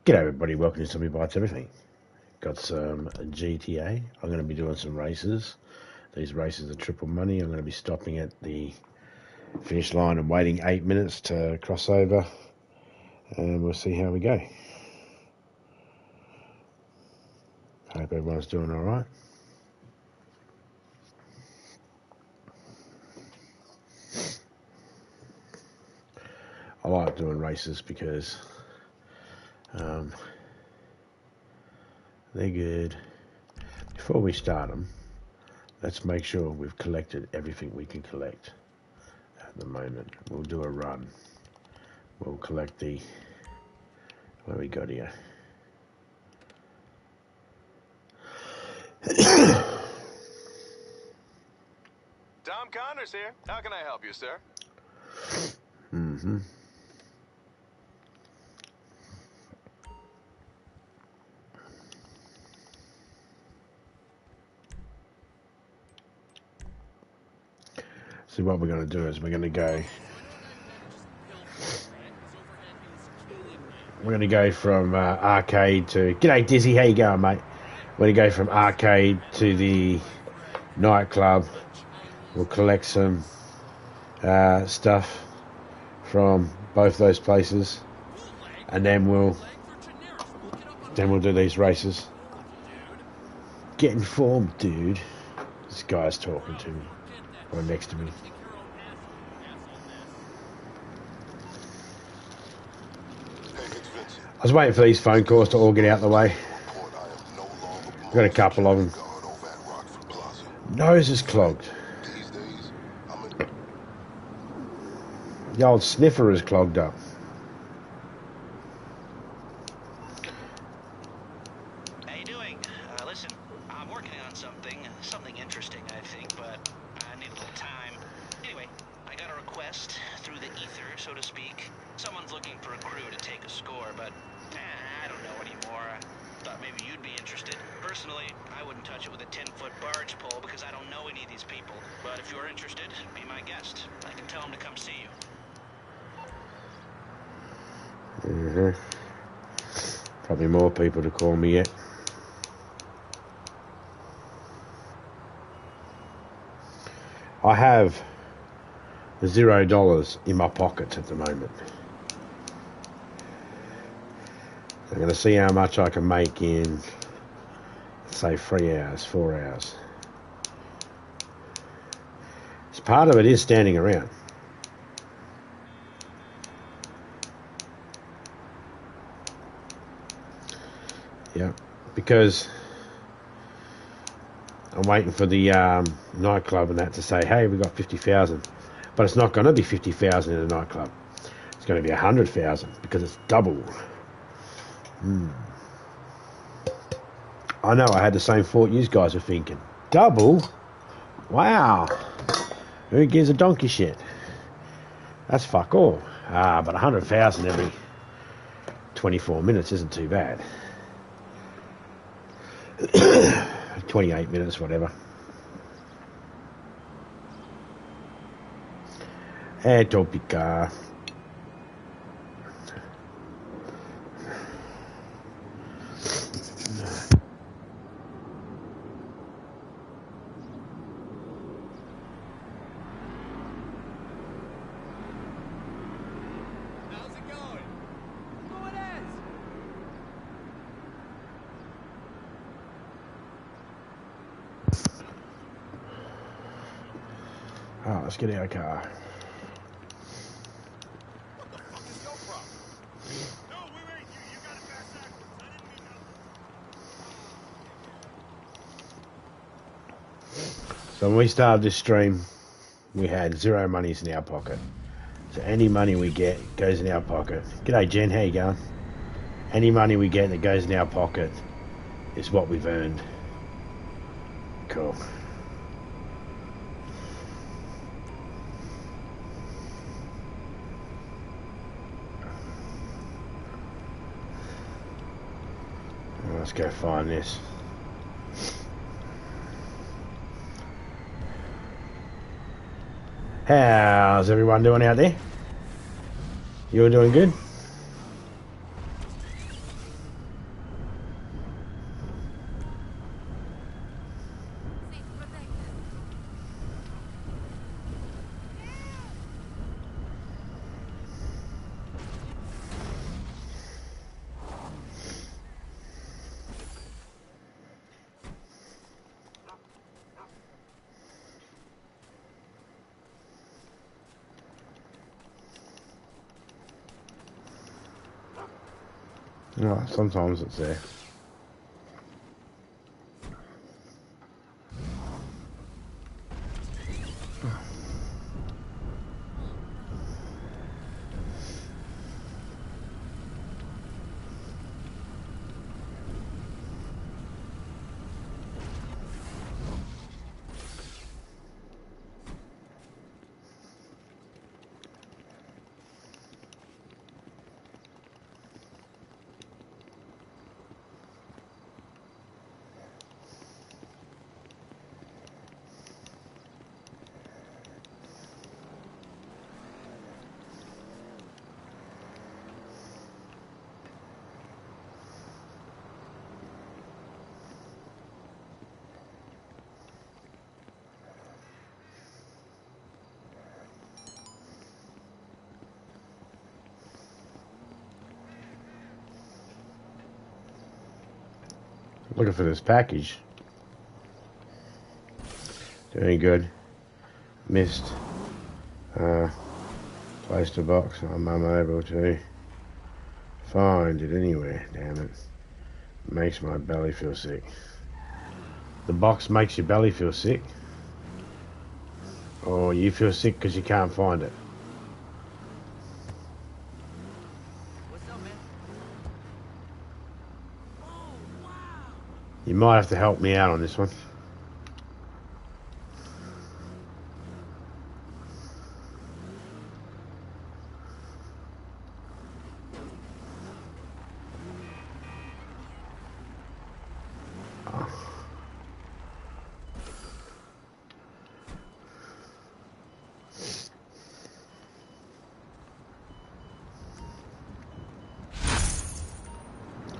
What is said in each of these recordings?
G'day everybody, welcome to Zombie Bites Everything. Got some GTA. I'm going to be doing some races. These races are triple money. I'm going to be stopping at the finish line and waiting 8 minutes to cross over. And we'll see how we go. Hope everyone's doing alright. I like doing races because they're good. Before we start them, let's make sure we've collected everything we can collect at the moment. We'll do a run. We'll collect the... What we got here? Tom Connors here. How can I help you, sir? See, what we're going to do is we're going to go from arcade to... G'day Dizzy, how you going, mate? We're going to go from arcade to the nightclub. We'll collect some stuff from both those places, and then we'll do these races. Get informed, dude. This guy's talking to me, right next to me. I was waiting for these phone calls to all get out of the way. I've got a couple of them. Nose is clogged. The old sniffer is clogged up. How you doing? Listen, I'm working on something interesting, I think, but I need a little time. Anyway, I got a request through the ether, so to speak. Someone's looking for a crew to take a score, but I don't know anymore. I thought maybe you'd be interested. Personally, I wouldn't touch it with a 10-foot barge pole because I don't know any of these people. But if you're interested, be my guest. I can tell them to come see you. Probably more people to call me yet. I have $0 in my pockets at the moment. I'm going to see how much I can make in, say, 3 hours, 4 hours. So part of it is standing around. Yeah, because I'm waiting for the nightclub and that to say, hey, we got 50,000. But it's not going to be 50,000 in a nightclub. It's going to be 100,000 because it's double. I know, I had the same thought you guys were thinking. Double? Wow. Who gives a donkey shit? That's fuck all. But 100,000 every 24 minutes isn't too bad. 28 minutes, whatever. Topica. Oh, let's get out of the car. What the fuck is your problem? No, wait, you got it back backwards. I didn't mean to... So when we started this stream, we had zero monies in our pocket. So any money we get goes in our pocket. G'day Jen, how you going? Any money we get that goes in our pocket is what we've earned. Cool. Let's go find this. How's everyone doing out there? You all doing good? Oh, sometimes it's there. Looking for this package. Doing good. Missed. Placed a box. I'm unable to find it anywhere. Damn it. Makes my belly feel sick. The box makes your belly feel sick? Or you feel sick because you can't find it? What's up, man? Oh, wow. You might have to help me out on this one.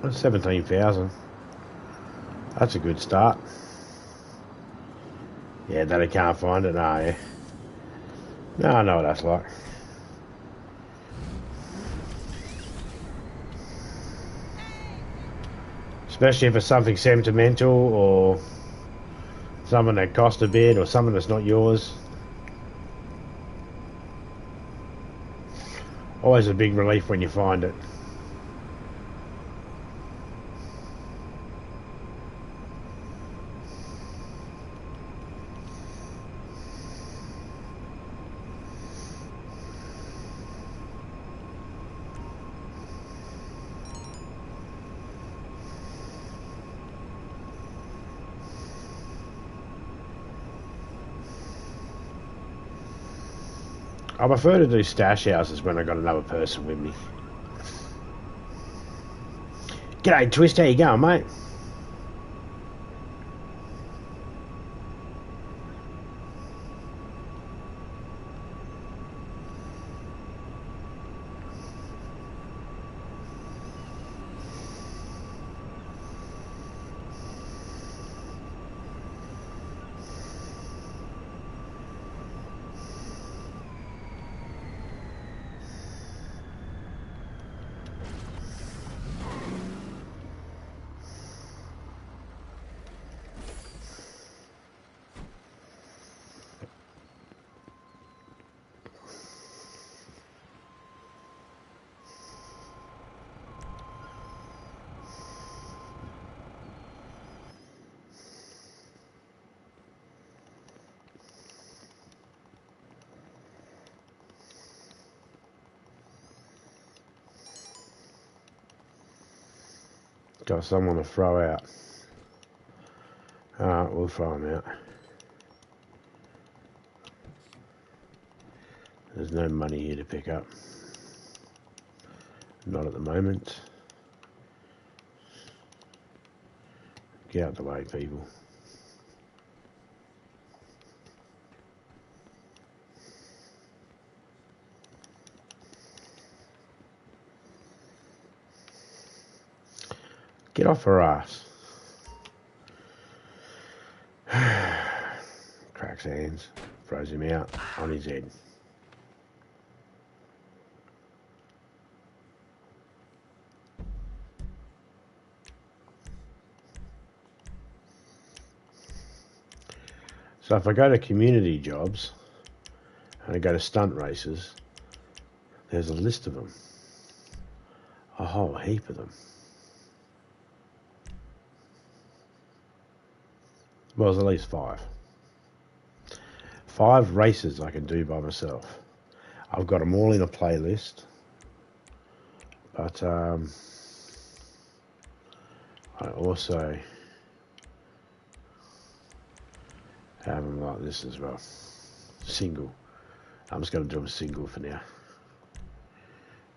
That's 17,000. That's a good start. Yeah, that I can't find it, no, yeah. No, I know what that's like. Especially if it's something sentimental or something that cost a bit or something that's not yours. Always a big relief when you find it. I prefer to do stash houses when I got another person with me. G'day, Twist. How you going, mate? Got someone to throw out. Alright, we'll throw him out. There's no money here to pick up. Not at the moment. Get out the way, people. Get off her ass. Cracks hands. Throws him out on his head. So if I go to community jobs and I go to stunt races, there's a list of them. A whole heap of them. Well, there's at least 5. 5 races I can do by myself. I've got them all in a playlist, but I also have them like this as well. Single. I'm just going to do them single for now.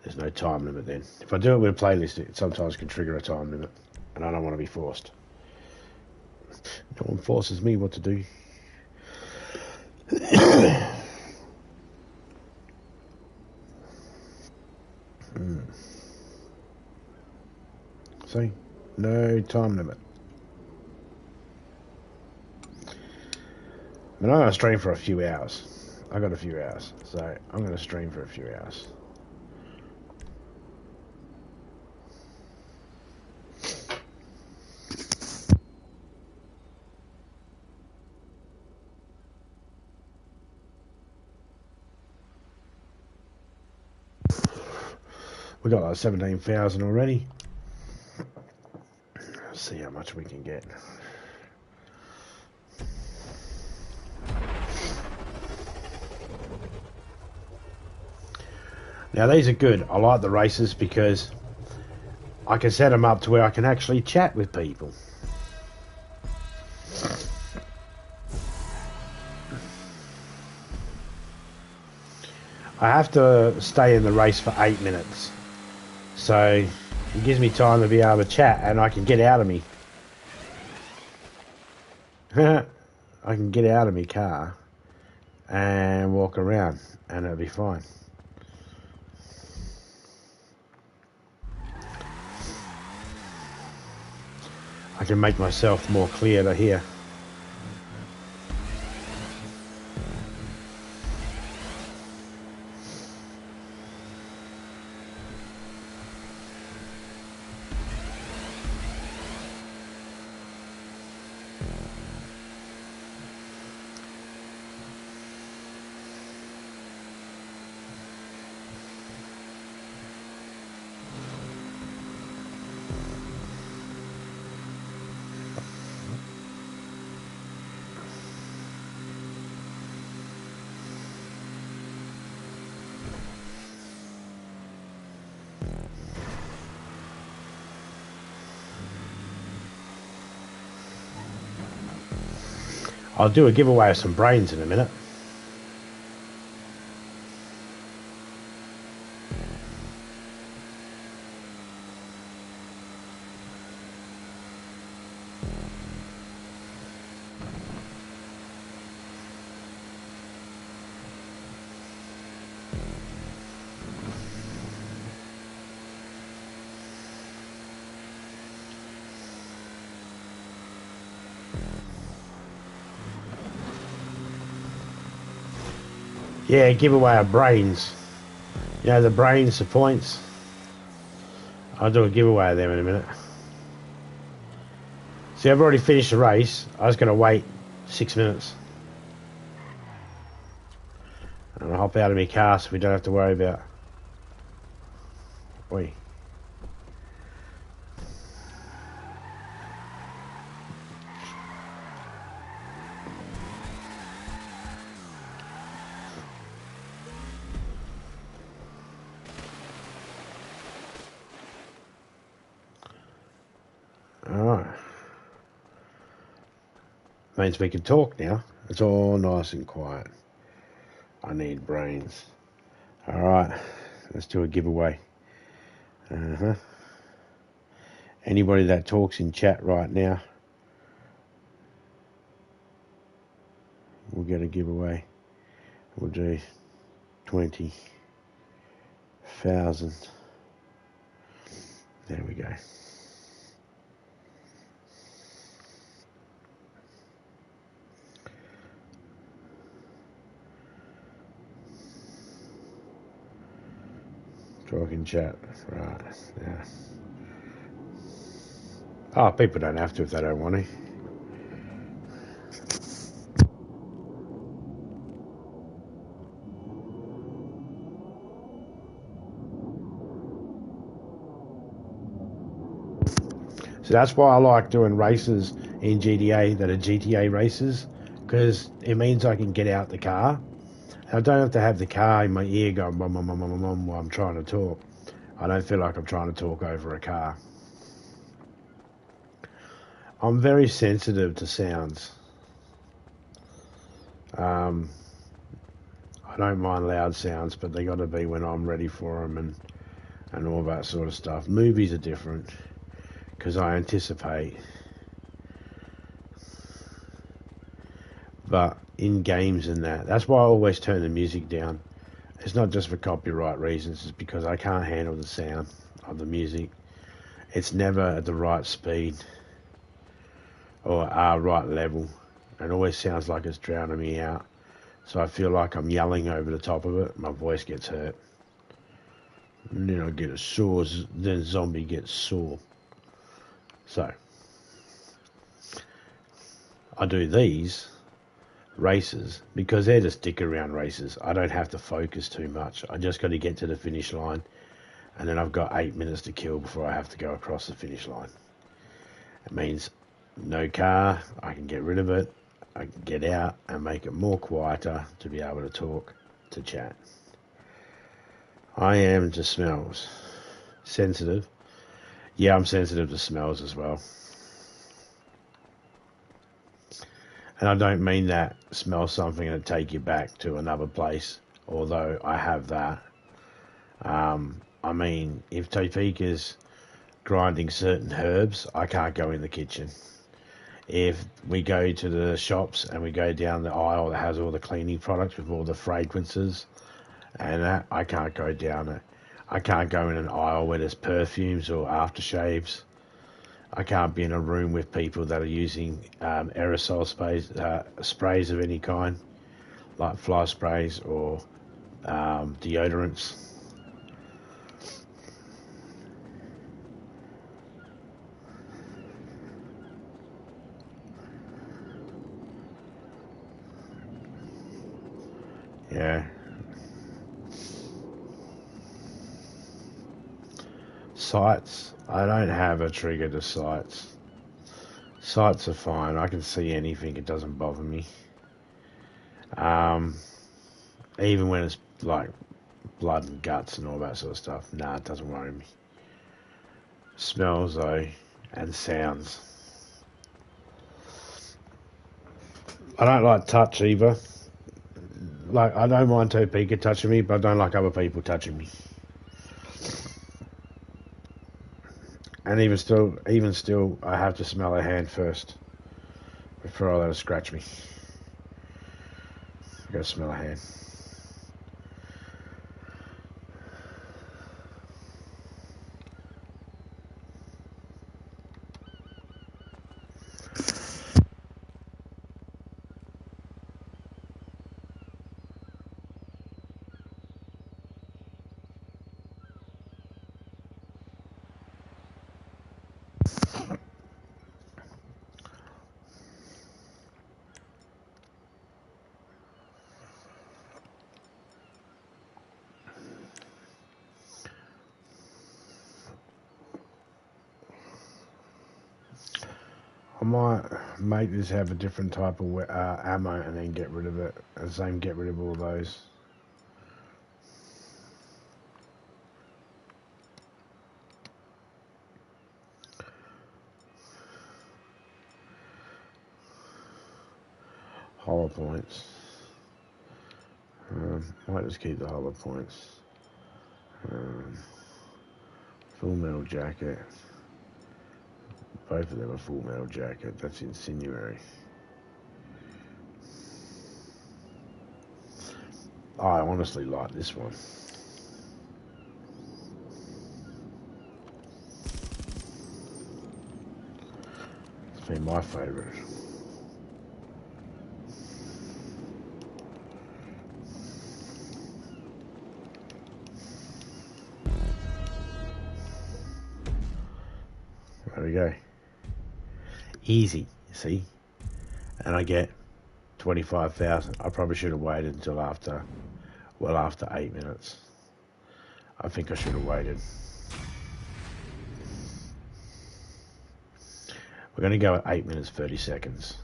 There's no time limit then. If I do it with a playlist, it sometimes can trigger a time limit, and I don't want to be forced. No one forces me what to do. See? No time limit. But I'm going to stream for a few hours. I got a few hours, so I'm going to stream for a few hours. We got like 17,000 already. Let's see how much we can get. Now these are good. I like the races because I can set them up to where I can actually chat with people. I have to stay in the race for 8 minutes. So it gives me time to be able to chat, and I can get out of me. I can get out of my car and walk around, and it'll be fine. I can make myself more clear to hear. I'll do a giveaway of some brains in a minute. Yeah, giveaway of brains. You know, the brains, the points. I'll do a giveaway of them in a minute. See, I've already finished the race. I was going to wait 6 minutes. And I'll hop out of my car so we don't have to worry about... Oi. Alright. Means we can talk now. It's all nice and quiet. I need brains. Alright. Let's do a giveaway. Anybody that talks in chat right now, we'll get a giveaway. We'll do 20,000. There we go. Talk in chat. Right. Yeah. Oh, people don't have to if they don't want to. So that's why I like doing races in GTA that are GTA races, because it means I can get out the car. I don't have to have the car in my ear going bum, bum, bum, bum, bum, while I'm trying to talk. I don't feel like I'm trying to talk over a car. I'm very sensitive to sounds. I don't mind loud sounds, but they got to be when I'm ready for them and all that sort of stuff. Movies are different because I anticipate. But in games and that's why I always turn the music down. It's not just for copyright reasons, it's because I can't handle the sound of the music. It's never at the right speed or right level. It always sounds like it's drowning me out. So I feel like I'm yelling over the top of it. My voice gets hurt. And then I get a sore, then zombie gets sore. So I do these races because they're just stick around races. I don't have to focus too much. I just got to get to the finish line, and then I've got 8 minutes to kill before I have to go across the finish line. It means no car, I can get rid of it, I can get out and make it more quieter to be able to talk, to chat. I am to smells. Sensitive. Yeah, I'm sensitive to smells as well. And I don't mean that smell something and take you back to another place, although I have that. I mean, if Topeka's grinding certain herbs, I can't go in the kitchen. If we go to the shops and we go down the aisle that has all the cleaning products with all the fragrances and that, I can't go down it. I can't go in an aisle where there's perfumes or aftershaves. I can't be in a room with people that are using aerosol sprays of any kind, like fly sprays or deodorants. Yeah. Sights. I don't have a trigger to sights. Sights are fine. I can see anything. It doesn't bother me. Even when it's like blood and guts and all that sort of stuff. Nah, it doesn't worry me. Smells though, and sounds. I don't like touch either. Like, I don't mind Topeka touching me, but I don't like other people touching me. And even still, I have to smell a hand first before I let her scratch me. I gotta smell a hand. I might make this have a different type of ammo and then get rid of it. And same, get rid of all those. Hollow points. Might just keep the hollow points. Full metal jacket. Both of them are full metal jacket. That's insinuary. I honestly like this one. It's been my favourite. There we go. Easy, see? And I get 25,000. I probably should have waited until after 8 minutes. I think I should have waited. We're going to go at 8 minutes 30 seconds.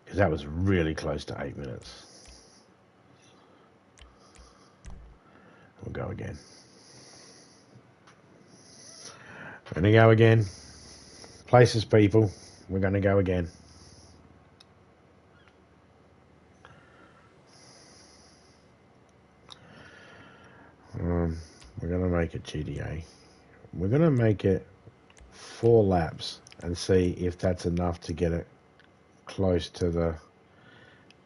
Because that was really close to 8 minutes. We'll go again. We're going to go again. Places, people. We're going to go again. We're going to make it GTA. We're going to make it 4 laps and see if that's enough to get it close to the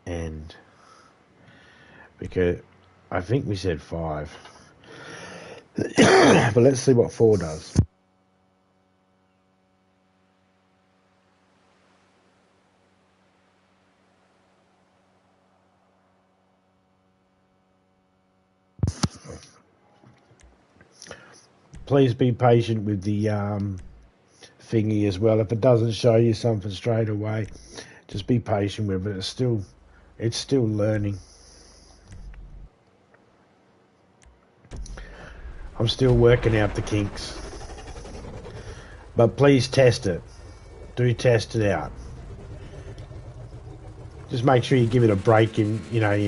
end. Because I think we said 5. But let's see what 4 does. Please be patient with the thingy as well. If it doesn't show you something straight away, just be patient with it. It's still learning. I'm still working out the kinks. But please test it. Do test it out. Just make sure you give it a break in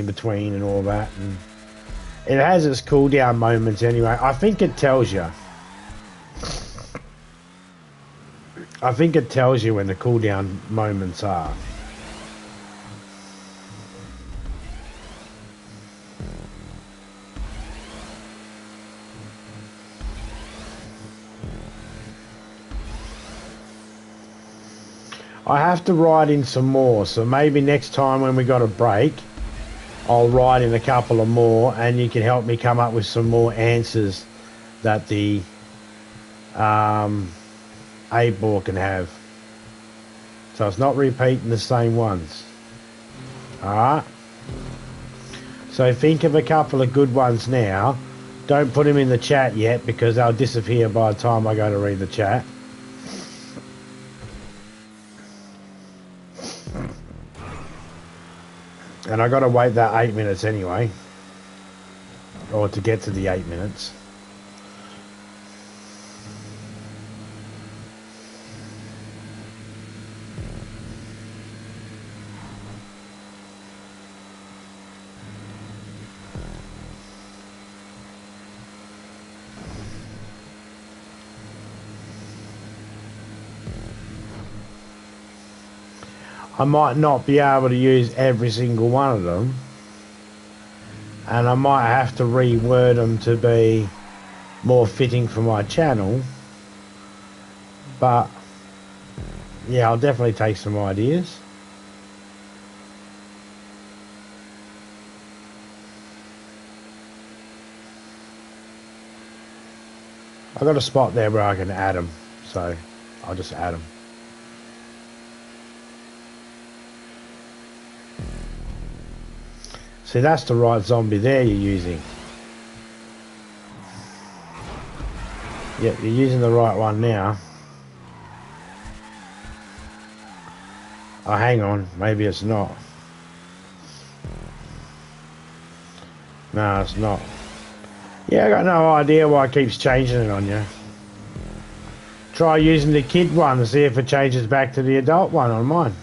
between and all that. And it has its cooldown moments anyway. I think it tells you. I think it tells you when the cooldown moments are. I have to write in some more, so maybe next time when we got a break, I'll write in a couple of more and you can help me come up with some more answers that the 8-ball can have. So it's not repeating the same ones. Alright? So think of a couple of good ones now. Don't put them in the chat yet because they'll disappear by the time I go to read the chat. And I got to wait that 8 minutes anyway. Or to get to the 8 minutes. I might not be able to use every single one of them, and I might have to reword them to be more fitting for my channel, but yeah, I'll definitely take some ideas. I've got a spot there where I can add them, so I'll just add them. See, that's the right zombie there you're using. Yep, you're using the right one now. Oh, hang on. Maybe it's not. No, it's not. Yeah, I got no idea why it keeps changing it on you. Try using the kid one and see if it changes back to the adult one on mine.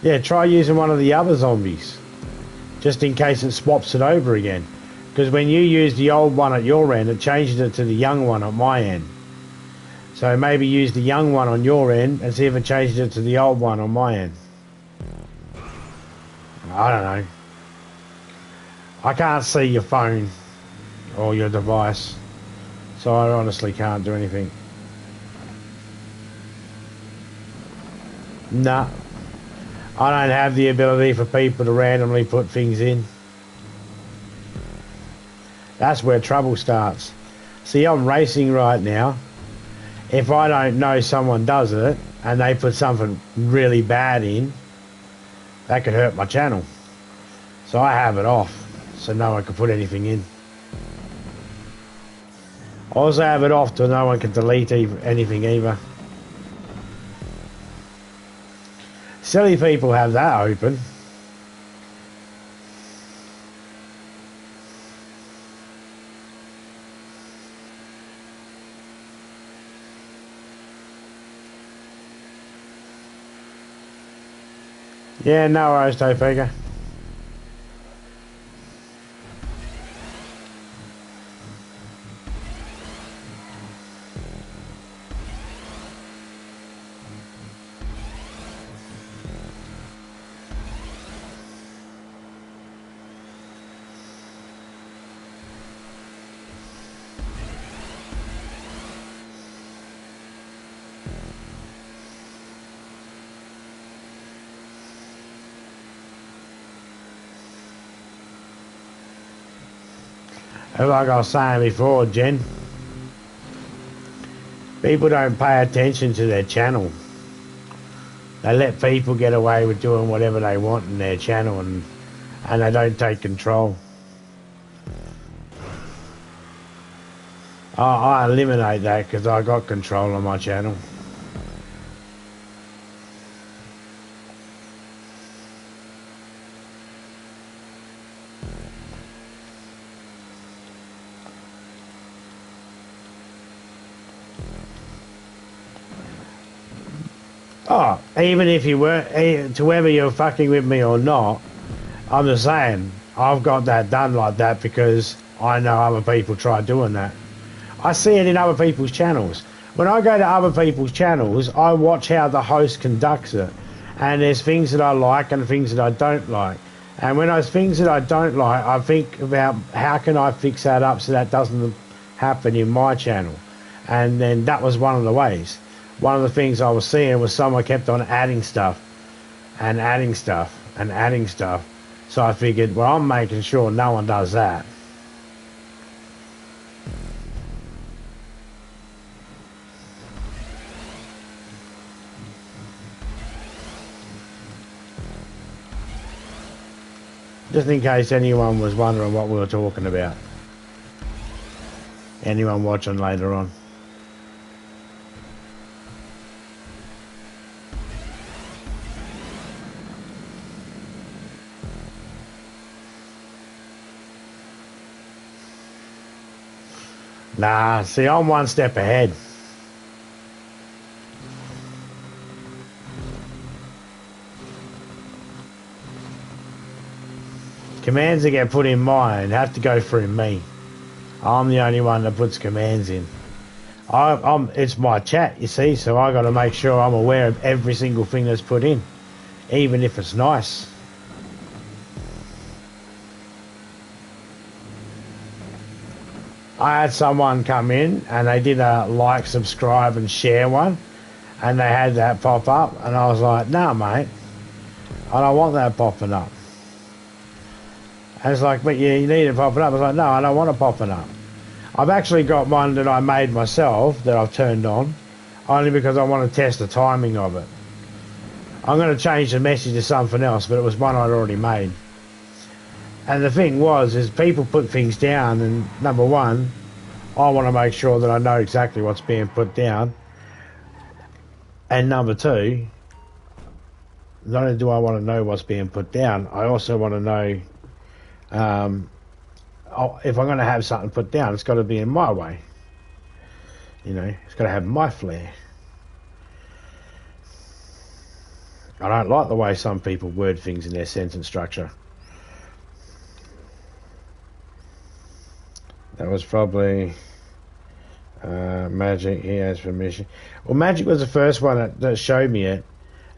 Yeah, try using one of the other zombies, just in case it swaps it over again. Because when you use the old one at your end, it changes it to the young one at my end. So maybe use the young one on your end and see if it changes it to the old one on my end. I don't know. I can't see your phone or your device, so I honestly can't do anything. Nah. I don't have the ability for people to randomly put things in. That's where trouble starts. See, I'm racing right now. If I don't know someone does it and they put something really bad in, that could hurt my channel. So I have it off so no one can put anything in. I also have it off so no one can delete anything either. Silly people have that open. Yeah, no worries, Topeka. Like I was saying before, Jen, people don't pay attention to their channel. They let people get away with doing whatever they want in their channel, and they don't take control. I eliminate that because I got control on my channel. Oh, even if you were, to whether you're fucking with me or not, I'm just saying, I've got that done like that because I know other people try doing that. I see it in other people's channels. When I go to other people's channels, I watch how the host conducts it. And there's things that I like and things that I don't like. And when those things that I don't like, I think about how can I fix that up so that doesn't happen in my channel. And then that was one of the ways. One of the things I was seeing was someone kept on adding stuff and adding stuff and adding stuff. So I figured, well, I'm making sure no one does that. Just in case anyone was wondering what we were talking about. Anyone watching later on. Nah, see, I'm one step ahead. Commands that get put in mine have to go through me. I'm the only one that puts commands in. It's my chat, you see, so I got to make sure I'm aware of every single thing that's put in, even if it's nice. I had someone come in and they did a like, subscribe and share one, and they had that pop up, and I was like, nah, mate, I don't want that popping up. And it's like, but you need it popping up. I was like, no, I don't want it popping up. I've actually got one that I made myself that I've turned on, only because I want to test the timing of it. I'm going to change the message to something else, but it was one I'd already made. And the thing is people put things down, and number one, I want to make sure that I know exactly what's being put down. And number two, not only do I want to know what's being put down, I also want to know if I'm going to have something put down, it's got to be in my way. You know, it's got to have my flair. I don't like the way some people word things in their sentence structure. That was probably Magic. He has permission. Well, Magic was the first one that showed me it,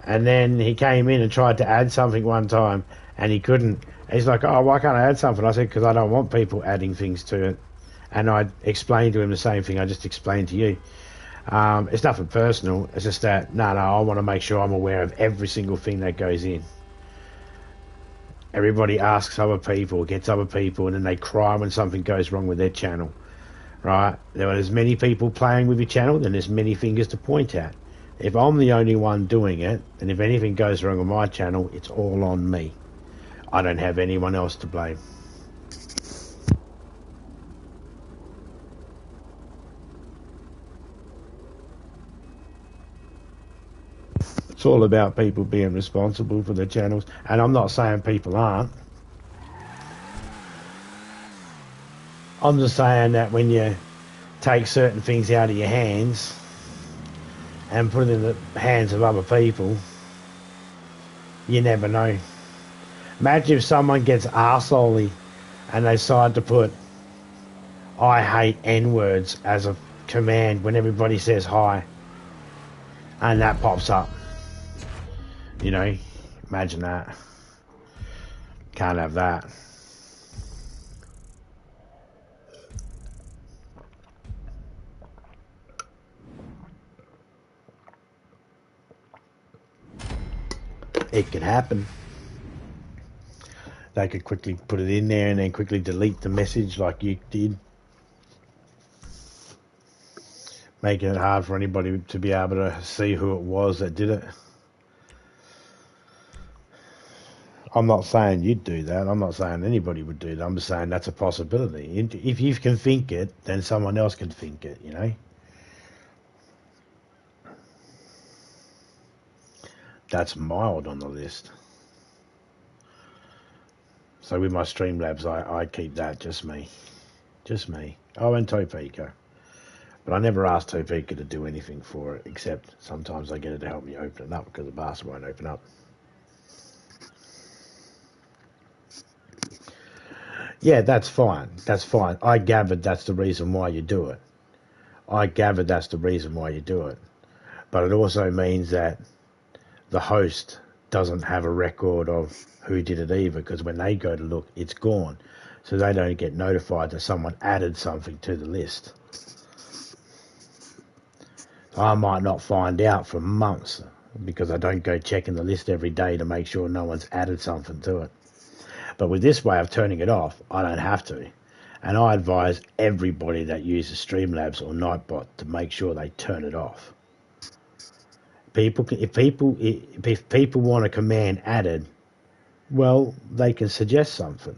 and then he came in and tried to add something one time, and he couldn't. He's like, oh, why can't I add something? I said, because I don't want people adding things to it. And I explained to him the same thing I just explained to you. It's nothing personal. It's just that, no, I want to make sure I'm aware of every single thing that goes in. Everybody asks other people, gets other people, and then they cry when something goes wrong with their channel. Right? There are as many people playing with your channel, then there's many fingers to point at. If I'm the only one doing it, and if anything goes wrong with my channel, it's all on me. I don't have anyone else to blame. It's all about people being responsible for their channels, and I'm not saying people aren't. I'm just saying that when you take certain things out of your hands and put it in the hands of other people, you never know. Imagine if someone gets arseholey and they decide to put "I hate N-words" as a command when everybody says hi, and that pops up. You know, imagine that. Can't have that. It could happen. They could quickly put it in there and then quickly delete the message like you did, making it hard for anybody to be able to see who it was that did it. I'm not saying you'd do that. I'm not saying anybody would do that. I'm just saying that's a possibility. If you can think it, then someone else can think it, you know? That's mild on the list. So with my Streamlabs, I keep that just me. Just me. Oh, and Topeka. But I never asked Topeka to do anything for it, except sometimes I get her to help me open it up because the bastard won't open up. Yeah, that's fine. That's fine. I gathered that's the reason why you do it. I gathered that's the reason why you do it. But it also means that the host doesn't have a record of who did it either, because when they go to look, it's gone. So they don't get notified that someone added something to the list. I might not find out for months because I don't go checking the list every day to make sure no one's added something to it. But with this way of turning it off, I don't have to. And I advise everybody that uses Streamlabs or Nightbot to make sure they turn it off. If people want a command added, well, they can suggest something,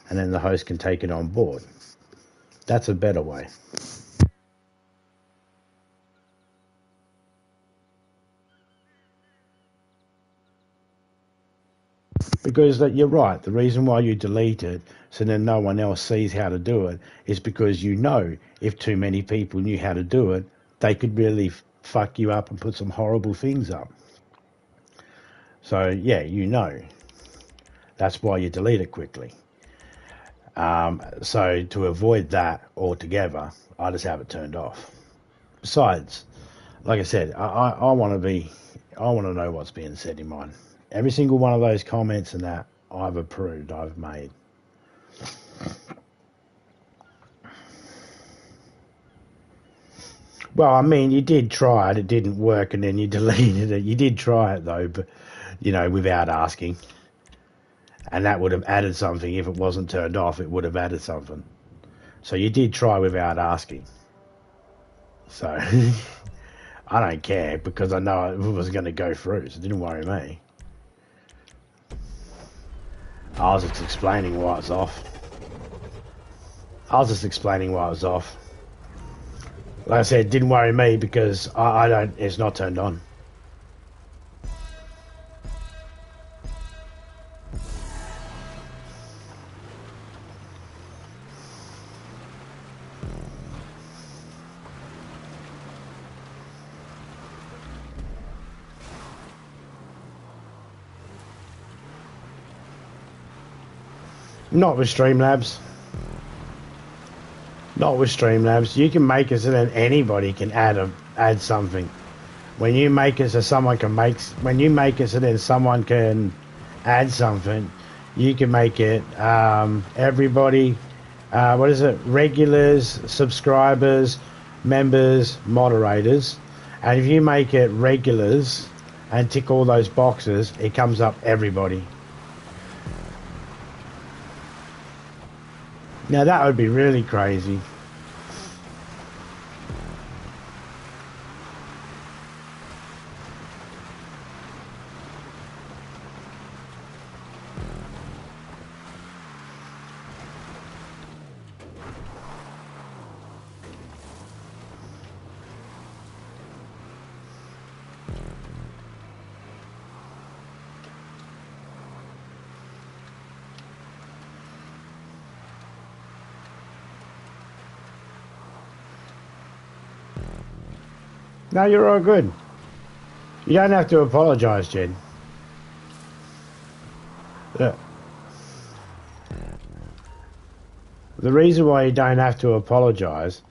and then the host can take it on board. That's a better way. Because you're right, the reason why you delete it so then no one else sees how to do it is because you know if too many people knew how to do it, they could really fuck you up and put some horrible things up. So yeah, you know. That's why you delete it quickly. So to avoid that altogether, I just have it turned off. Besides, like I said, I want to know what's being said in mine. Every single one of those comments and that I've approved, I've made. Well, I mean, you did try it didn't work, and then you deleted it. You did try it though, but you know, without asking. And that would have added something. If it wasn't turned off, it would have added something. So you did try without asking. So I don't care because I know it was going to go through, so it didn't worry me. I was just explaining why it's off. Like I said, it didn't worry me because I don't, it's not turned on. Not with Streamlabs. Not with Streamlabs. You can make it so that anybody can add something. When you make it so someone can when you make it so then someone can add something, you can make it everybody. What is it? Regulars, subscribers, members, moderators, and if you make it regulars and tick all those boxes, it comes up everybody. Now that would be really crazy. No, you're all good. You don't have to apologise, Jed. Look, the reason why you don't have to apologise,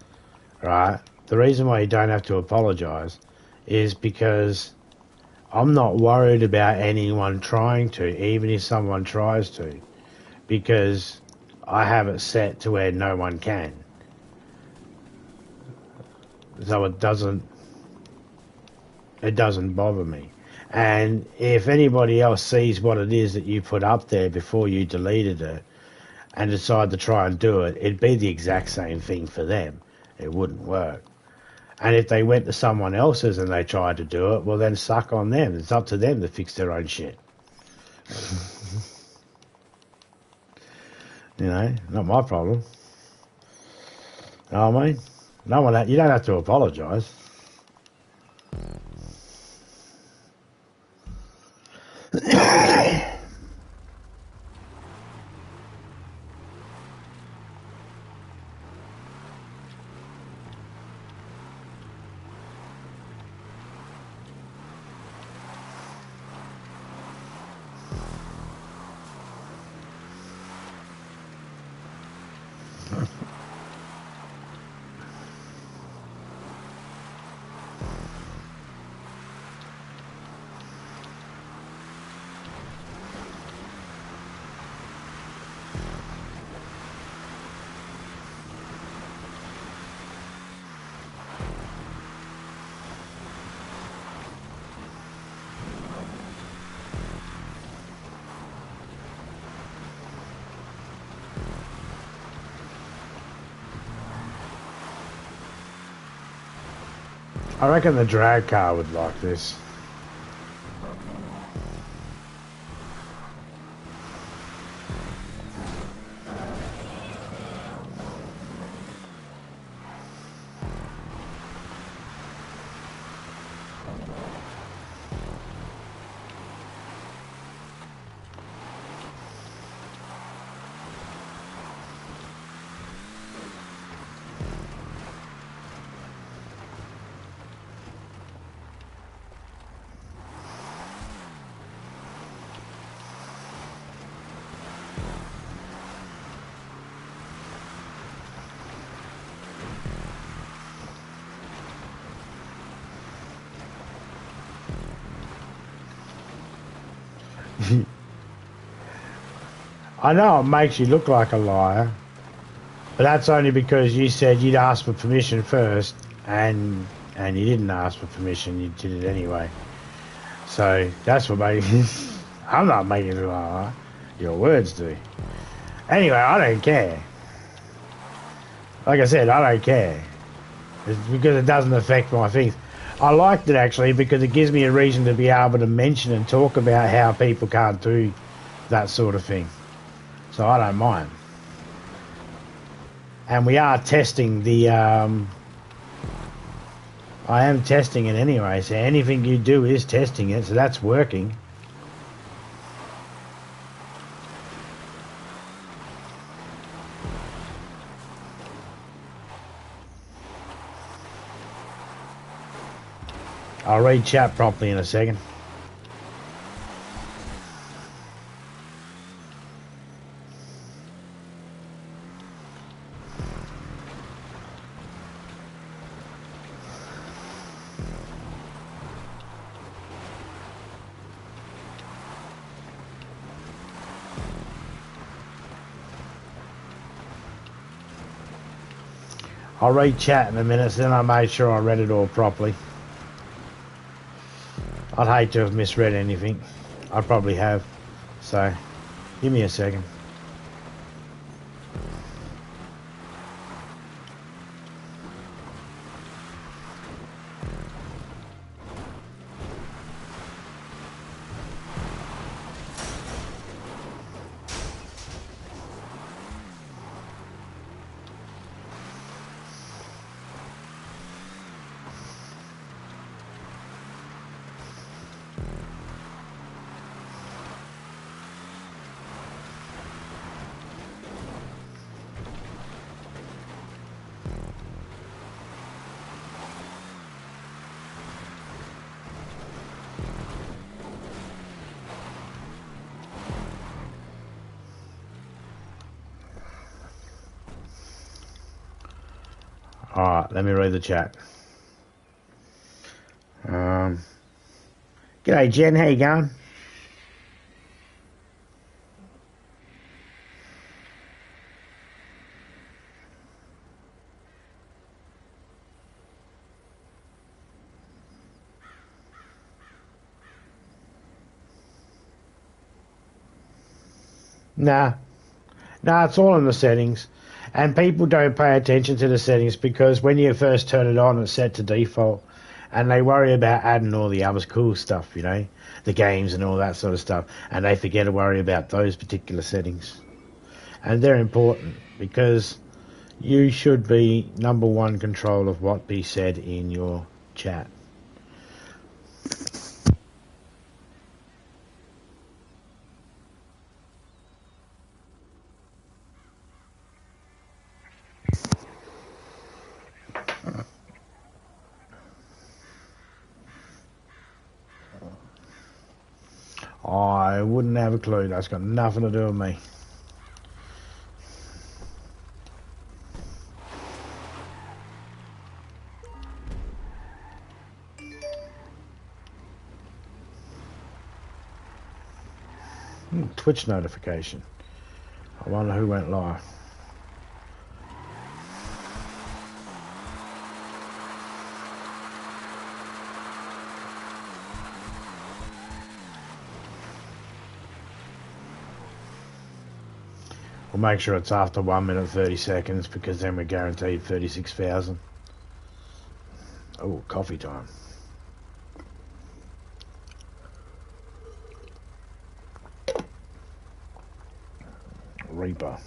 right? The reason why you don't have to apologise is because I'm not worried about anyone trying to, even if someone tries to, because I have it set to where no one can. So it doesn't bother me. And if anybody else sees what it is that you put up there before you deleted it and decide to try and do it, it'd be the exact same thing for them. It wouldn't work. And if they went to someone else's and they tried to do it, well then suck on them. It's up to them to fix their own shit. You know, not my problem. You know what I mean? No one, you don't have to apologise. I reckon the drag car would like this. I know it makes you look like a liar, but that's only because you said you'd ask for permission first, and you didn't ask for permission. You did it anyway. So that's what made I'm not making it a liar. Your words do. Anyway, I don't care. Like I said, I don't care. It's because it doesn't affect my things. I liked it actually because it gives me a reason to be able to mention and talk about how people can't do that sort of thing. So I don't mind. And we are testing the... I am testing it anyway, so anything you do is testing it, so that's working. I'll read chat properly in a second. I'll read chat in a minute, so then I made sure I read it all properly. I'd hate to have misread anything. I probably have. So, give me a second. Alright, let me read the chat. G'day Jen, how you going? Nah, it's all in the settings. And people don't pay attention to the settings because when you first turn it on, it's set to default. And they worry about adding all the other cool stuff, you know, the games and all that sort of stuff. And they forget to worry about those particular settings. And they're important because you should be number one control of what be said in your chat. I wouldn't have a clue. That's got nothing to do with me. Twitch notification. I wonder who went live. We'll make sure it's after 1 minute 30 seconds because then we're guaranteed 36,000. Oh, coffee time. Reaper.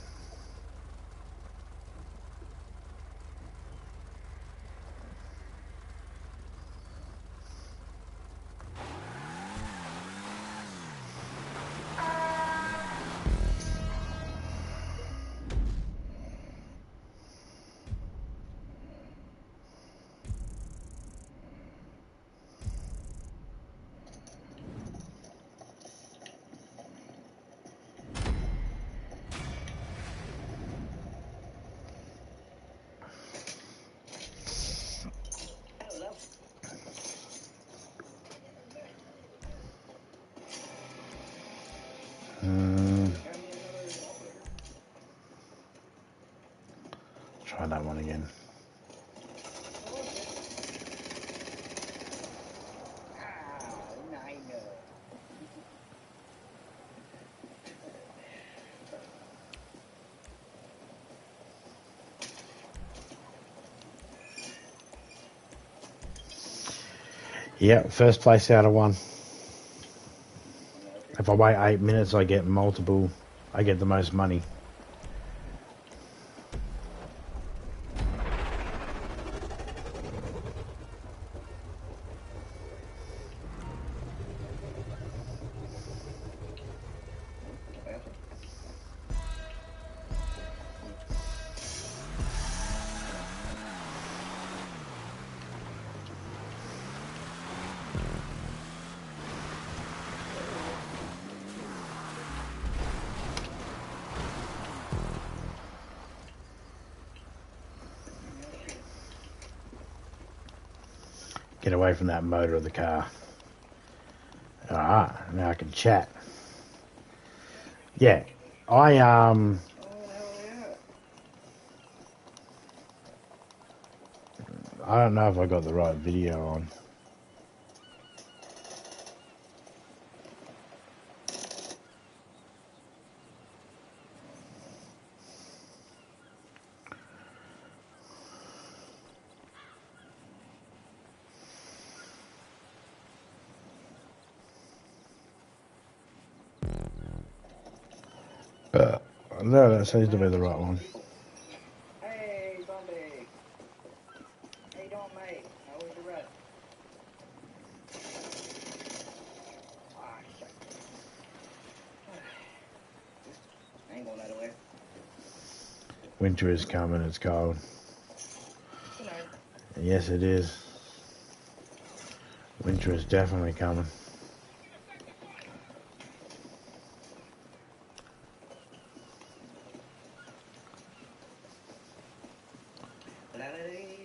Try that one again. Yeah, first place out of one. If I wait 8 minutes, I get multiple. I get the most money. Get away from that motor of the car. Alright, now I can chat. Yeah, I don't know if I got the right video on. No, that seems to be the right one. Hey, Zombie. How you doing, mate? How was your rest? Ah, shit. I ain't going that way. Winter is coming, it's cold. You know. Yes, it is. Winter is definitely coming. La-la-dee.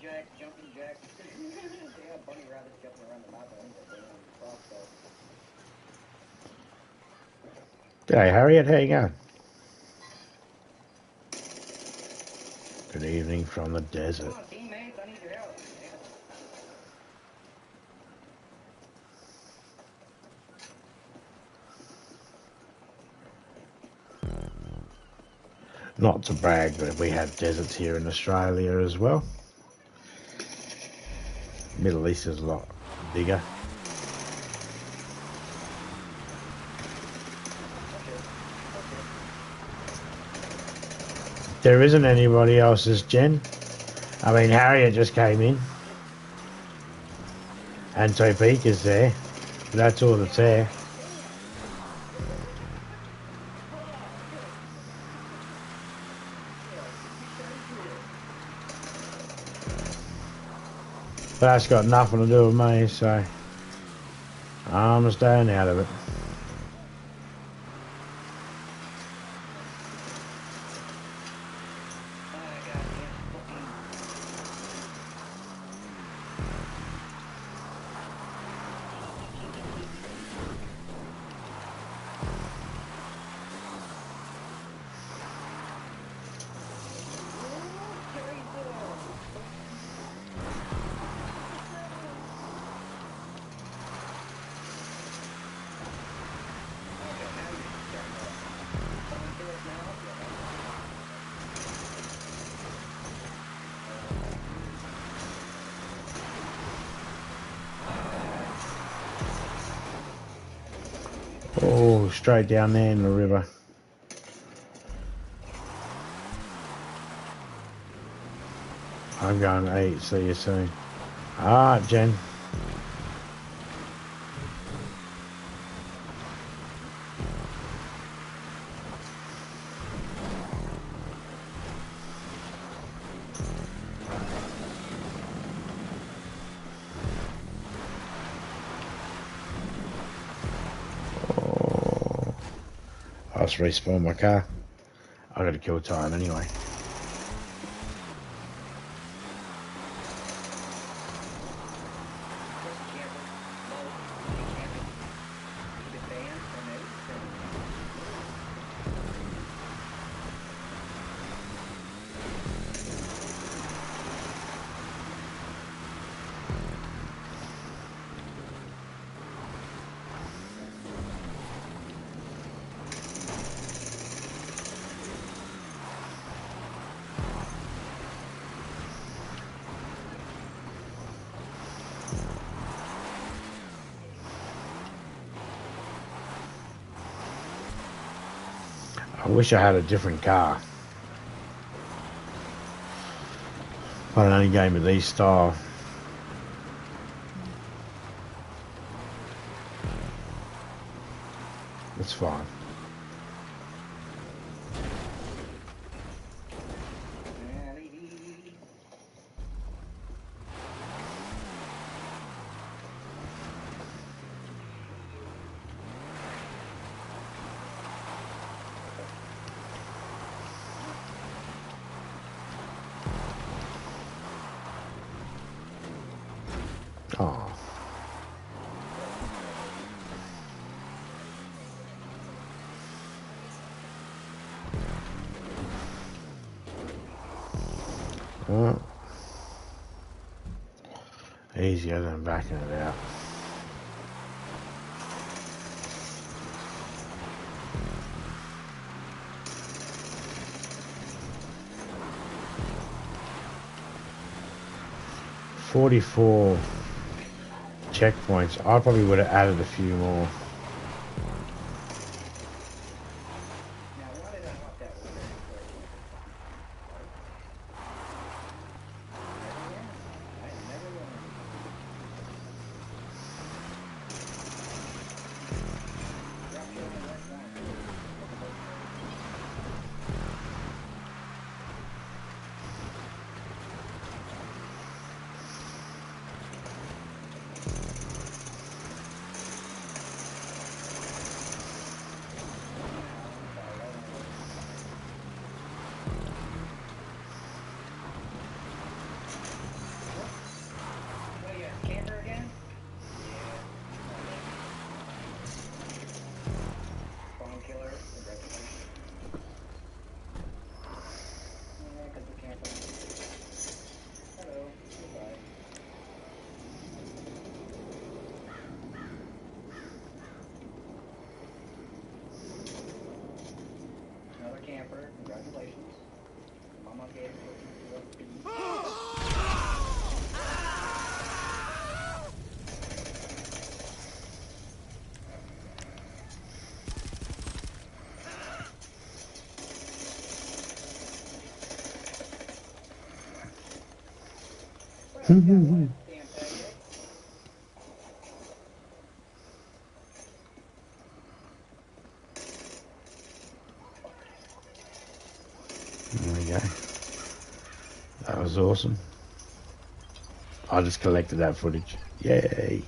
jacks, jumping jacks. They have bunny rabbits jumping around the map. I think they're on the crossbow. G'day, Harriet. How you going? Good evening from the desert. Come on, teammates, I need your help. Not to brag, but we have deserts here in Australia as well. Middle East is a lot bigger. There isn't anybody else's, Jen. I mean, Harriet just came in. And Topeka's there. But that's all that's there. But that's got nothing to do with me, so I'm staying out of it. Oh, straight down there in the river. I'm going to eat. See you soon. Alright, Jen. Oh, I just respawned my car. I got to kill time anyway. I wish I had a different car. But an only game of these style. It's fine. Oh. Well, easier than backing it out. $44 checkpoints. I probably would have added a few more. Congratulations. Mama gave you damn pancake. There we go. That was awesome. I just collected that footage. Yay.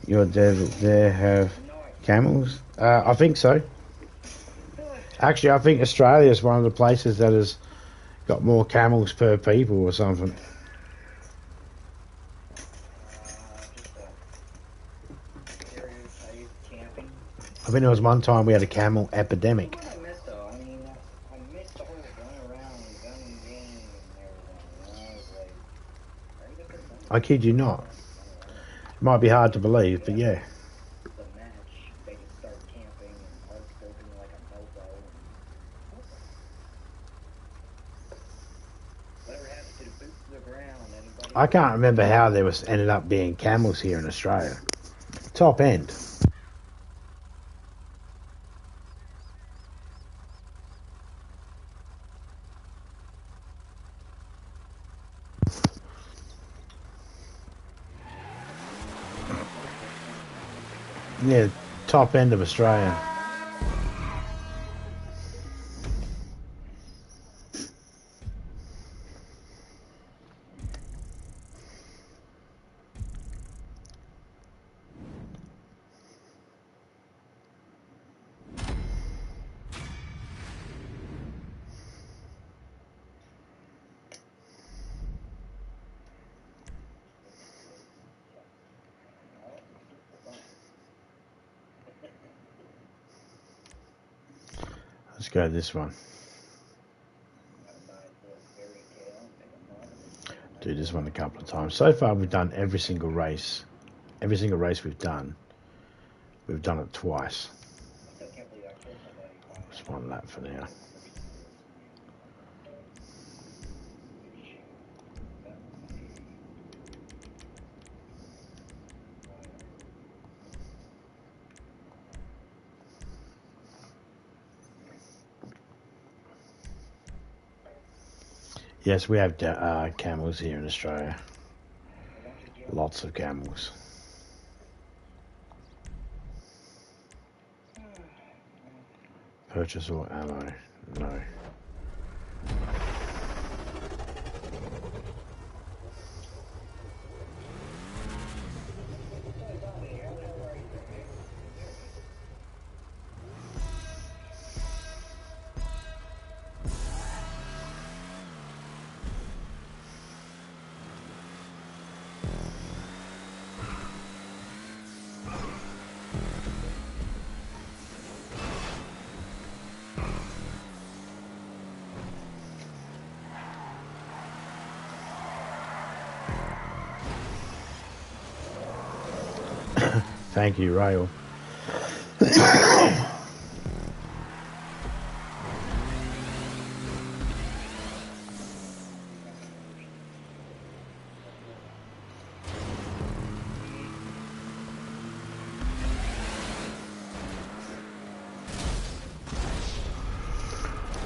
Your desert there have camels? I think so. Actually, I think Australia is one of the places that has got more camels per people or something. Stereotype camping. I think there was one time we had a camel epidemic. What I miss though, I mean, I missed the whole run around, gun game and everything. You know, it's like, ready to put something I kid you not. Might be hard to believe, but yeah. the match, they could start camping and hard scoping like a mofo. Whatever happened to the boots to the ground? Anybody? I can't remember how there was ended up being camels here in Australia. Top end. Yeah, top end of Australia. Let's go to this one. Do this one a couple of times. So far we've done every single race. Every single race we've done it twice. Just one lap for now. Yes, we have camels here in Australia. Lots of camels. Purchase all ammo? No. Thank you, Rail.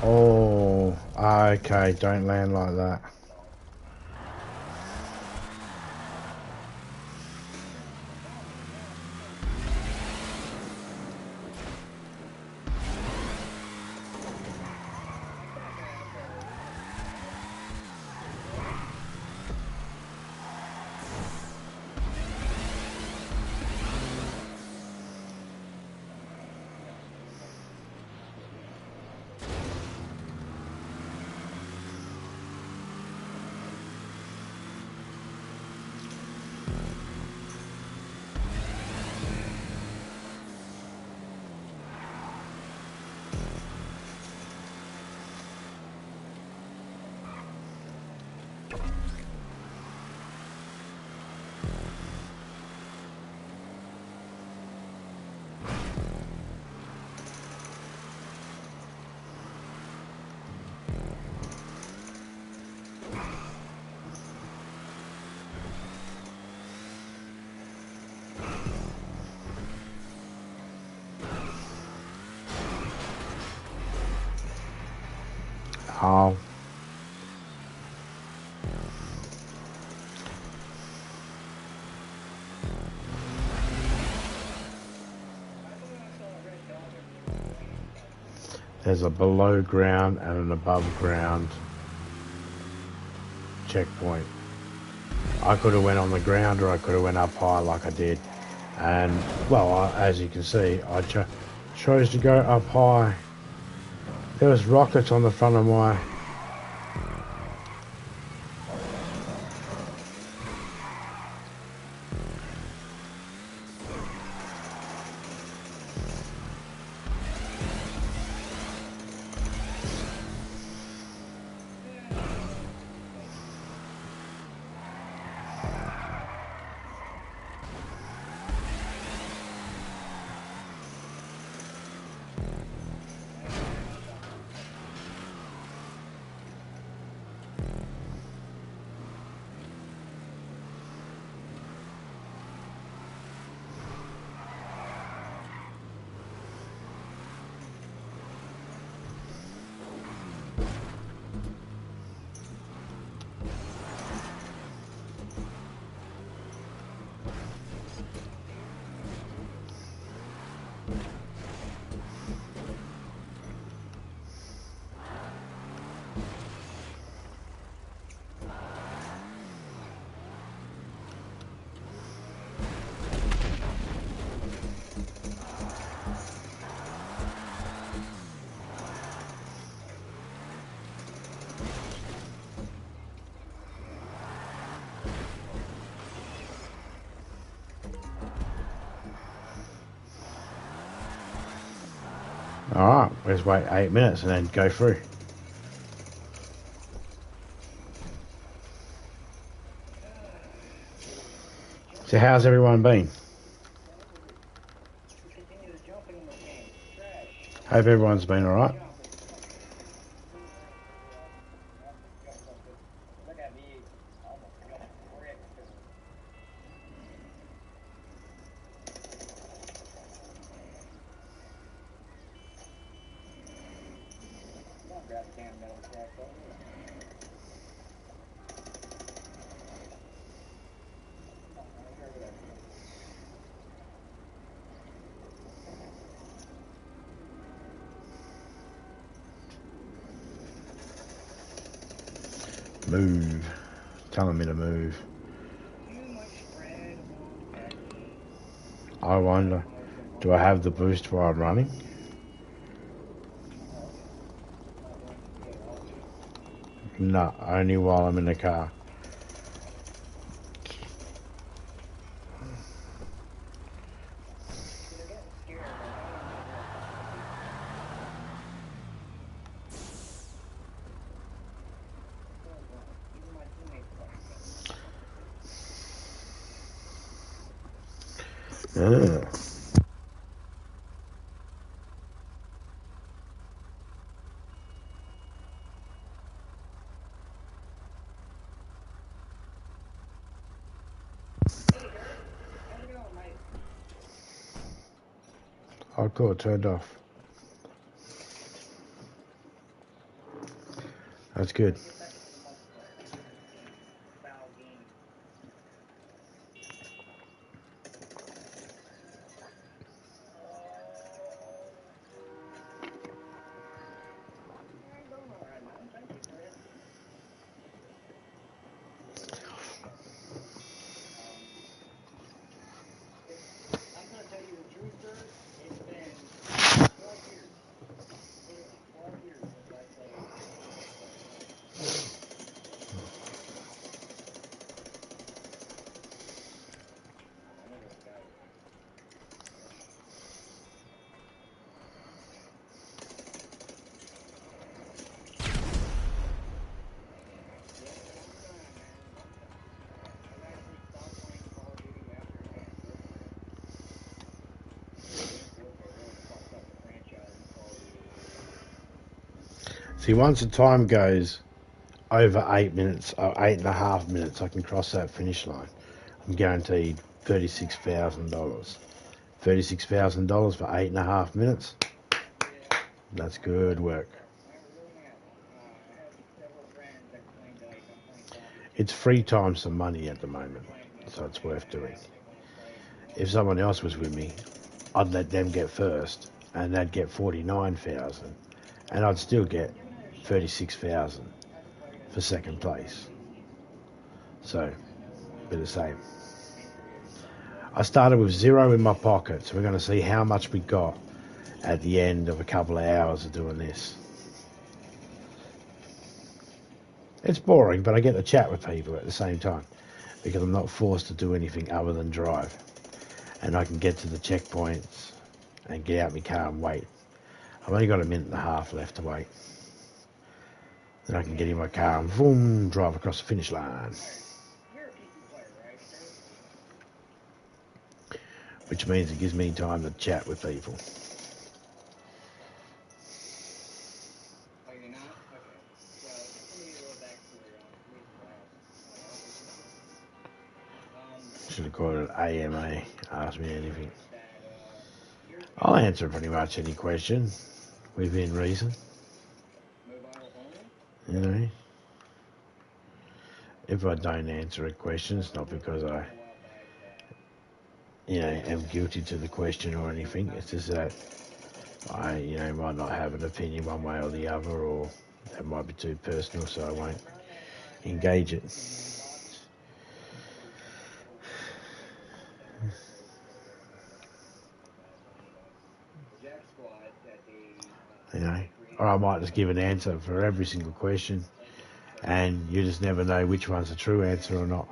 Oh, okay, don't land like that. Hull. There's a below ground and an above ground checkpoint. I could have went on the ground or I could have went up high like I did. And, well, as you can see, I chose to go up high. There was rockets on the front of my... Alright, let's wait 8 minutes and then go through. So how's everyone been? Hope everyone's been alright. Move. Telling me to move. I wonder, do I have the boost while I'm running? No, only while I'm in the car. Ugh. Oh, cool, it turned off. That's good. See, once the time goes over 8 minutes, or 8.5 minutes, I can cross that finish line. I'm guaranteed $36,000. $36,000 for 8.5 minutes. That's good work. It's 3 times the money at the moment, so it's worth doing. If someone else was with me, I'd let them get first, and they'd get 49,000, and I'd still get 36,000 for second place. So, be the same. I started with 0 in my pocket, so we're going to see how much we got at the end of a couple of hours of doing this. It's boring, but I get to chat with people at the same time because I'm not forced to do anything other than drive. And I can get to the checkpoints and get out my car and wait. I've only got a minute and a half left to wait. Then I can get in my car and boom, drive across the finish line. Which means it gives me time to chat with people. Should have called it AMA. Ask me anything. I'll answer pretty much any question within reason. You know, if I don't answer a question, it's not because I, am guilty to the question or anything. It's just that I, might not have an opinion one way or the other, or that might be too personal, so I won't engage it. Or I might just give an answer for every single question, and you just never know which one's a true answer or not.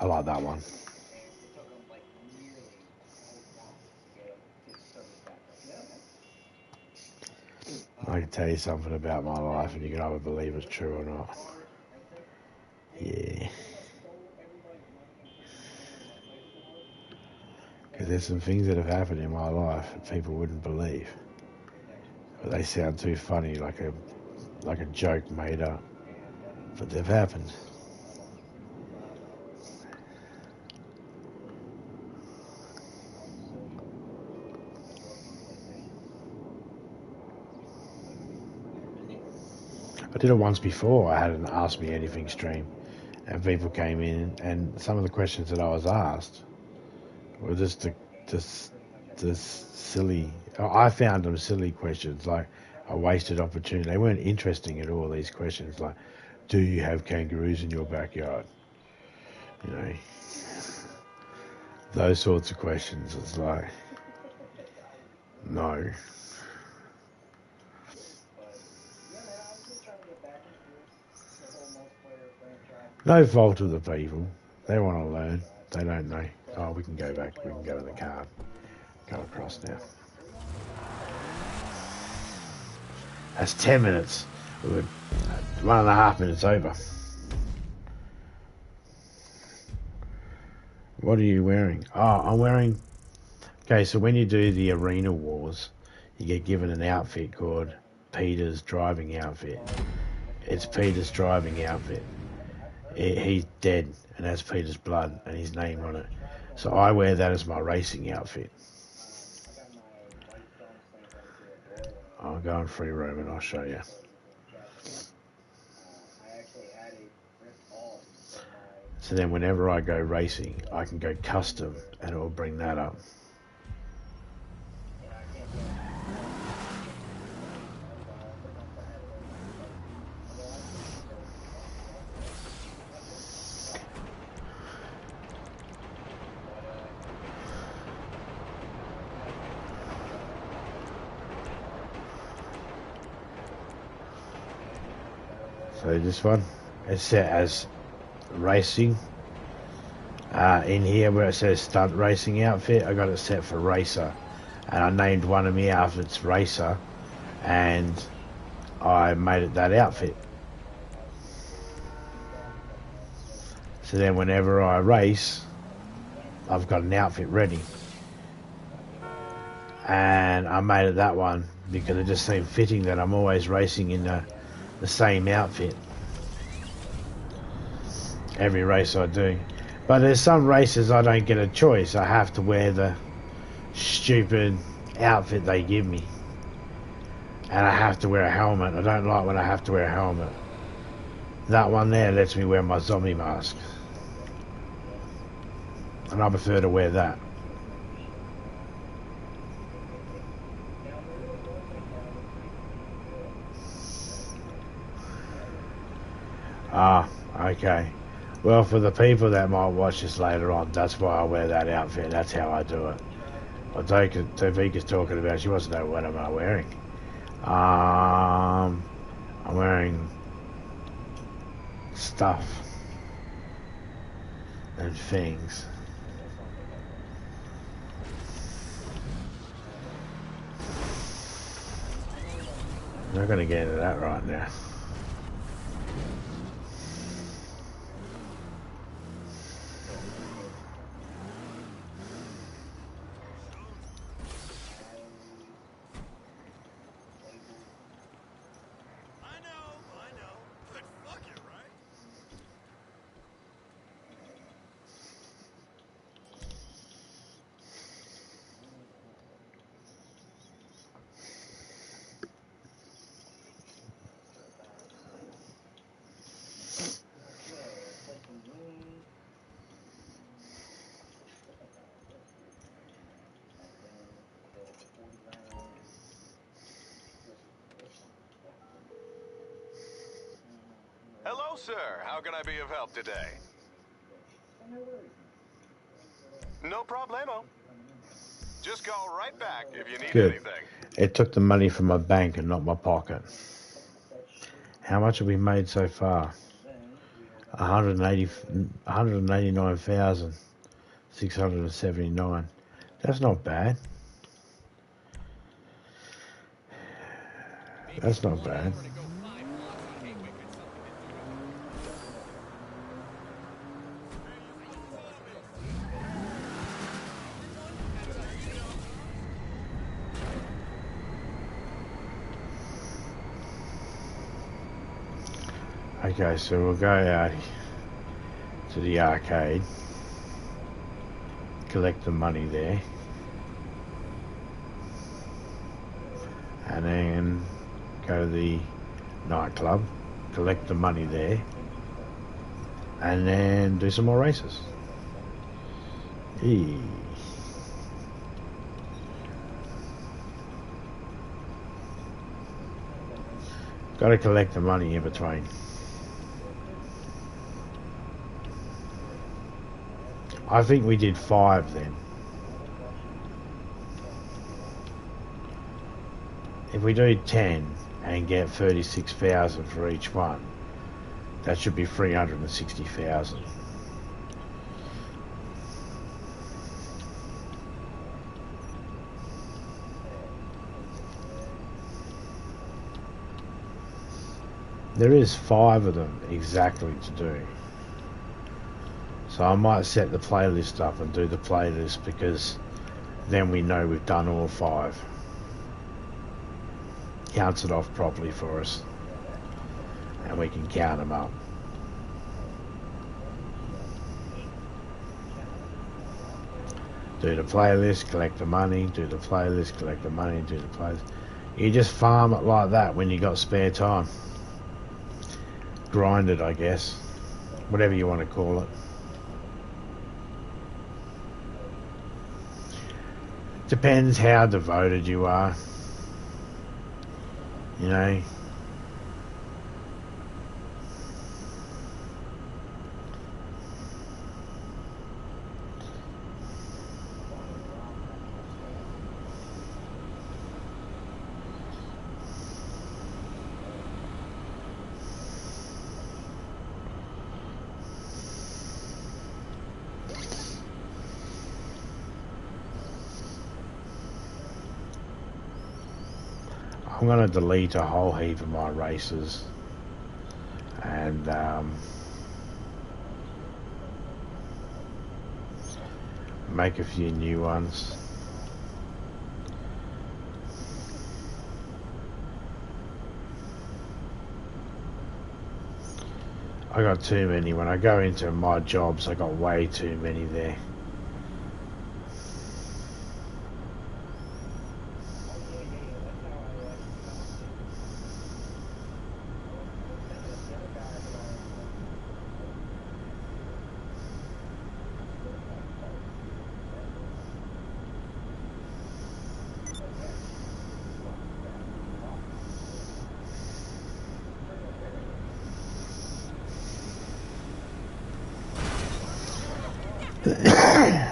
I like that one. I can tell you something about my life, and you can either believe it's true or not. Yeah. Because there's some things that have happened in my life that people wouldn't believe. But they sound too funny, like a joke made up. But they've happened. I did it once before. I had an Ask Me Anything stream. And people came in, and some of the questions that I was asked were just the silly. I found them silly questions, like a wasted opportunity. They weren't interesting at all. These questions, like, do you have kangaroos in your backyard? Those sorts of questions. It's like, no. No fault of the people. They want to learn. They don't know. Oh, we can go back. We can go in the car. Go across now. That's 10 minutes. We're 1.5 minutes over. What are you wearing? Oh, I'm wearing... Okay, so when you do the arena wars, you get given an outfit called Peter's driving outfit. It's Peter's driving outfit. He's dead, and has Peter's blood and his name on it. So I wear that as my racing outfit. I'll go on free roam and I'll show you. So then whenever I go racing, I can go custom and it will bring that up. So this one is set as racing. In here where it says stunt racing outfit, I got it set for racer, and I named one of my outfits racer, and I made it that outfit. So then whenever I race, I've got an outfit ready, and I made it that one because it just seemed fitting that I'm always racing in the same outfit every race I do. But there's some races I don't get a choice. I have to wear the stupid outfit they give me. And I have to wear a helmet. I don't like when I have to wear a helmet. That one there lets me wear my zombie mask. And I prefer to wear that. Ah, okay. Well, for the people that might watch this later on, that's why I wear that outfit. That's how I do it. Well, Tavika's talking about, she wants to know what am I wearing. I'm wearing stuff and things. I'm not going to get into that right now. I know. But fuck it, right? Hello, sir. How can I be of help today? No problemo. Just call right back if you need Good. anything. It took the money from my bank and not my pocket. How much have we made so far? 189,679. That's not bad. That's not bad. Okay, so we'll go out to the arcade, collect the money there, and then go to the nightclub, collect the money there, and then do some more races. Eee. Got to collect the money in between. I think we did 5 then. If we do 10 and get 36,000 for each one, that should be 360,000. There is 5 of them exactly to do. So I might set the playlist up and do the playlist, because then we know we've done all 5. Counts it off properly for us, and we can count them up. Do the playlist, collect the money, do the playlist, collect the money, do the playlist. You just farm it like that when you got spare time. Grind it, I guess. Whatever you want to call it. Depends how devoted you are. You know. I'm going to delete a whole heap of my races and make a few new ones. I got too many. When I go into my jobs, I got way too many there. Alright.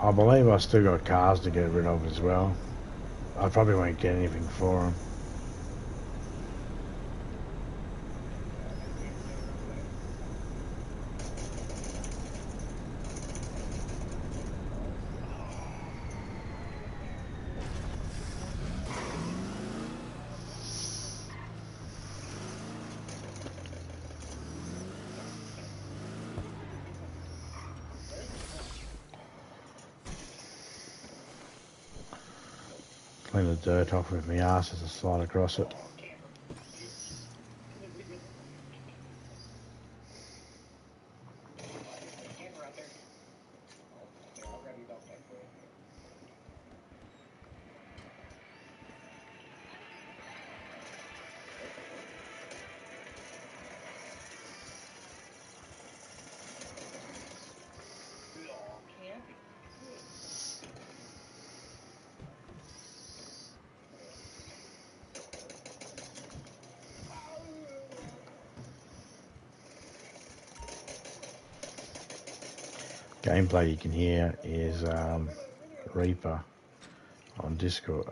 I believe I still got cars to get rid of as well. I probably won't get anything for them. Clean the dirt off with my ass as I slide across it. Camera out there. Here, I'll grab your dog tag for you. Aw, can't. Gameplay you can hear is Reaper on Discord,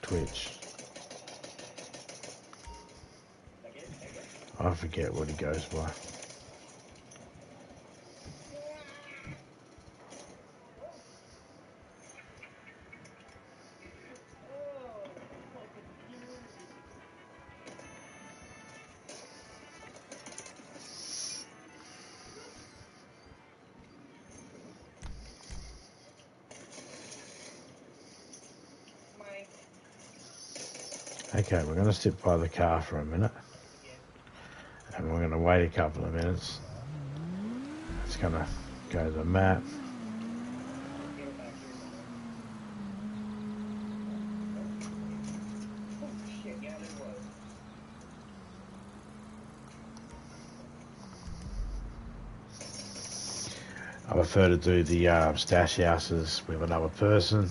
Twitch. I forget what he goes by. Okay, we're going to sit by the car for a minute. And we're going to wait a couple of minutes. It's going to go to the map. I prefer to do the stash houses with another person.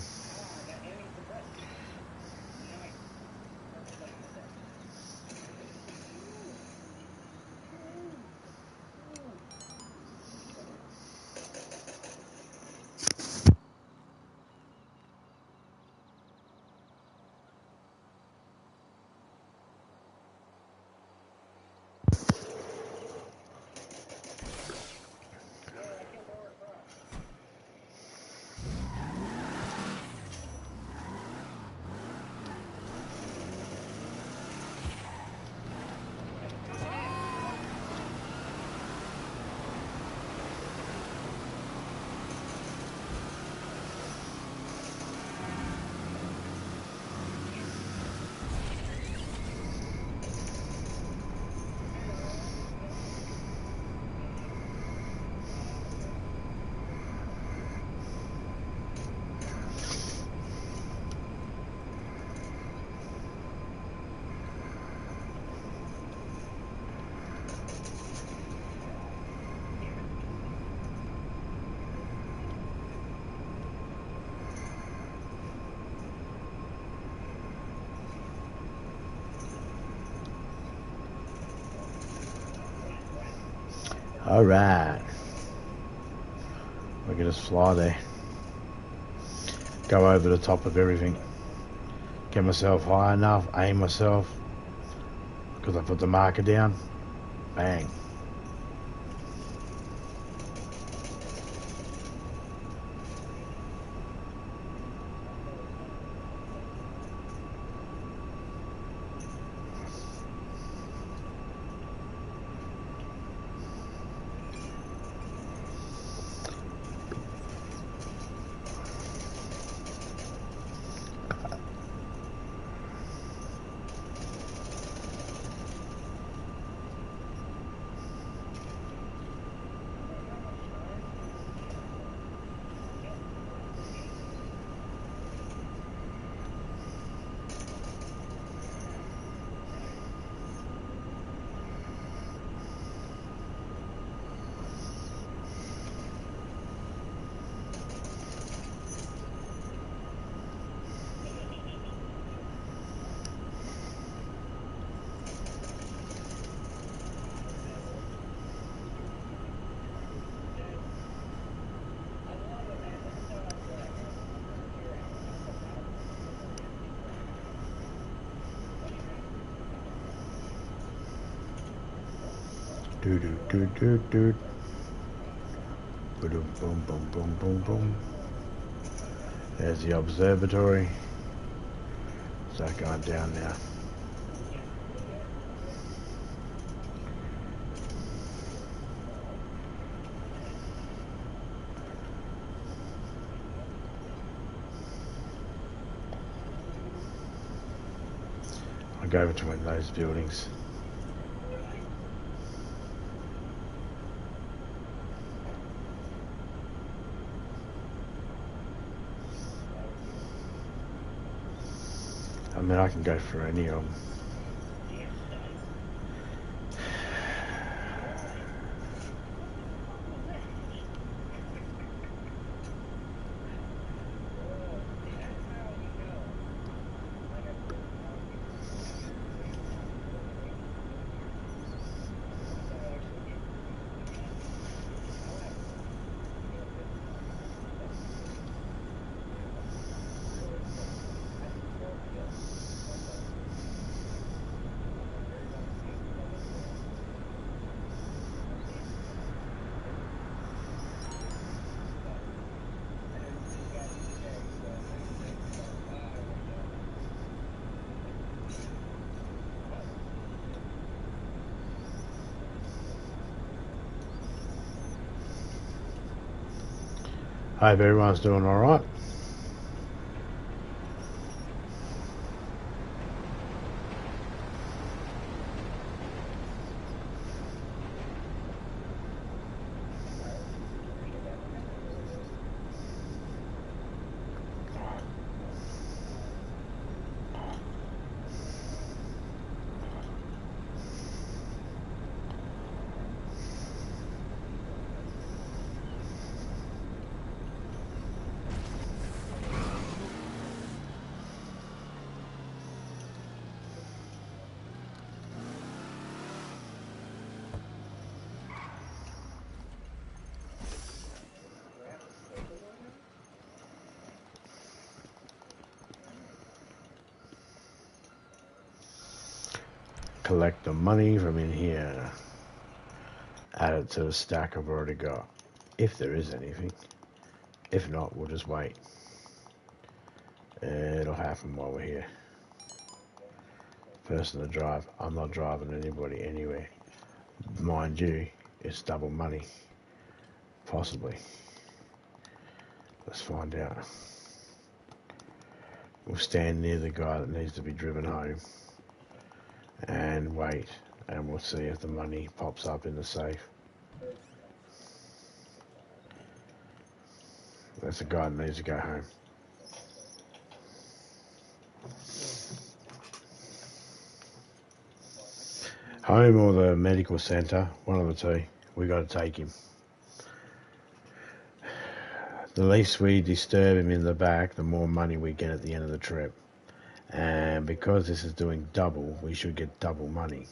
Alright. Look at us fly there. Go over the top of everything. Get myself high enough, aim myself. Because I put the marker down. Bang. Do do do do do. Boom boom boom boom boom boom. There's the observatory. Is that going down now? I'll go between those buildings. I mean, I can go for any of them. I hope everyone's doing alright. Collect the money from in here. Add it to the stack I've already got. If there is anything. If not, we'll just wait. It'll happen while we're here. Person to drive. I'm not driving anybody anywhere. Mind you, it's double money. Possibly. Let's find out. We'll stand near the guy that needs to be driven home and wait, and we'll see if the money pops up in the safe. That's the guy that needs to go home. Home or the medical centre, one of the two. We got to take him. The least we disturb him in the back, the more money we get at the end of the trip. And because this is doing double, we should get double money.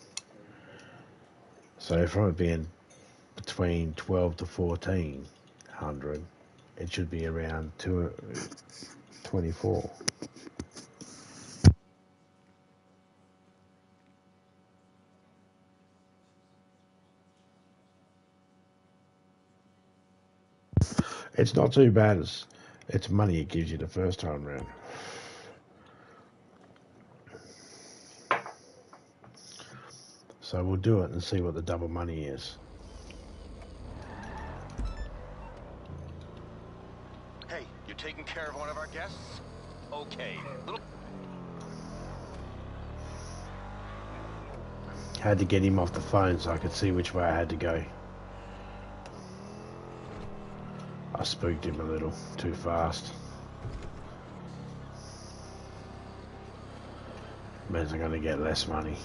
So from it being between 12 to 1400, it should be around 24. It's not too bad. It's money it gives you the first time round. So we'll do it and see what the double money is. Hey, you taking care of one of our guests? Okay. Had to get him off the phone so I could see which way I had to go. I spooked him a little too fast. Means I'm going to get less money.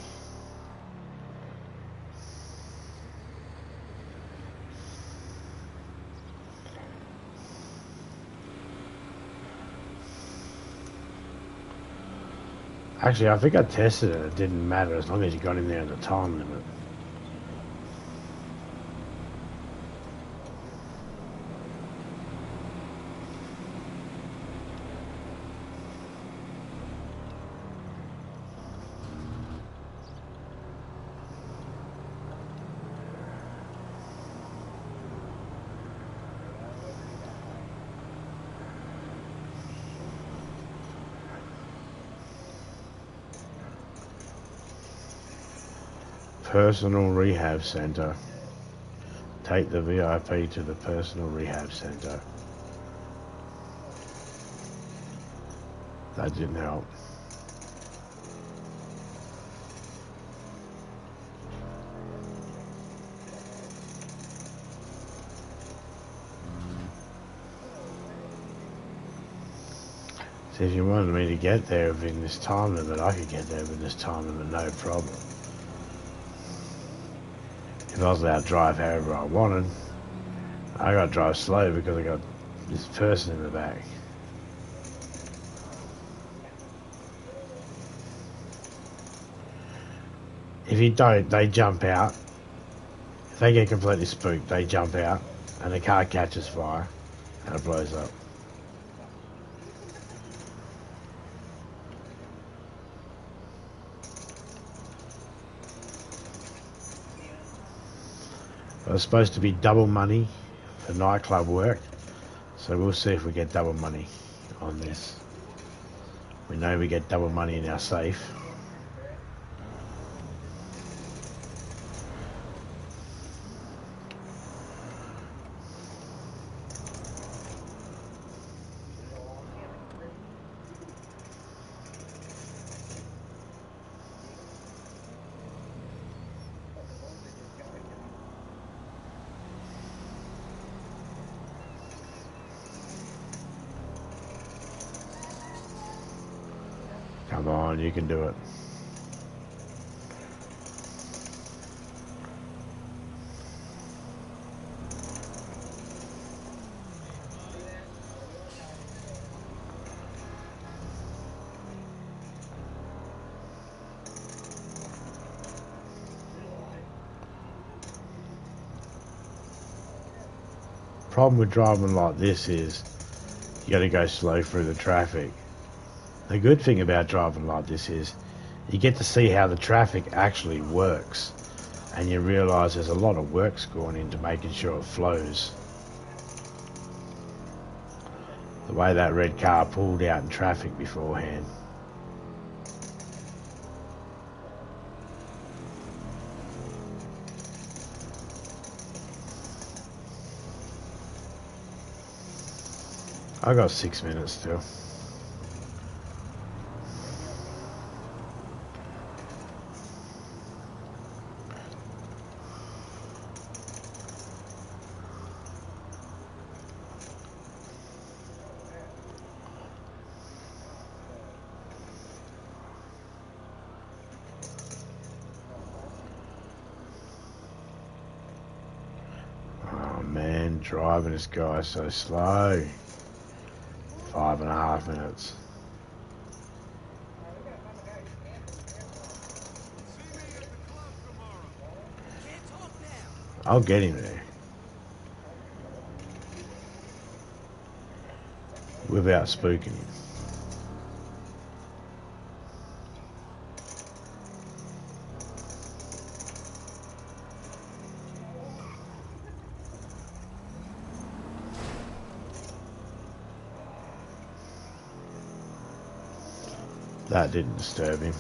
Actually, I think I tested it. It didn't matter as long as you got in there in the time limit. Personal rehab center. Take the VIP to the personal rehab center. That didn't help. See, if you wanted me to get there within this time limit, I could get there within this time limit, no problem. If I was allowed to drive however I wanted, I got to drive slow because I got this person in the back. If you don't, they jump out. If they get completely spooked, they jump out and the car catches fire and it blows up. It was supposed to be double money for nightclub work, so we'll see if we get double money on this. We know we get double money in our safe. Come on, you can do it. Problem with driving like this is you got to go slow through the traffic. The good thing about driving like this is you get to see how the traffic actually works, and you realise there's a lot of work's going into making sure it flows. The way that red car pulled out in traffic beforehand. I got 6 minutes still. Oh man, driving this guy so slow. 5.5 minutes. See me at the club tomorrow. Can't talk now. I'll get him there. Without spooking him. That didn't disturb him.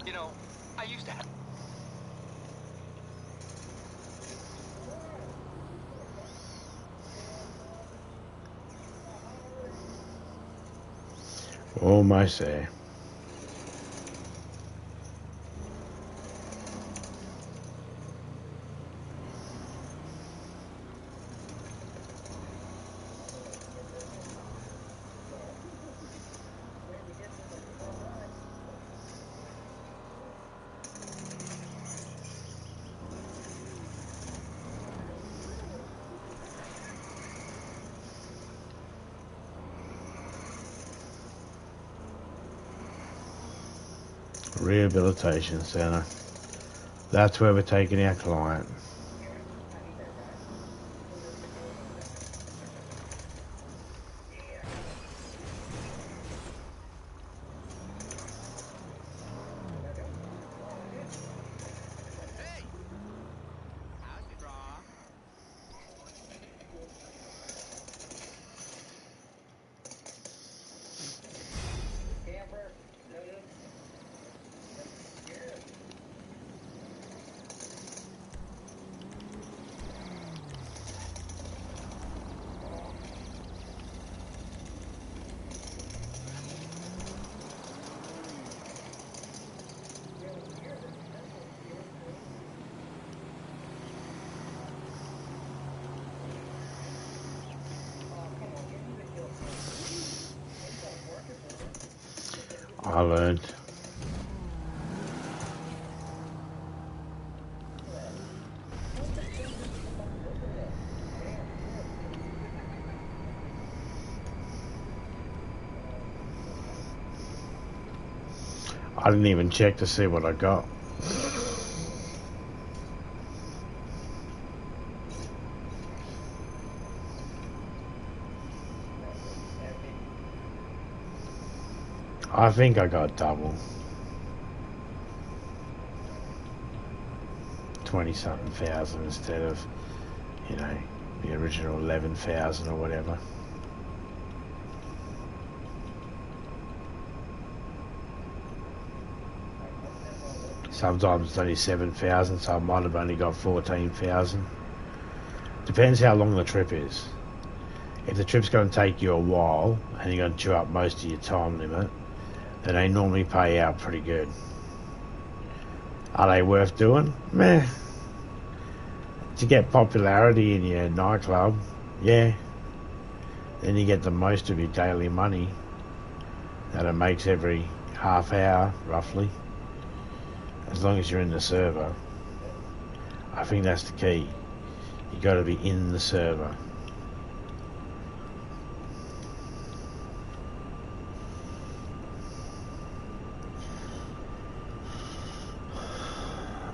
You know, I used to have... Almost there. Rehabilitation Centre. That's where we're taking our client. Hey! How's it, Raw? Camper, dude. Here. I learned. I didn't even check to see what I got. I think I got double. 20 something thousand instead of, you know, the original 11,000 or whatever. Sometimes it's only 7,000, so I might have only got 14,000. Depends how long the trip is. If the trip's going to take you a while and you're going to chew up most of your time limit, then they normally pay out pretty good. Are they worth doing? Meh. To get popularity in your nightclub, yeah. Then you get the most of your daily money that it makes every half hour, roughly. As long as you're in the server. I think that's the key. You got to be in the server.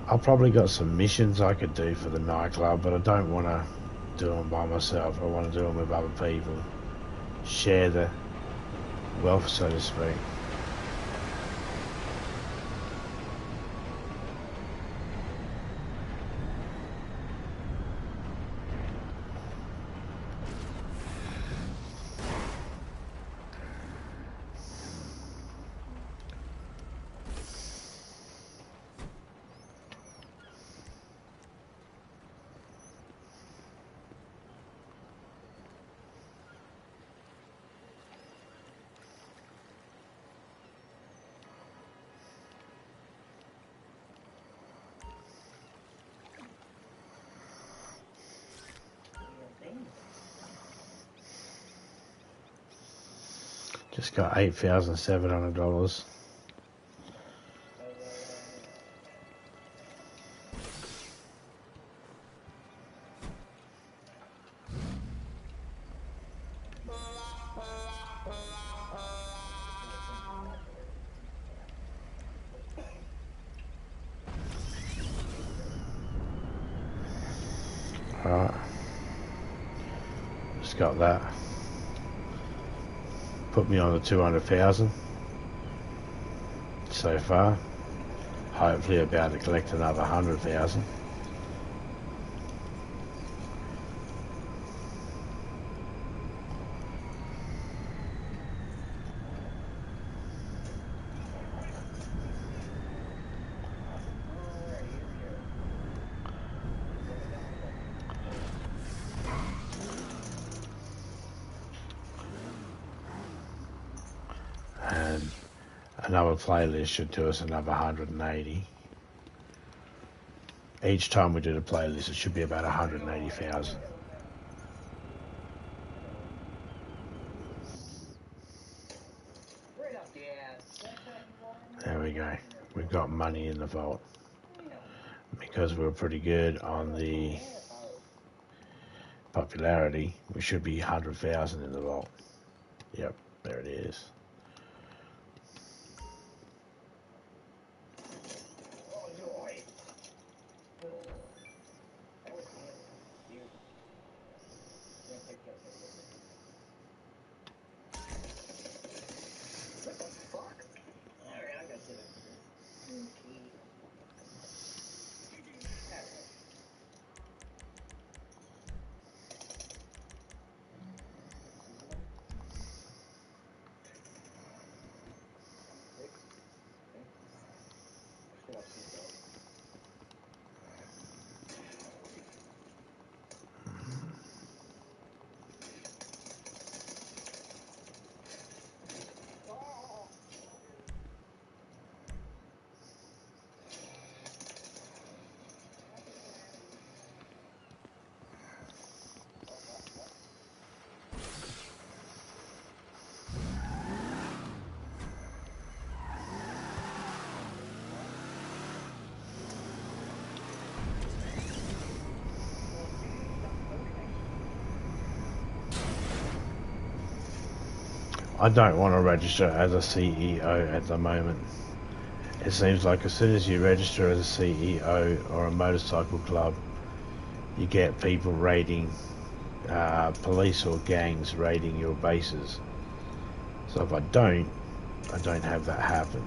I've probably got some missions I could do for the nightclub, but I don't want to do them by myself. I want to do them with other people. Share the wealth, so to speak. Just got $8,700. Alright. Just got that. Put me on the 200,000 so far. Hopefully about to collect another 100,000. And another playlist should do us another 180. Each time we do the playlist, it should be about 180,000. There we go. We've got money in the vault. Because we're pretty good on the popularity, we should be 100,000 in the vault. Yep, there it is. I don't want to register as a CEO at the moment. It seems like as soon as you register as a CEO or a motorcycle club, you get people raiding, police or gangs raiding your bases. So if I don't have that happen.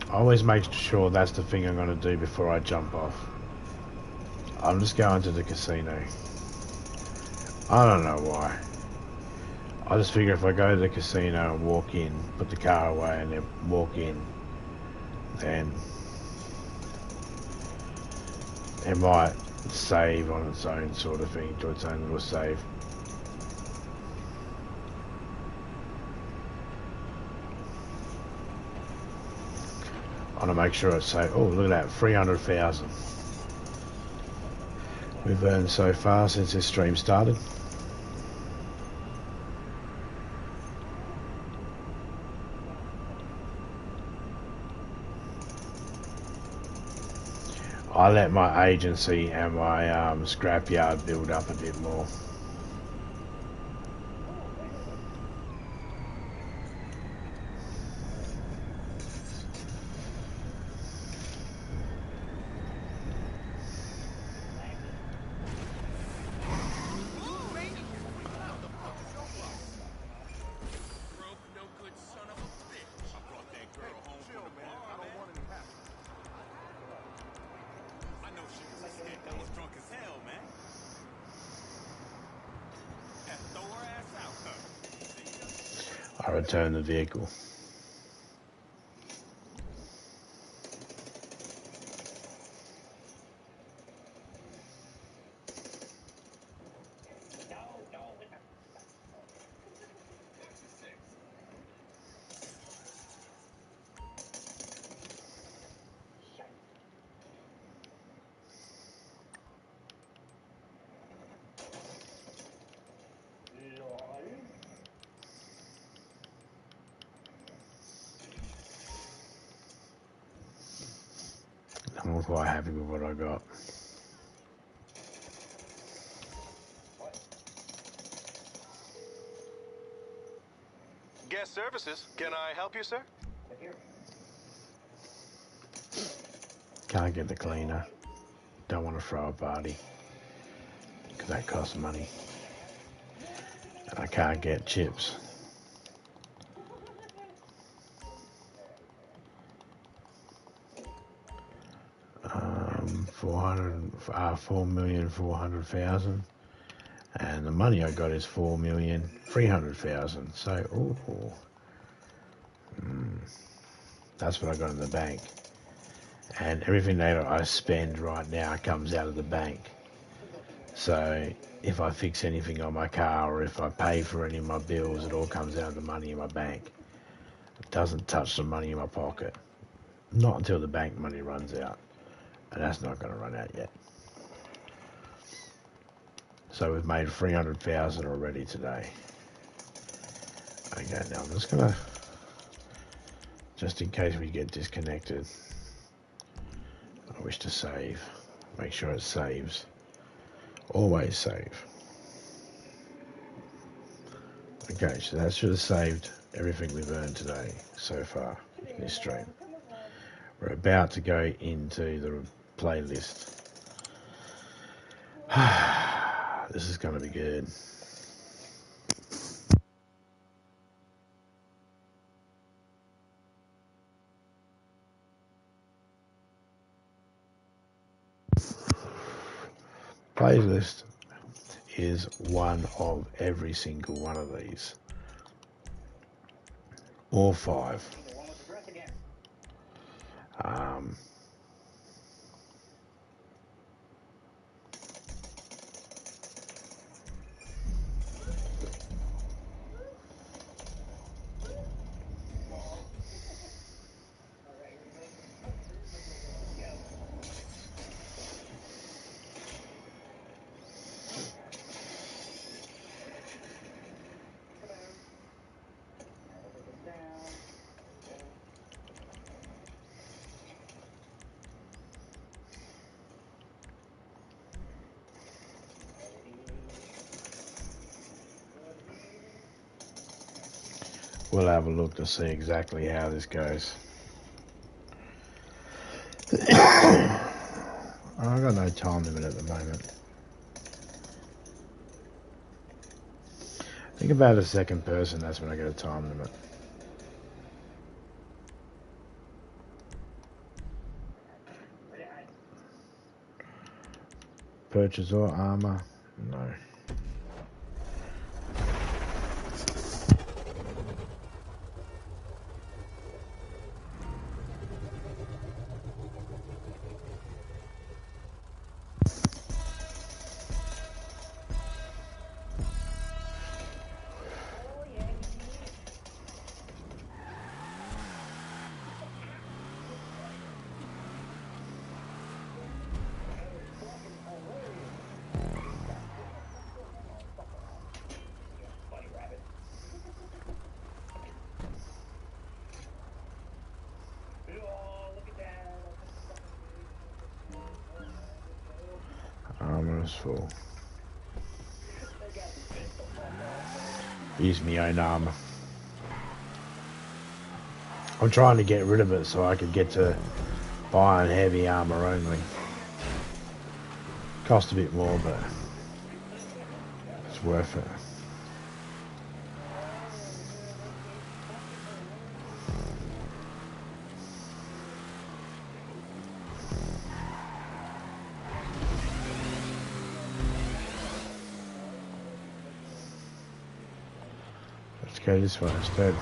I always make sure that's the thing I'm going to do before I jump off. I'm just going to the casino. I don't know why. I just figure if I go to the casino and walk in, put the car away and then walk in, then it might save on its own sort of thing, do its own little save. I want to make sure it's safe. Oh, look at that, 300,000 we've earned so far since this stream started. I let my agency and my scrapyard build up a bit more. I return the vehicle. I'm quite happy with what I got. Guest services. Can I help you, sir? Can't get the cleaner. Don't want to throw a party because that costs money. And I can't get chips. Um, 4,400,000, and the money I got is 4,300,000. So, that's what I got in the bank. And everything that I spend right now comes out of the bank. So if I fix anything on my car or if I pay for any of my bills, it all comes out of the money in my bank. It doesn't touch the money in my pocket. Not until the bank money runs out. And that's not going to run out yet. So we've made 300,000 already today. Okay, now I'm just going to, just in case we get disconnected, I wish to save. Make sure it saves. Always save. Okay, so that should have saved everything we've earned today so far in this stream. We're about to go into the playlist. This is going to be good. Playlist is one of every single one of these. All 5. We'll have a look to see exactly how this goes. I've got no time limit at the moment. I think about a second person, that's when I get a time limit. Purchase or armor? No. Armor is full. Use my own armor. I'm trying to get rid of it so I could get to buying heavy armor only. Cost a bit more, but it's worth it. Let's go this way instead.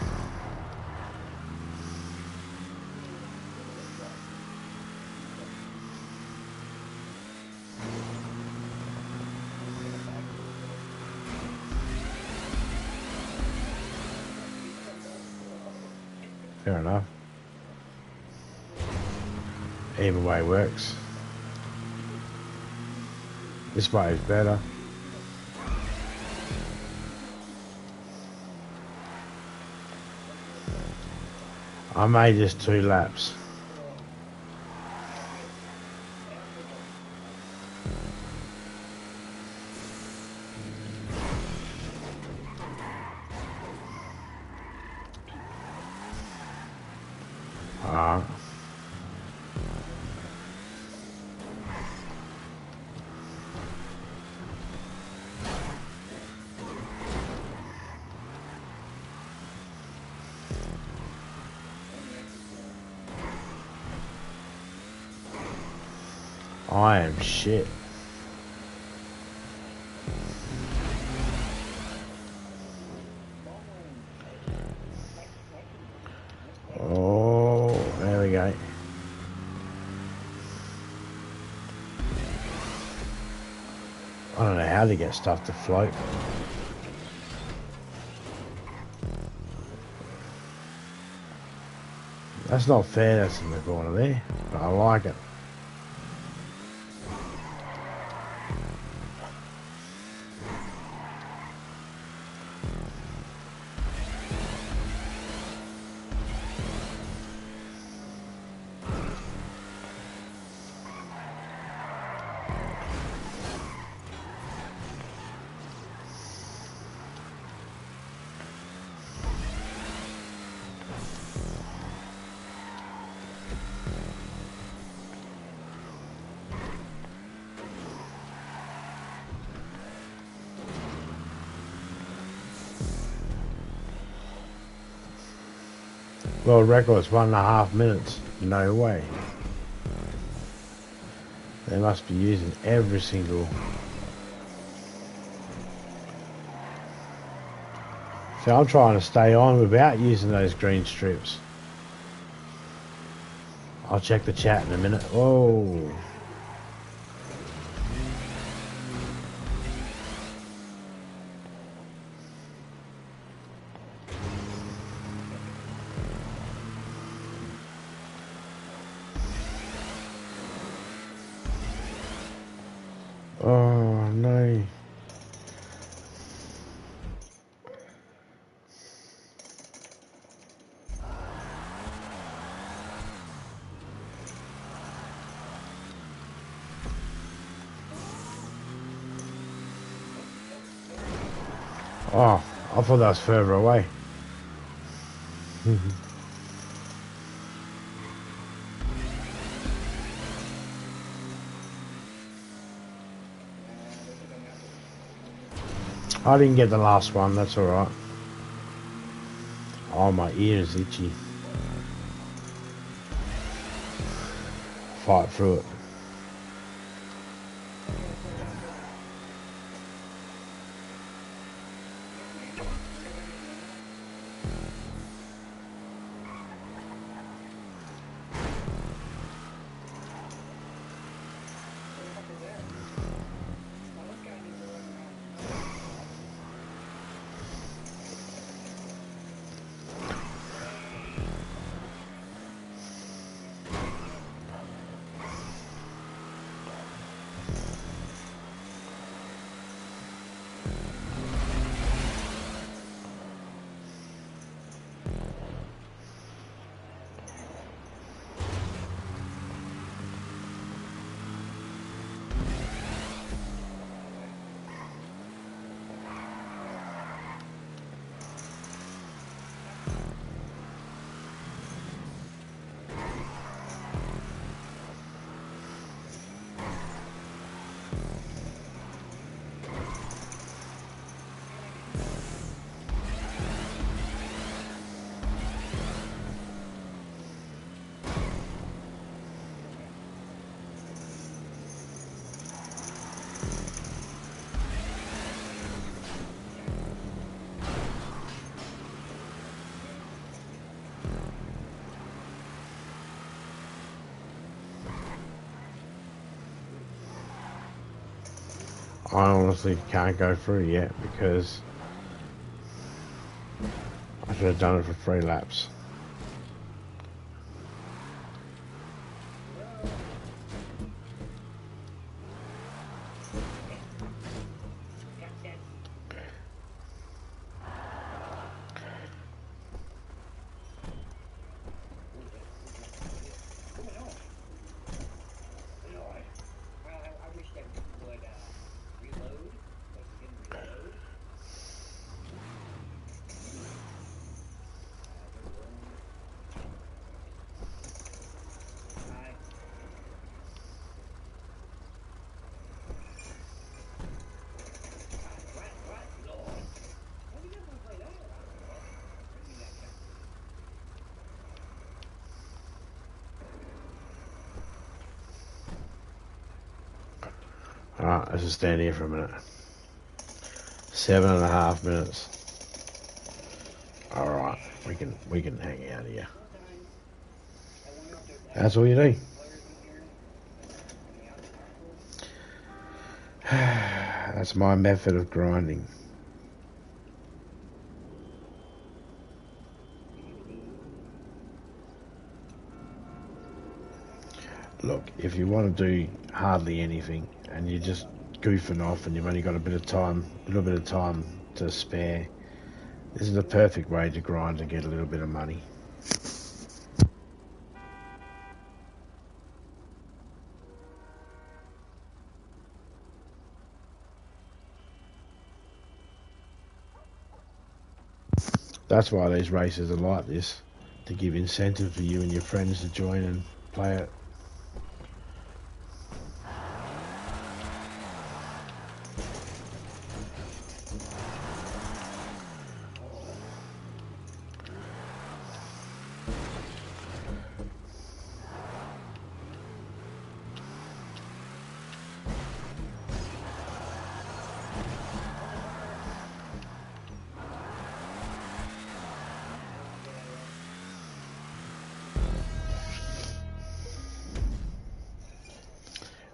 Fair enough. Either way works. This way is better. I made this 2 laps. I am shit. Oh, there we go. I don't know how to get stuff to float. That's not fair, that's in the corner there, but I like it. World record's 1.5 minutes. No way. They must be using every single. So I'm trying to stay on without using those green strips. I'll check the chat in a minute. Whoa. Oh no. Oh, I thought that was further away. I didn't get the last one, that's alright. Oh, my ear is itchy. Fight through it. I honestly can't go through yet because I should have done it for 3 laps. I wish that would reload, but it didn't reload. Hi. What? Lord. Why do you guys want to play that? Bring me that junk. Alright, let's just stand here for a minute. 7.5 minutes. Alright, we can hang out here. That's all you do. That's my method of grinding. Look, if you want to do hardly anything and you're just goofing off and you've only got a little bit of time to spare, this is the perfect way to grind and get a little bit of money. That's why these races are like this, to give incentive for you and your friends to join and play it.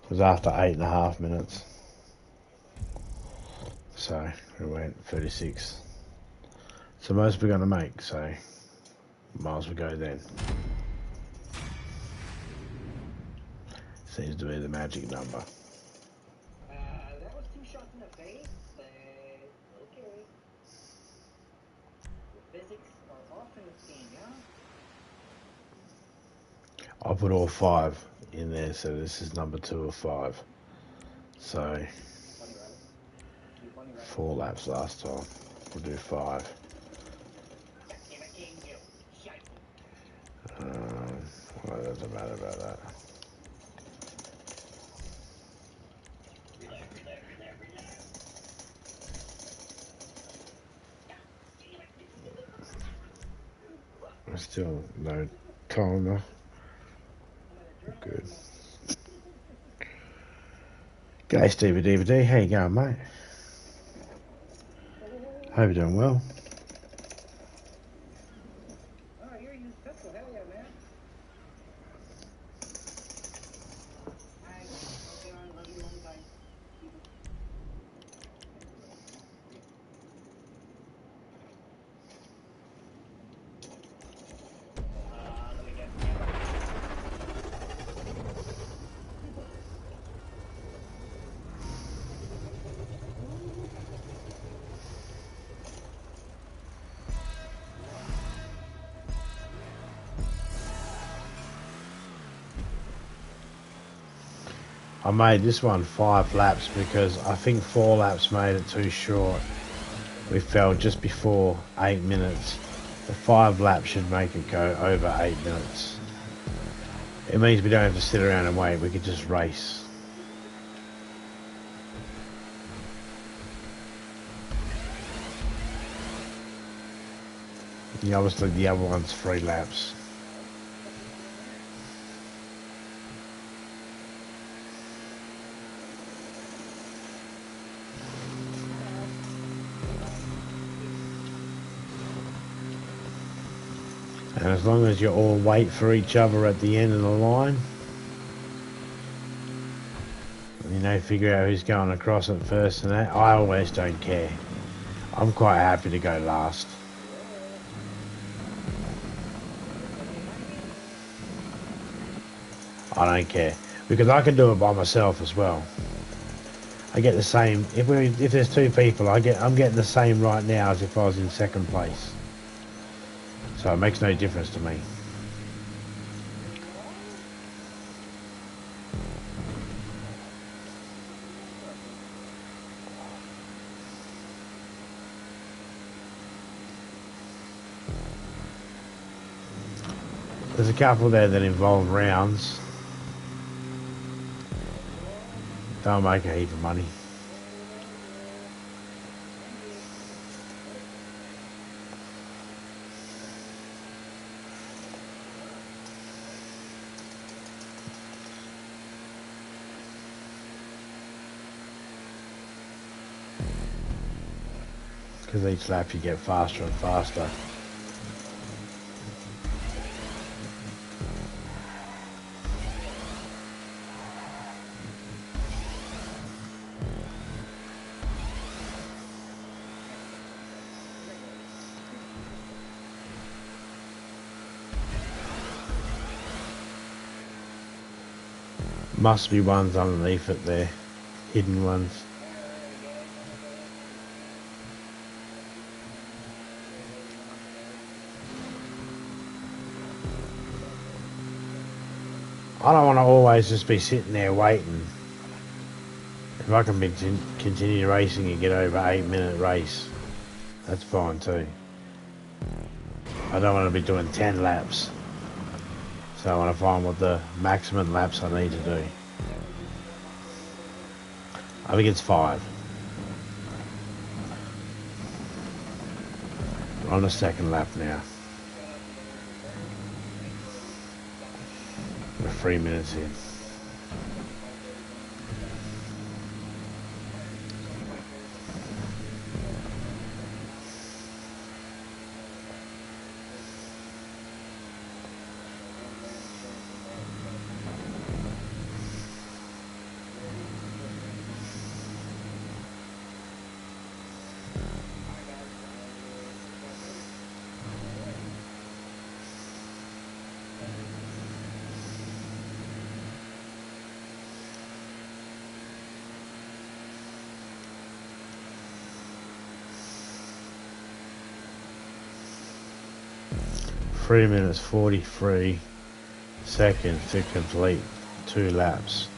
It was after 8.5 minutes. So we went 36. It's the most we're going to make, so might as well go then. Seems to be the magic number. That was 2 shots in the face, but okay. The physics are off in this game, yeah? I put all 5 in there, so this is number 2 of 5. So 4 laps last time. We'll do 5. doesn't matter about that. Still no timer. Good. G'day Stevie DVD, how you going, mate? Hope you're doing well. Oh, you're using pencil. Hell yeah, man. Alright, okay, I love you long time. Let me get I made this one 5 laps because I think 4 laps made it too short. We fell just before 8 minutes. The 5 laps should make it go over 8 minutes. It means we don't have to sit around and wait, we could just race. Yeah, obviously the other one's 3 laps. And as long as you all wait for each other at the end of the line, you know, figure out who's going across it first and that, I always don't care. I'm quite happy to go last. I don't care because I can do it by myself as well. I get the same if there's 2 people. I'm getting the same right now as if I was in 2nd place. So it makes no difference to me. There's a couple there that involve rounds. They'll make a heap of money. Because each lap you get faster and faster. Must be ones underneath it there, hidden ones. I don't want to always just be sitting there waiting. If I can continue racing and get over 8-minute race, that's fine too. I don't want to be doing 10 laps. So I want to find what the maximum laps I need to do. I think it's 5. We're on the 2nd lap now. We're 3 minutes in. Three minutes 43 seconds to complete 2 laps.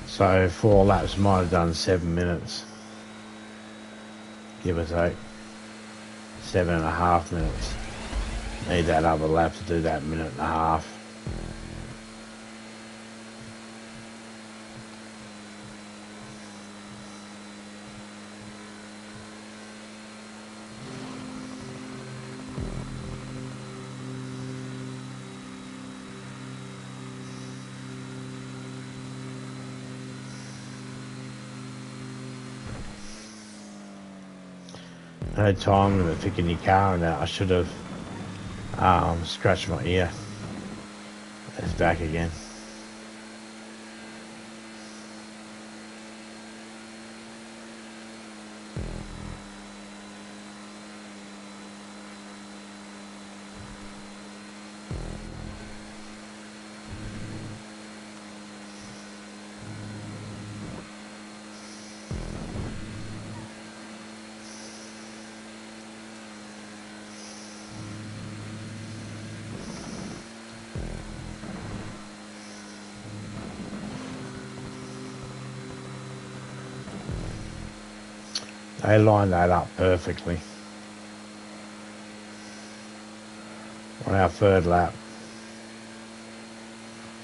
So 4 laps might have done 7 minutes. give or take. 7.5 minutes. Need that other lap to do that 1.5 minutes. No time limit for picking your car out. I should have scratched my ear. It's back again. They lined that up perfectly. On our third lap.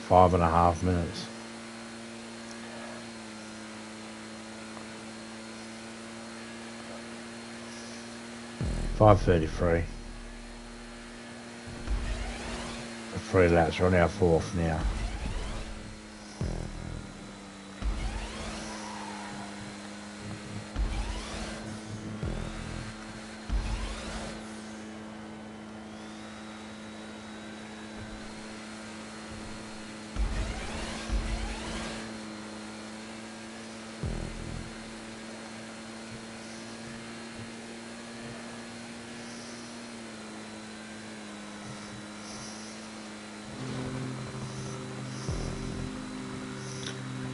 5.5 minutes. $5:33. 3 laps. We're on our fourth now.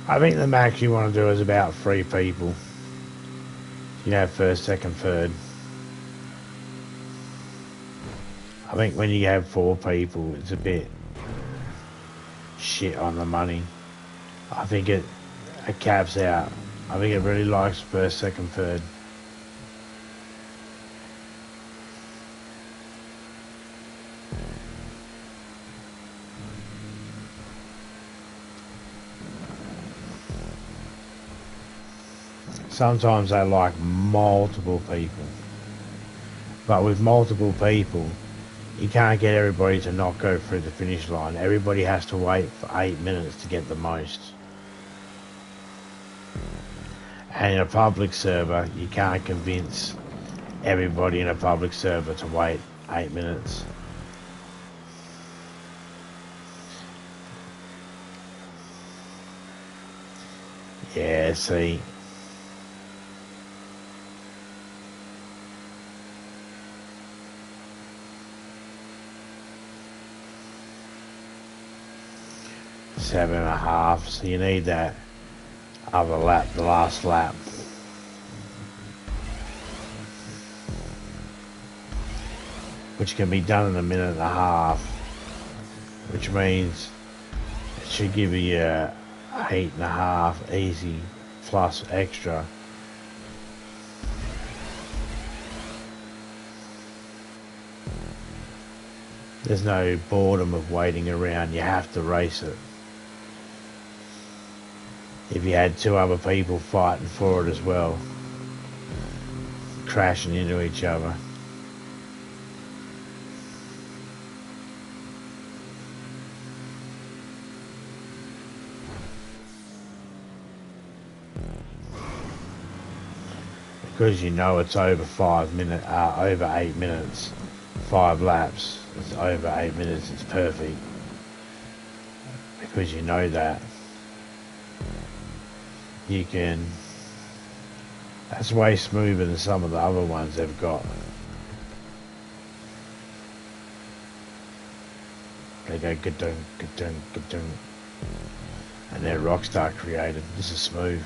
I think the max you want to do is about 3 people. You know, first, second, third. I think when you have 4 people, it's a bit shit on the money. I think it caps out. I think it really likes first, second, third. Sometimes they like multiple people. But with multiple people, you can't get everybody to not go through the finish line. Everybody has to wait for 8 minutes to get the most. And in a public server, you can't convince everybody in a public server to wait 8 minutes. Yeah, see. Seven and a half, so you need that other lap, the last lap. Which can be done in a 1.5 minutes, which means it should give you 8.5 easy plus extra. There's no boredom of waiting around, you have to race it. If you had 2 other people fighting for it as well, crashing into each other. Because you know it's over 5 minutes, over 8 minutes, 5 laps. It's over 8 minutes. It's perfect. Because you know that. You can. That's way smoother than some of the other ones they've got. They go ga-dunk, ga-dunk, ga-dunk. And they're Rockstar created. This is smooth.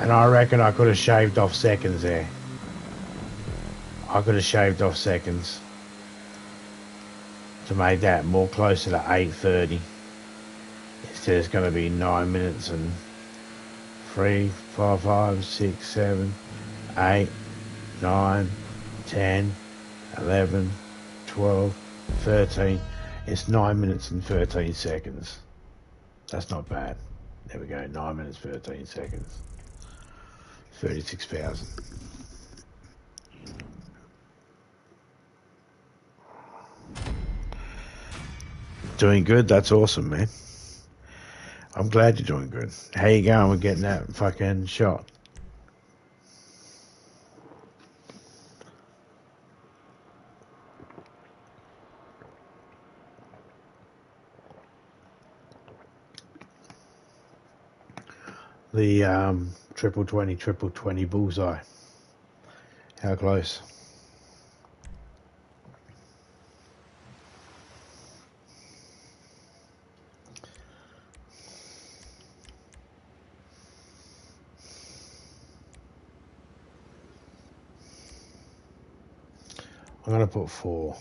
And I reckon I could have shaved off seconds there. I could have shaved off seconds to make that more closer to 8:30. said it's going to be 9 minutes and 3, 4, 5, 6, 7, 8, 9, 10, 11, 12, 13. It's 9 minutes and 13 seconds. That's not bad. There we go, 9 minutes, 13 seconds. 36,000. Doing good, that's awesome, man. I'm glad you're doing good. How you going with getting that fucking shot? The triple 20 bullseye. How close? I'm going to put 4.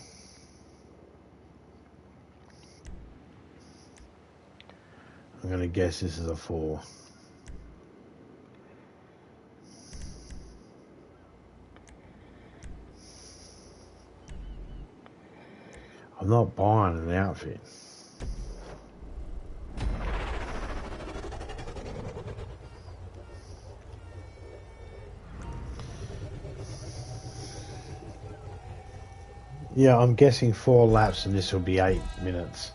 I'm going to guess this is a 4. I'm not buying an outfit. Yeah, I'm guessing 4 laps and this will be 8 minutes.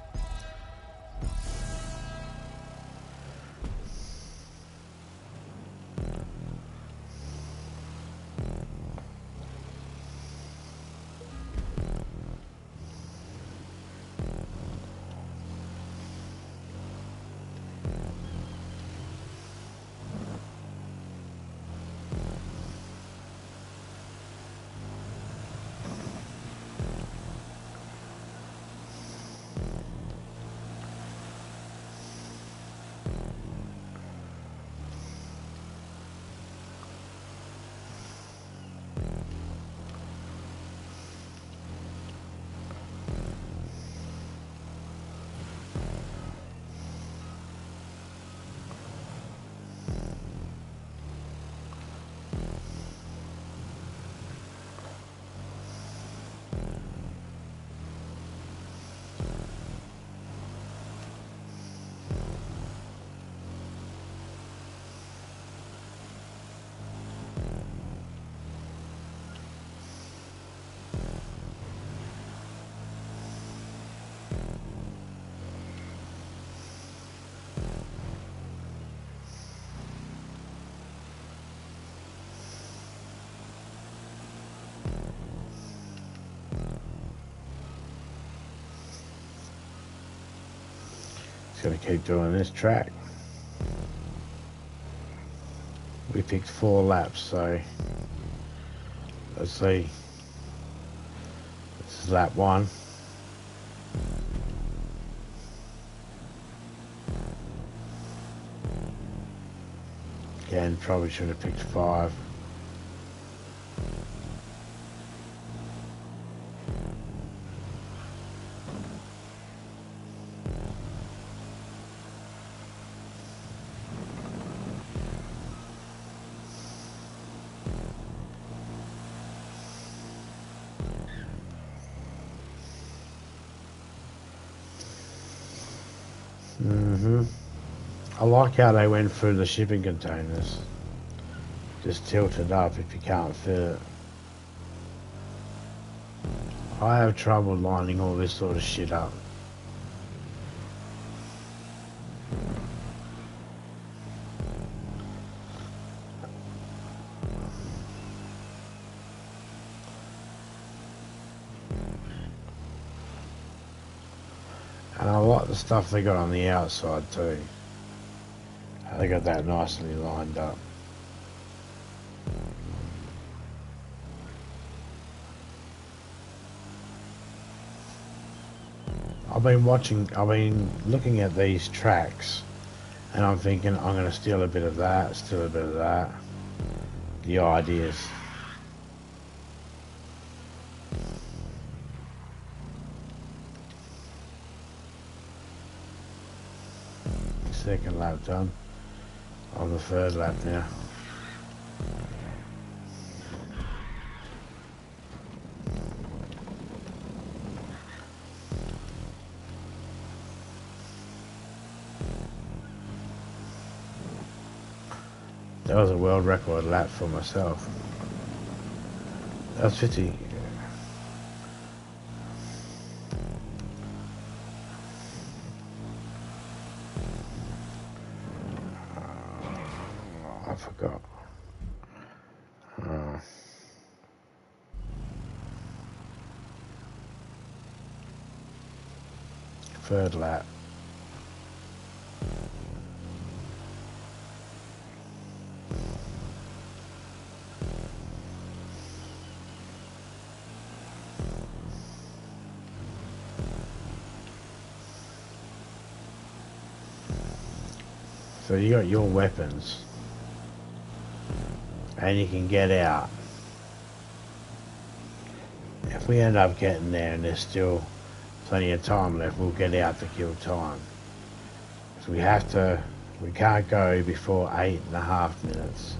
Gonna keep doing this track. We picked 4 laps, so let's see. This is lap 1. Again, probably should have picked 5. I like how they went through the shipping containers. Just tilt it up if you can't fit it. I have trouble lining all this sort of shit up. And I like the stuff they got on the outside too. They got that nicely lined up. I've been looking at these tracks and I'm thinking I'm going to steal a bit of that, steal a bit of that. The ideas. second lap done. On the third lap now. That was a world record lap for myself. That was 50. I forgot. Third lap. So you got your weapons, and you can get out. If we end up getting there and there's still plenty of time left, we'll get out to kill time. So we can't go before 8.5 minutes.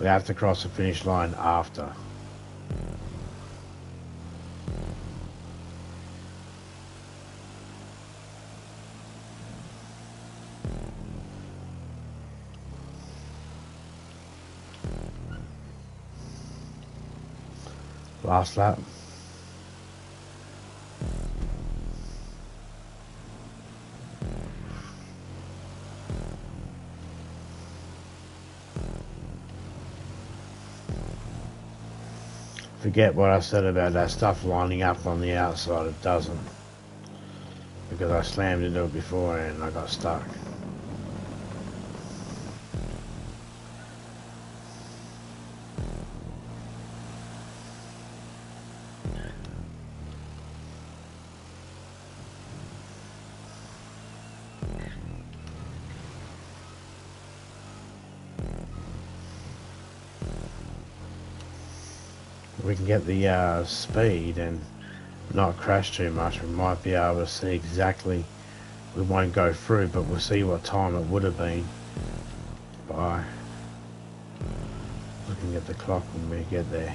We have to cross the finish line after. Last lap. Forget what I said about that stuff lining up on the outside. It doesn't. Because I slammed into it before and I got stuck. We can get the speed and not crash too much. We might be able to see exactly, we won't go through, but we'll see what time it would have been by looking at the clock when we get there.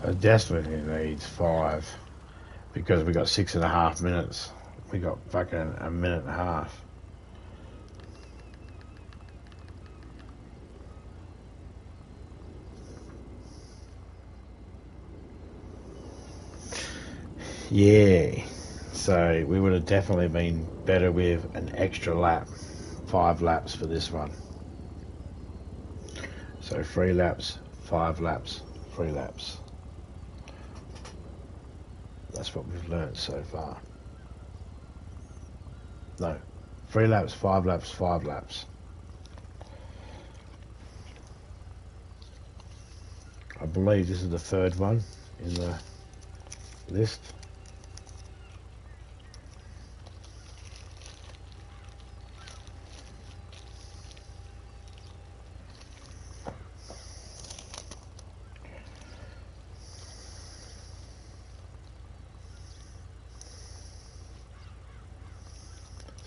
So definitely needs 5 because we got 6.5 minutes. We got fucking a minute and a half. Yeah, so we would have definitely been better with an extra lap. 5 laps for this one. So 3 laps, 5 laps, 3 laps. That's what we've learnt so far. No, 3 laps, 5 laps, 5 laps. I believe this is the 3rd one in the list.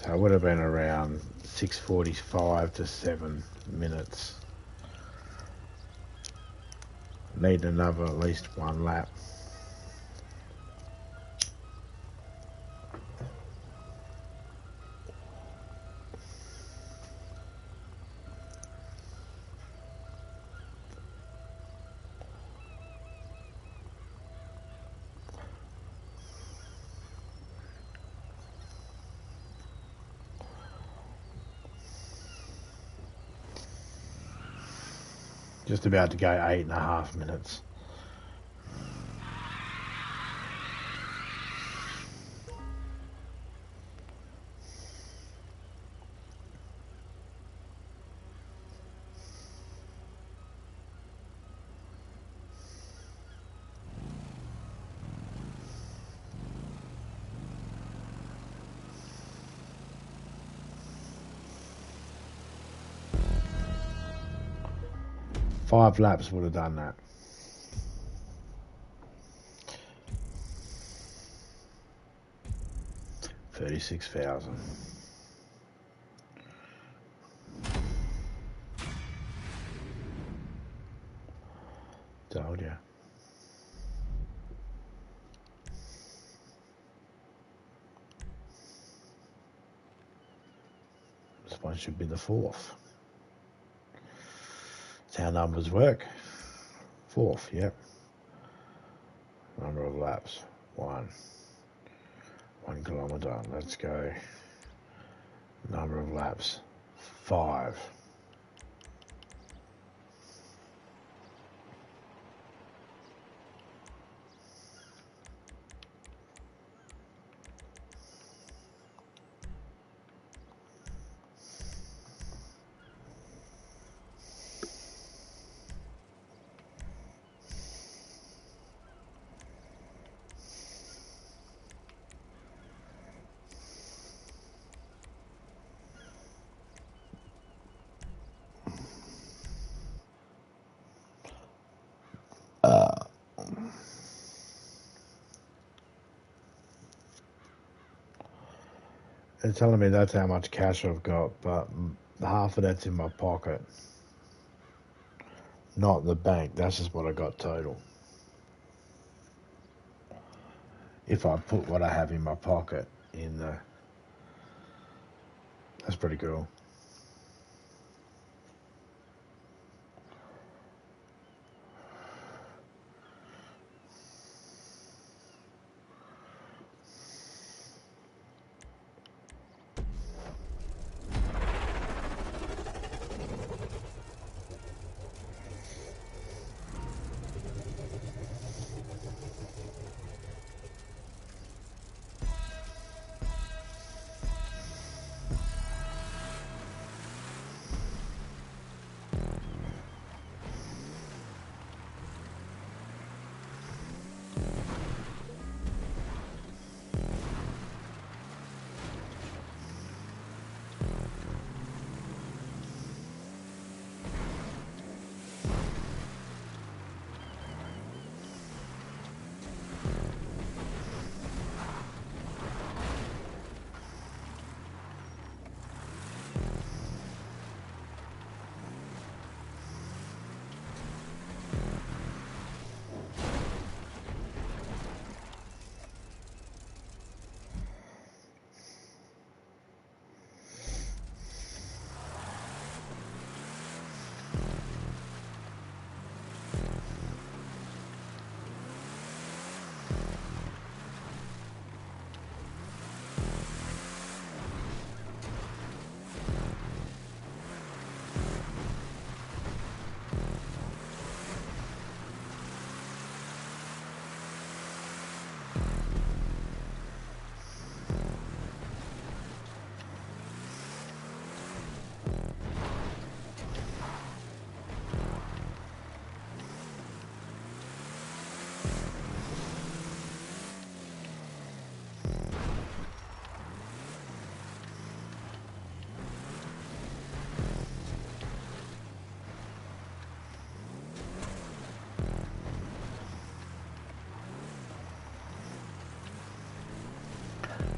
So it would have been around 6:45 to 7 minutes. Need another at least 1 lap. Just about to go 8.5 minutes. 5 laps would have done that. $36,000. Told ya. This one should be the 4th. That's how numbers work. 4th, yep. Number of laps. 1 kilometre. Let's go. Number of laps. 5. They're telling me that's how much cash I've got, but half of that's in my pocket. Not the bank, that's just what I got total. If I put what I have in my pocket in the... That's pretty cool.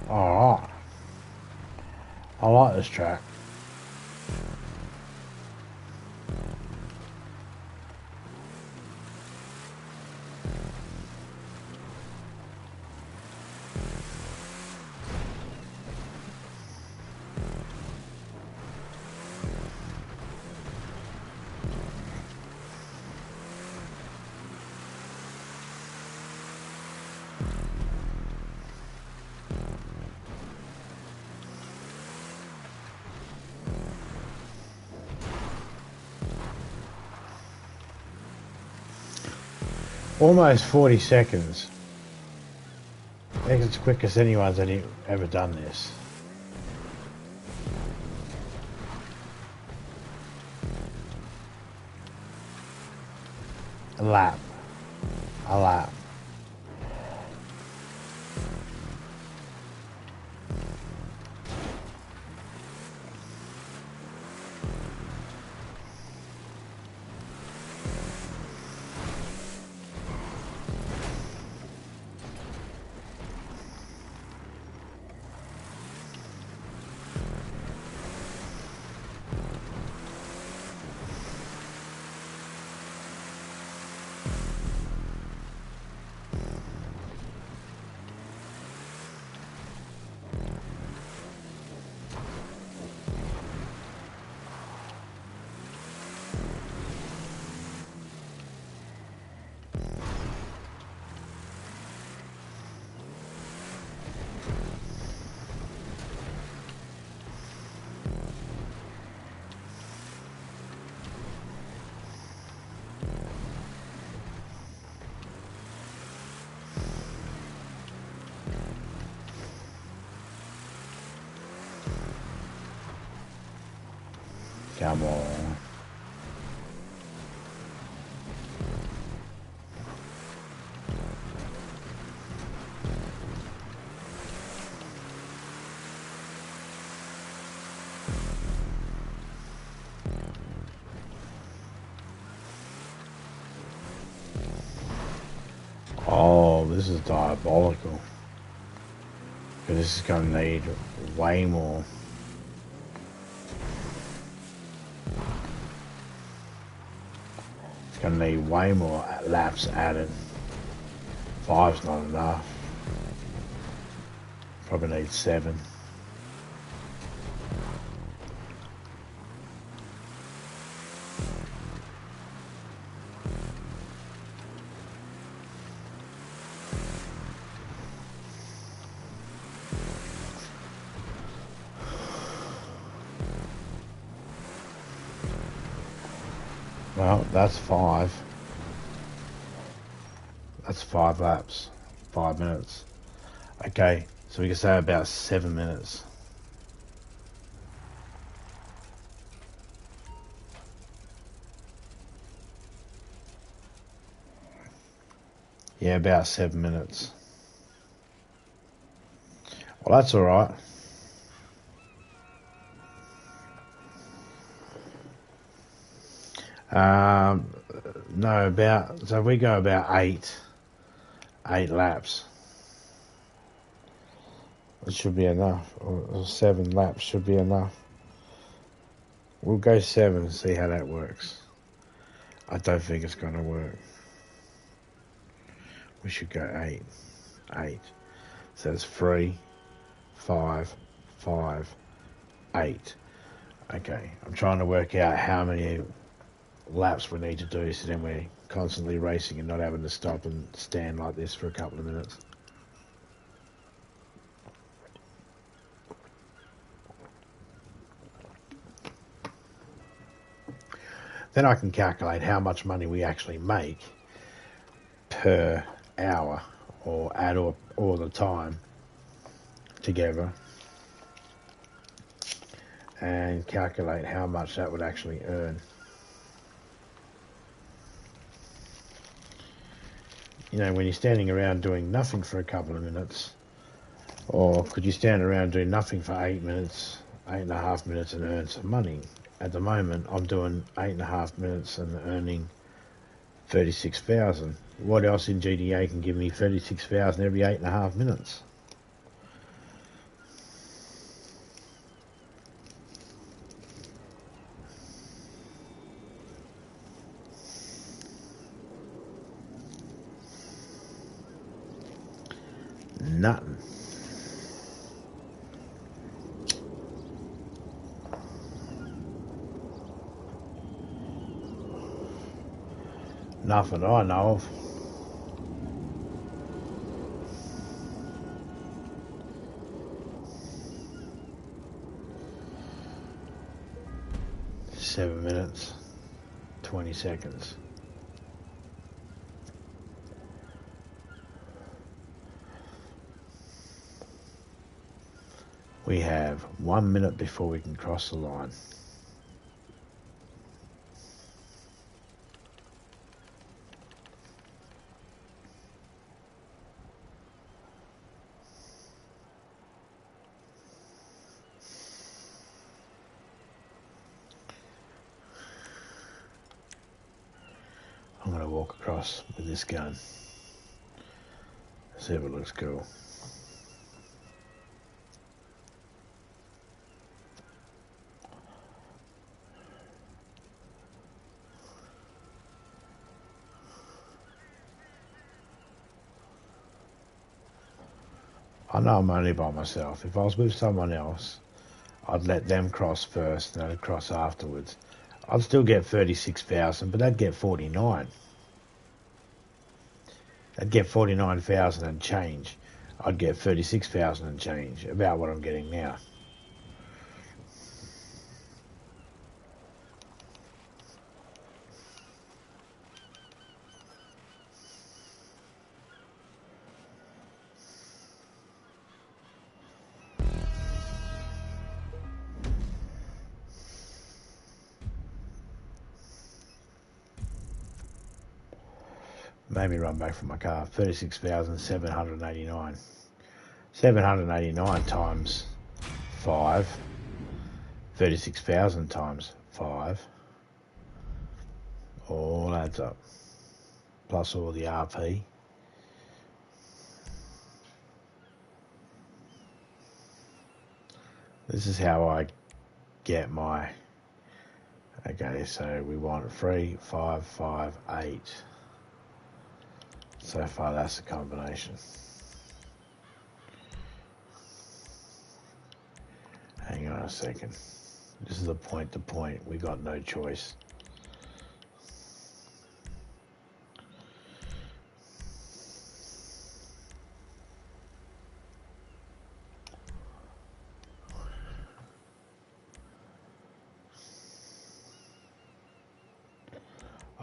Alright. I like this track. Almost 40 seconds. I think it's the quickest anyone's ever done this. A lap. A lap. Come on. Oh, this is diabolical. Because this is going to need way more. It's going to need way more laps added. 5's not enough. Probably need 7. Well, that's 5. That's 5 laps. 5 minutes. Okay, so we can say about 7 minutes. Yeah, about 7 minutes. Well, that's alright. No, so if we go about 8 laps, it should be enough. Or 7 laps should be enough. We'll go 7 and see how that works. I don't think it's going to work. We should go 8. 8. So it's 3, 5, 5, 8. Okay, I'm trying to work out how many laps we need to do so then we're constantly racing and not having to stop and stand like this for a couple of minutes. Then I can calculate how much money we actually make per hour or add all the time together and calculate how much that would actually earn. You know, when you're standing around doing nothing for a couple of minutes, or could you stand around doing nothing for 8 minutes, 8.5 minutes and earn some money? At the moment, I'm doing 8.5 minutes and earning 36,000. What else in GTA can give me 36,000 every 8.5 minutes? Nothing. Nothing I know of. Seven minutes, 20 seconds. We have 1 minute before we can cross the line. I'm going to walk across with this gun. See if it looks cool. I know I'm only by myself. If I was with someone else, I'd let them cross first and I'd cross afterwards. I'd still get 36,000, but they'd get 49. They'd get 49,000 and change. I'd get 36,000 and change, about what I'm getting now. Made me run back from my car. 36,789. 789 times 5. 36,000 times 5. All adds up. Plus all the RP. This is how I get my... Okay, so we want 3, 5, 5, 8. So far that's the combination. Hang on a second. This is a point to point. We got no choice.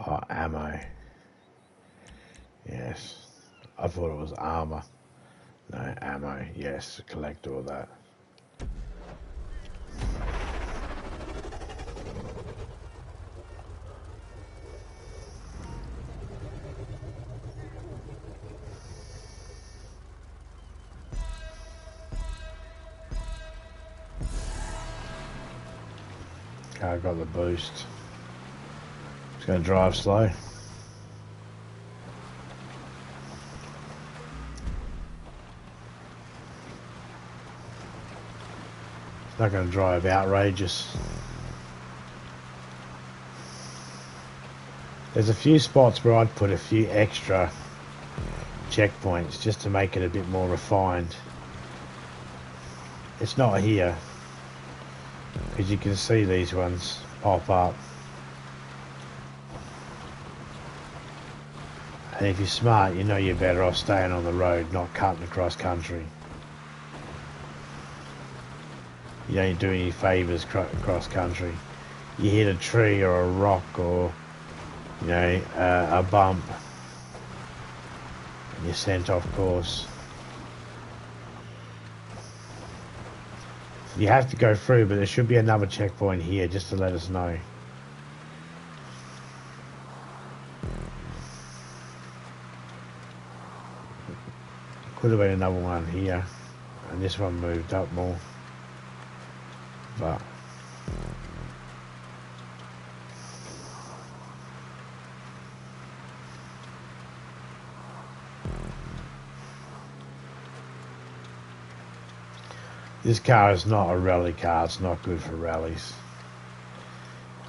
Oh, ammo. Yes. I thought it was armor. No, ammo. Yes, collect all that. Car got the boost. It's going to drive slow. It's not going to drive outrageous. There's a few spots where I'd put a few extra checkpoints just to make it a bit more refined. It's not here, because you can see these ones pop up. And if you're smart, you know you're better off staying on the road, not cutting across country. You don't do any favours cross country. You hit a tree or a rock or, you know, a bump, and you're sent off course. You have to go through, but there should be another checkpoint here just to let us know. Could have been another one here, and this one moved up more. But this car is not a rally car. It's not good for rallies.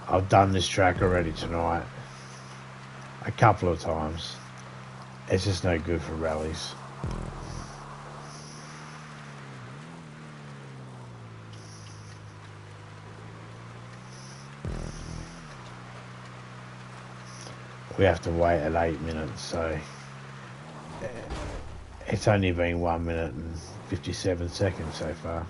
I've done this track already tonight a couple of times. It's just no good for rallies. We have to wait at 8 minutes, so it's only been 1 minute and 57 seconds so far.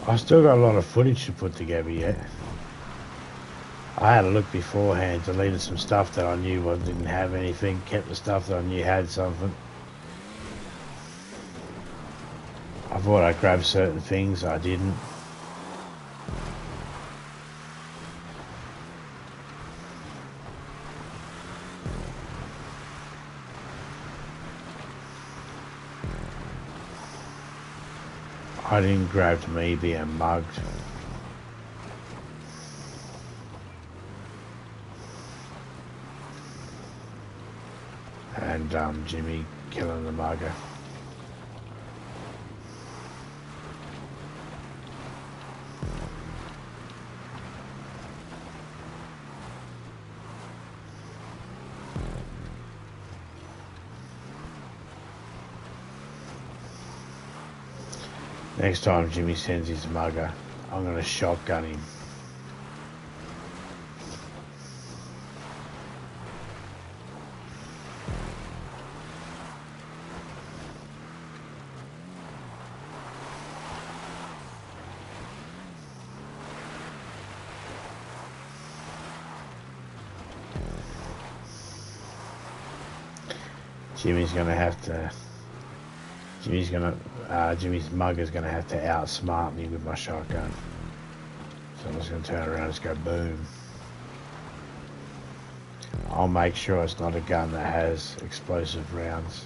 I've still got a lot of footage to put together yet. I had a look beforehand, deleted some stuff that I knew didn't have anything, kept the stuff that I knew had something. I thought I'd grab certain things, I didn't. I didn't grab me being mugged. And Jimmy killing the mugger. Next time Jimmy sends his mugger, I'm going to shotgun him. Jimmy's mugger's gonna have to outsmart me with my shotgun. So I'm just gonna turn around and just go boom. I'll make sure it's not a gun that has explosive rounds.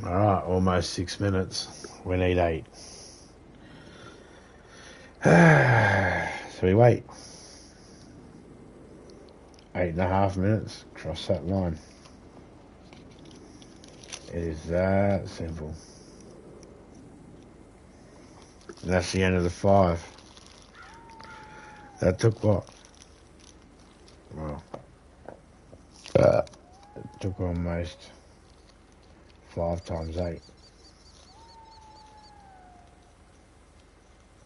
Alright, almost 6 minutes. We need 8. So we wait. 8.5 minutes. Cross that line. It is that simple. And that's the end of the 5. That took what? Well, it took almost 5 times 8.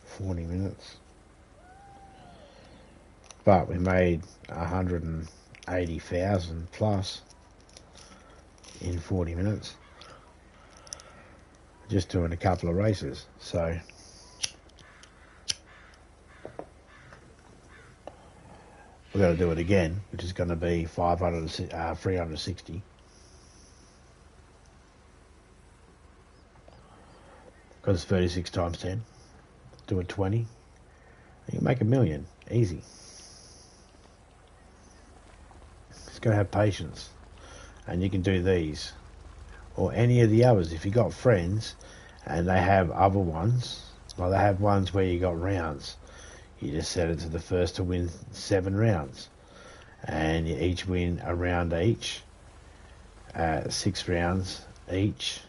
40 minutes. But we made 180,000 plus in 40 minutes. Just doing a couple of races. So we're going to do it again, which is going to be 360. Because it's 36 times 10. Do it 20. You can make $1 million. Easy. Just got to have patience. And you can do these. Or any of the others. If you got friends and they have other ones, like they have ones where you got rounds, you just set it to the first to win 7 rounds. And you each win a round each. 6 rounds each.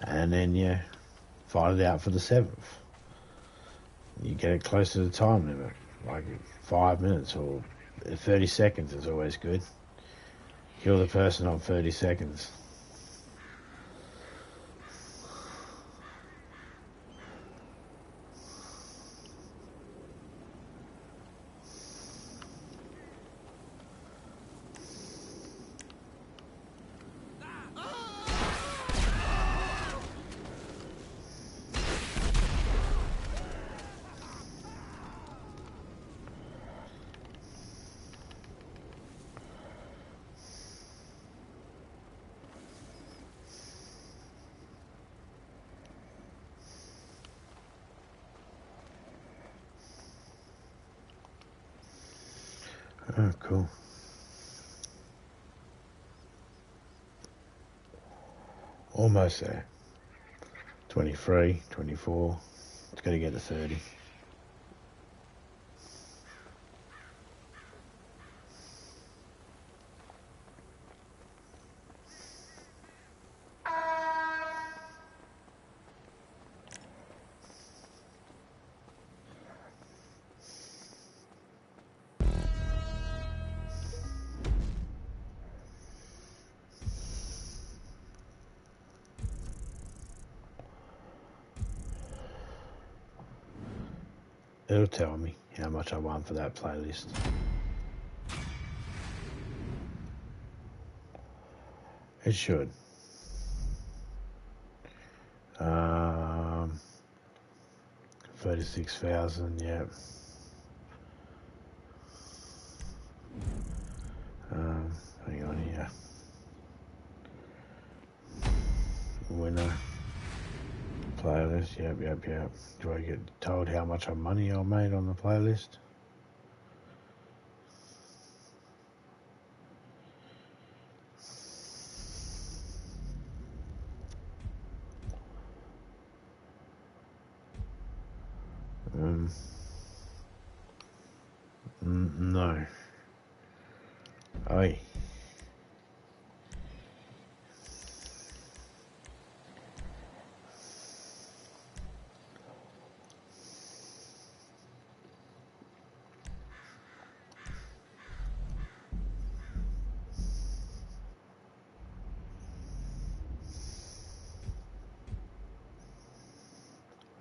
And then you fight it out for the 7th. You get it close to the time limit, like 5 minutes or 30 seconds is always good. Kill the person on 30 seconds. Oh, cool. Almost there. 23, 24. It's got to get to 30. It'll tell me how much I won for that playlist. It should. 36,000, yeah. Hang on here. Winner. Playlist, yep. Do I get told how much money I made on the playlist? No. Oi.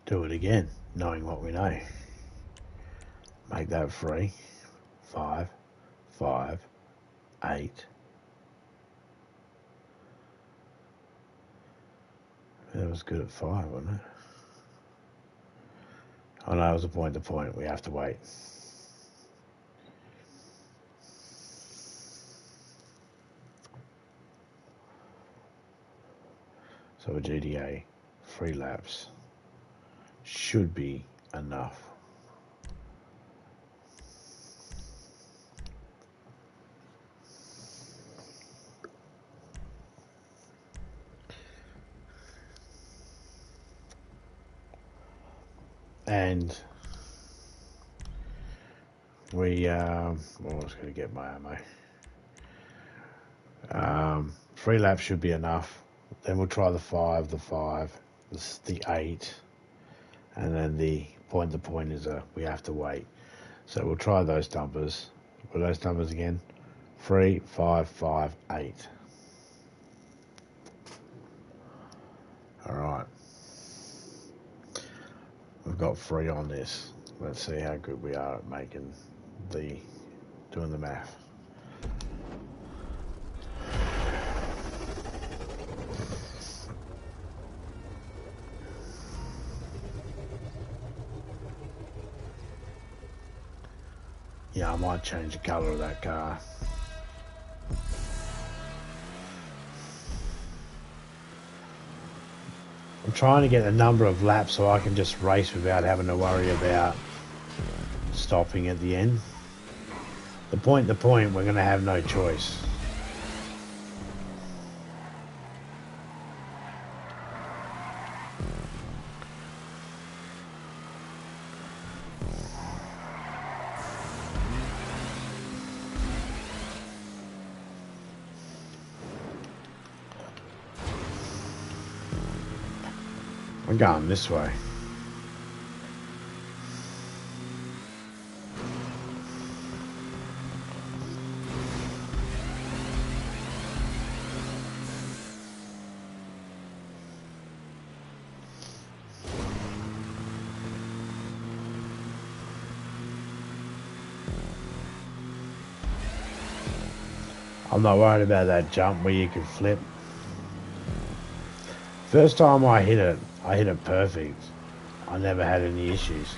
Do it again, knowing what we know. Make that 3, 5, 5, 8. That was good at 5, wasn't it? Oh no, it was a point to point. We have to wait. So a GTA 3 laps should be enough. And we, well, I was going to get my ammo. 3 laps should be enough. Then we'll try the 5, the 8, and then the point to point is we have to wait. So we'll try those numbers. What are those numbers again? 3, 5, 5, 8. All right. We've got 3 on this. Let's see how good we are at doing the math. Yeah, I might change the colour of that car. I'm trying to get a number of laps so I can just race without having to worry about stopping at the end. The point to point, we're going to have no choice. We're going this way. I'm not worried about that jump where you can flip. First time I hit it perfect. I never had any issues.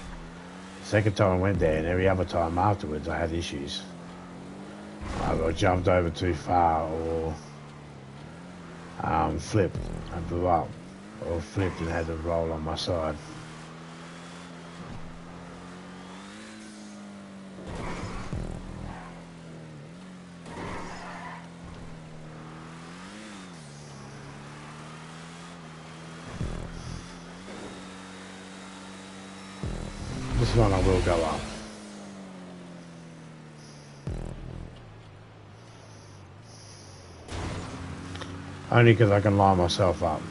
Second time I went there, and every other time afterwards I had issues. I jumped over too far, or flipped and blew up, or flipped and had to roll on my side. This one I will go up. Only because I can line myself up.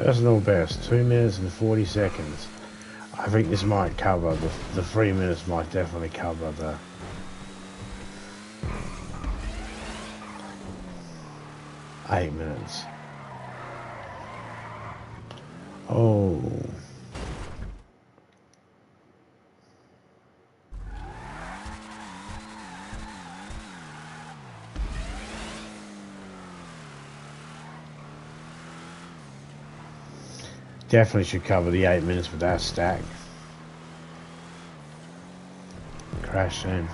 Personal best, 2 minutes and 40 seconds. I think this might cover, the 3 minutes might definitely cover the... Eight minutes. Oh. Definitely should cover the 8 minutes with that stack. Crash in.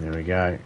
There we go.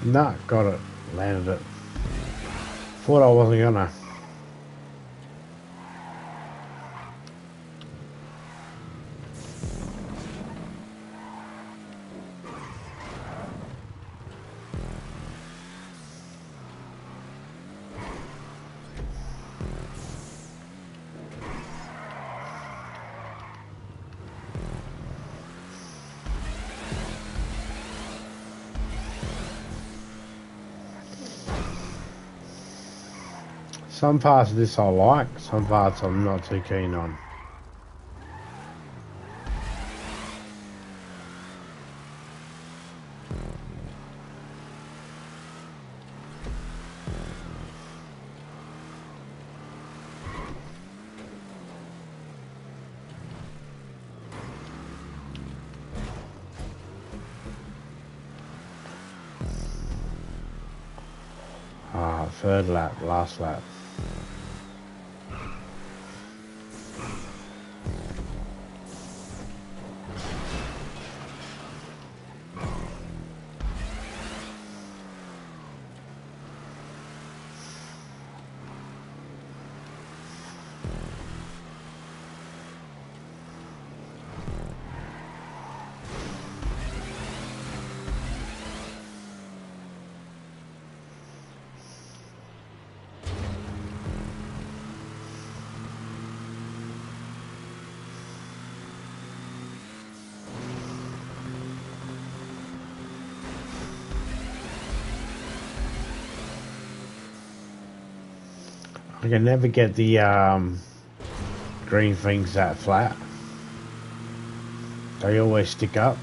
No, got it. Landed it. Thought I wasn't gonna. Some parts of this I like, some parts I'm not too keen on. Third lap, last lap. I can never get the green things that flat. They always stick up.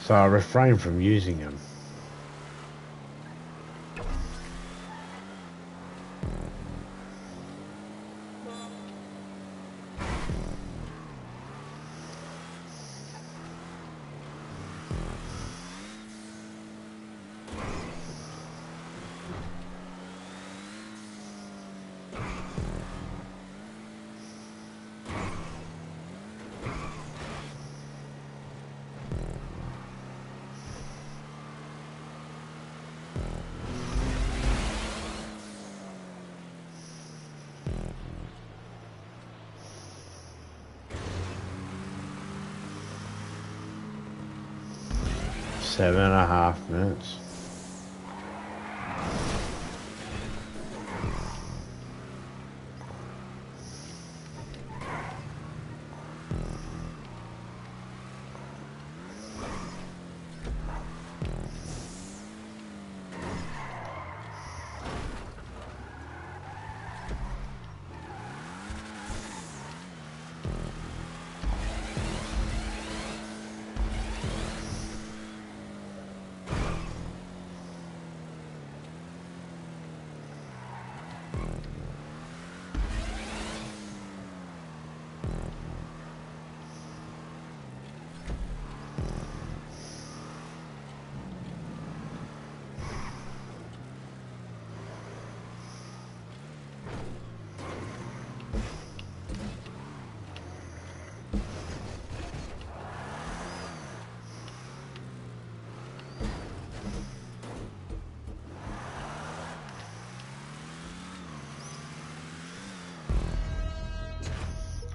So I refrain from using them. Seven and a half minutes.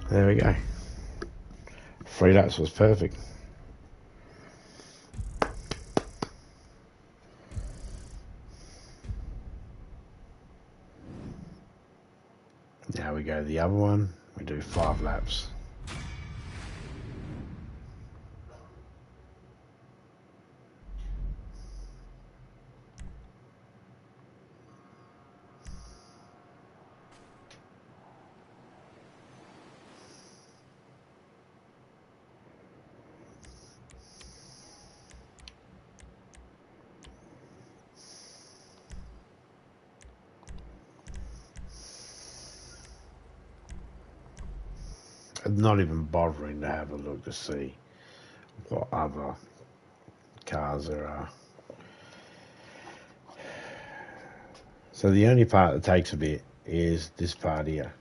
There we go. 3 laps was perfect. Now we go to the other one. We do 5 laps. I'm not even bothering to have a look to see what other cars there are. So the only part that takes a bit is this part here.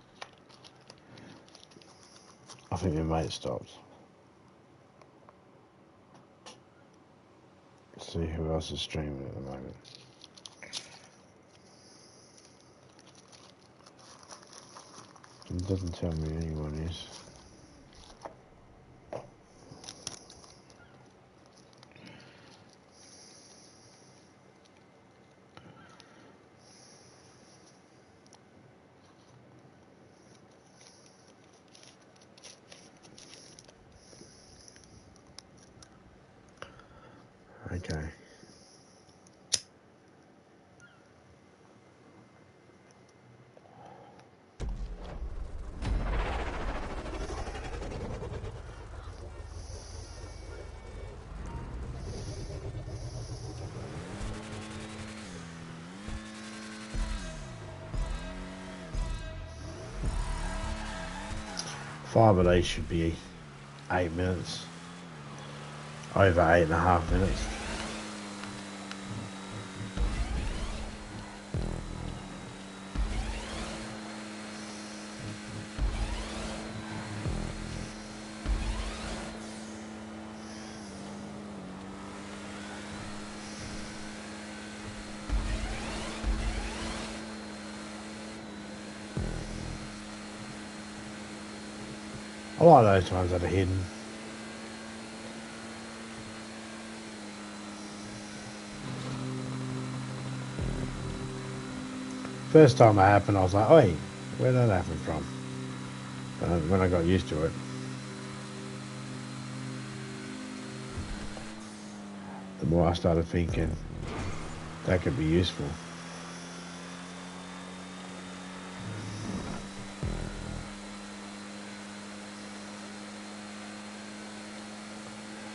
I think my mate stopped. Let's see who else is streaming at the moment. It doesn't tell me anyone is. Okay. Five of these should be 8 minutes. Over 8.5 minutes. I like those ones that are hidden. First time it happened, I was like, "Oi, where did that happen from?" But when I got used to it, the more I started thinking that could be useful.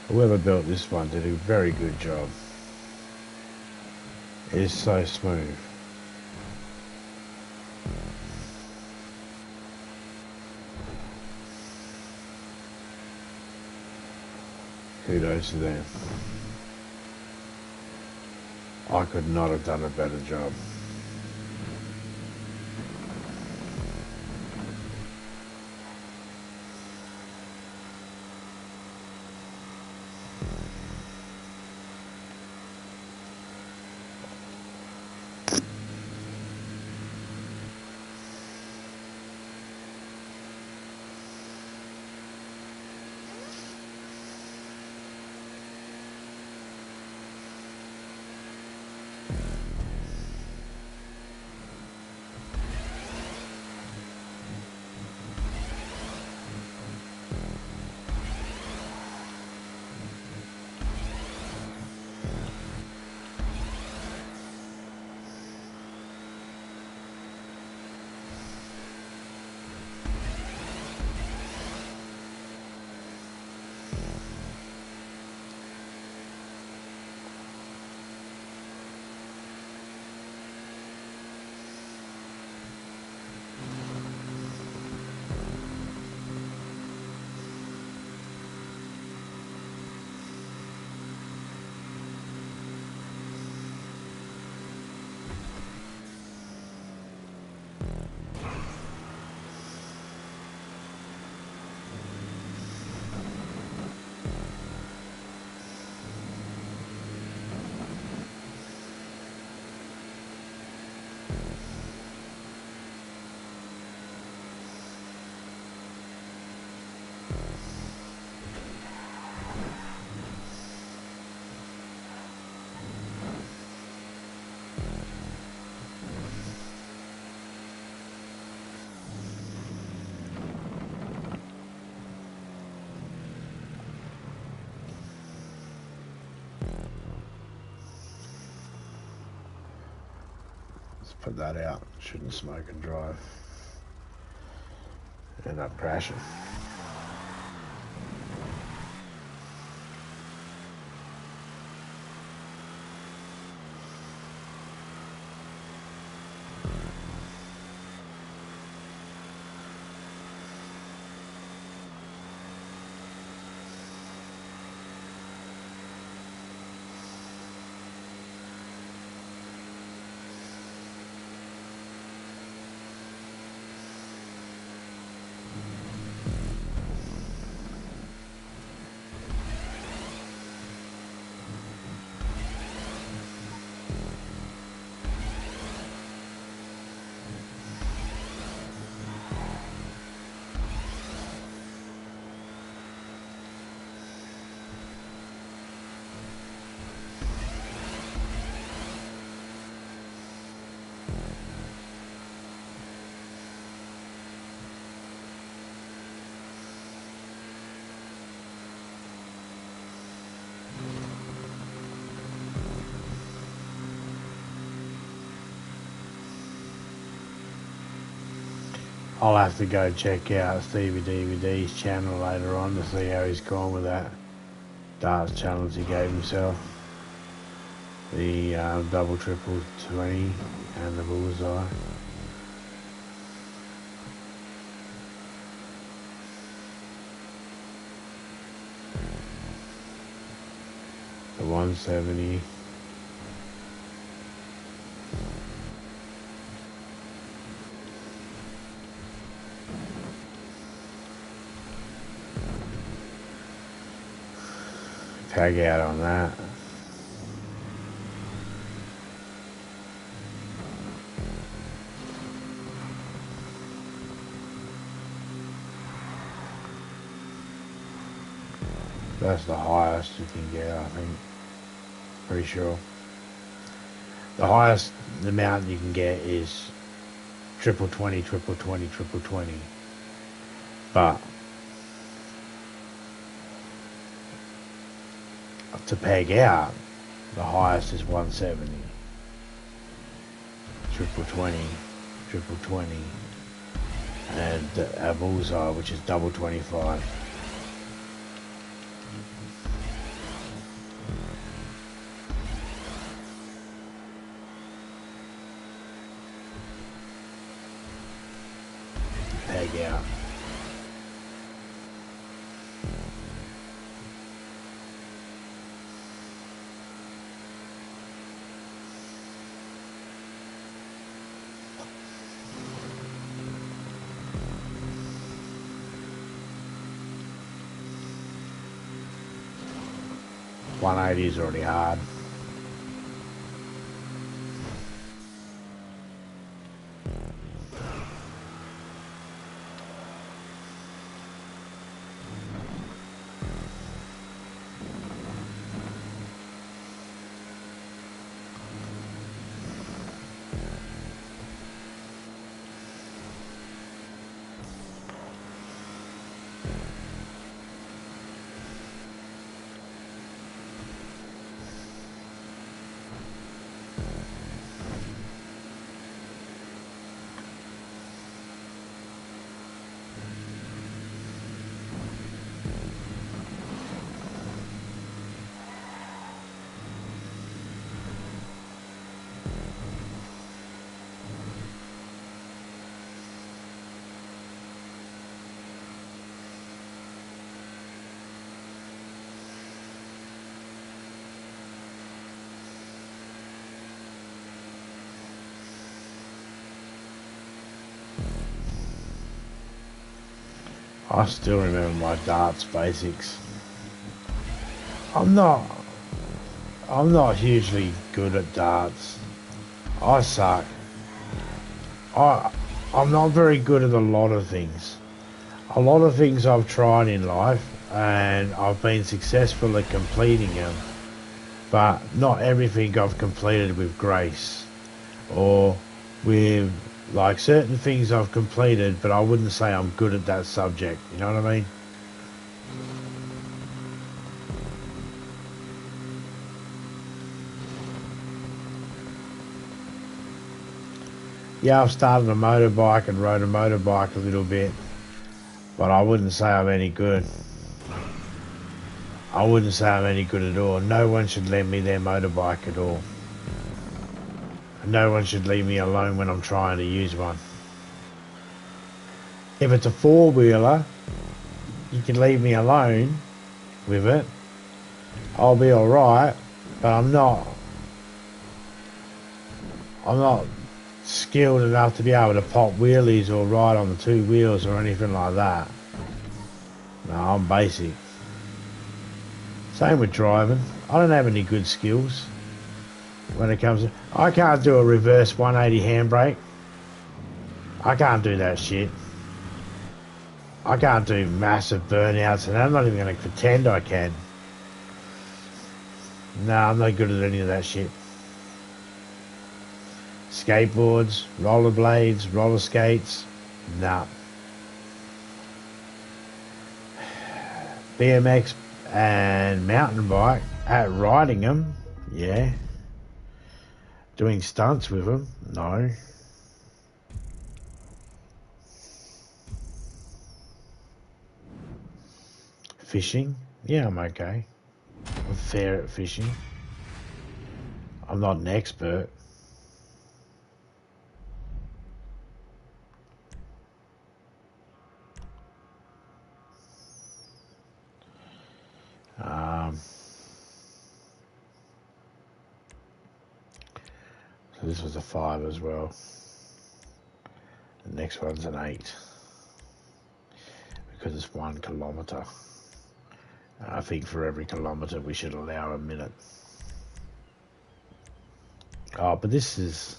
Whoever built this one did a very good job. It is so smooth. Kudos to them. I could not have done a better job. Let's put that out. Shouldn't smoke and drive. End up crashing. I'll have to go check out Stevie DVD's channel later on to see how he's gone with that darts challenge he gave himself. The double, triple, 20 and the bullseye. The 170. Tag out on that. That's the highest you can get, I think. Pretty sure. The highest amount you can get is triple 20, triple 20, triple 20. But to peg out, the highest is 170. Triple 20, triple 20, and a bullseye, which is double 25. Peg out. $180 is already hard. I still remember my darts basics. I'm not hugely good at darts. I suck. I'm not very good at a lot of things. A lot of things I've tried in life and I've been successful at completing them, but not everything I've completed with grace, or with like certain things I've completed, but I wouldn't say I'm good at that subject. You know what I mean? Yeah, I've started a motorbike and rode a motorbike a little bit, but I wouldn't say I'm any good. I wouldn't say I'm any good at all. No one should lend me their motorbike at all. No one should leave me alone when I'm trying to use one. If it's a four-wheeler, you can leave me alone with it. I'll be alright, but I'm not skilled enough to be able to pop wheelies or ride on the two wheels or anything like that. No, I'm basic. Same with driving. I don't have any good skills when it comes to... I can't do a reverse 180 handbrake. I can't do that shit. I can't do massive burnouts, and I'm not even going to pretend I can. No, I'm not good at any of that shit. Skateboards, rollerblades, roller skates, nah. BMX and mountain bike, at riding them, yeah. Doing stunts with them, no. Fishing, yeah, I'm okay. I'm fair at fishing. I'm not an expert. So this was a 5 as well. The next one's an 8. Because it's 1 kilometre. I think for every kilometre we should allow a minute. Oh, but this is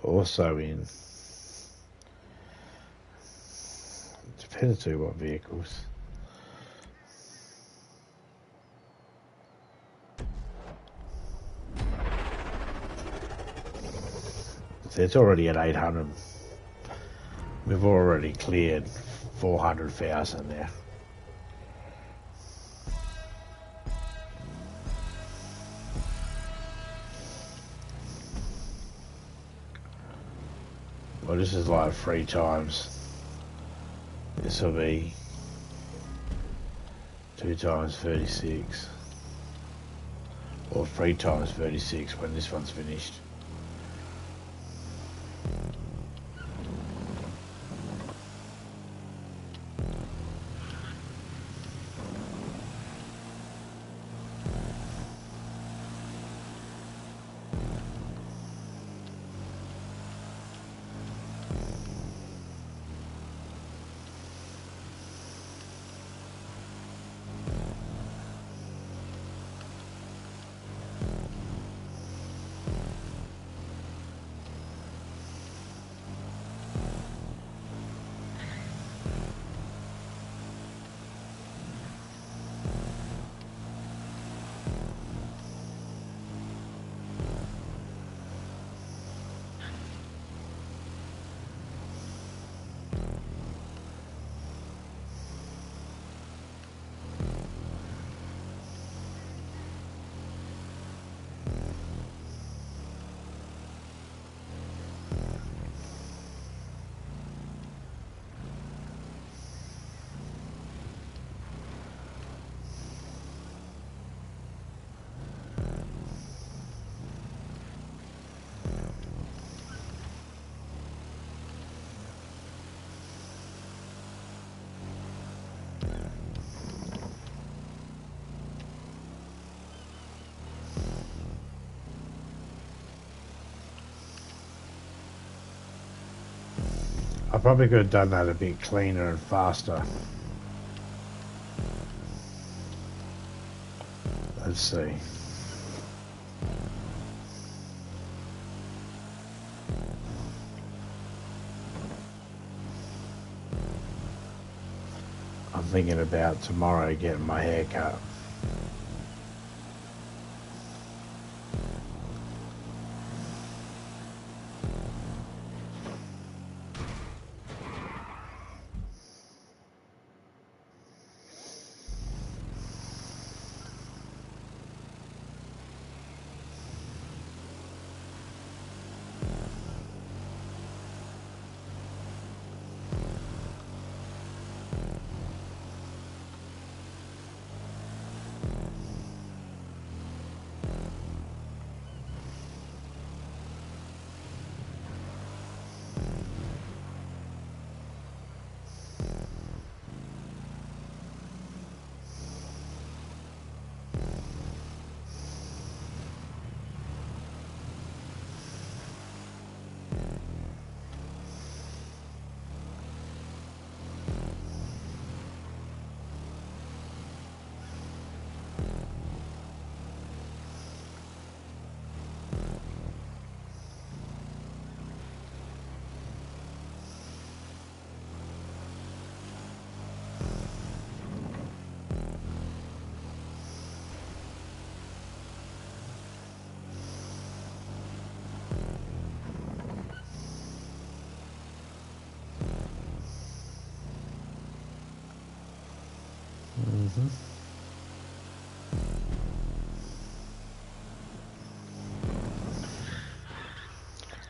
also in... Depends to what vehicles. So it's already at 800. We've already cleared 400,000 there. Well, this is like 3 times. This will be 2 times 36. Or 3 times 36 when this one's finished. I probably could have done that a bit cleaner and faster. Let's see. I'm thinking about tomorrow getting my hair cut.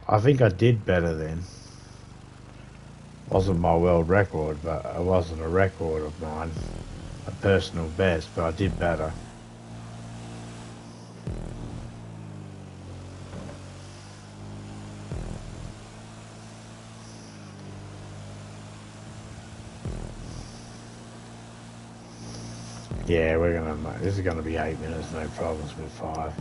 I think I did better then. Wasn't my world record, but it wasn't a record of mine. A personal best, but I did better. Yeah, we're gonna. This is gonna be 8 minutes, no problems with 5.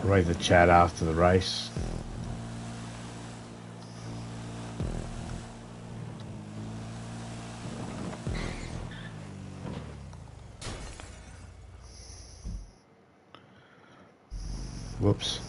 I'll read the chat after the race. Whoops.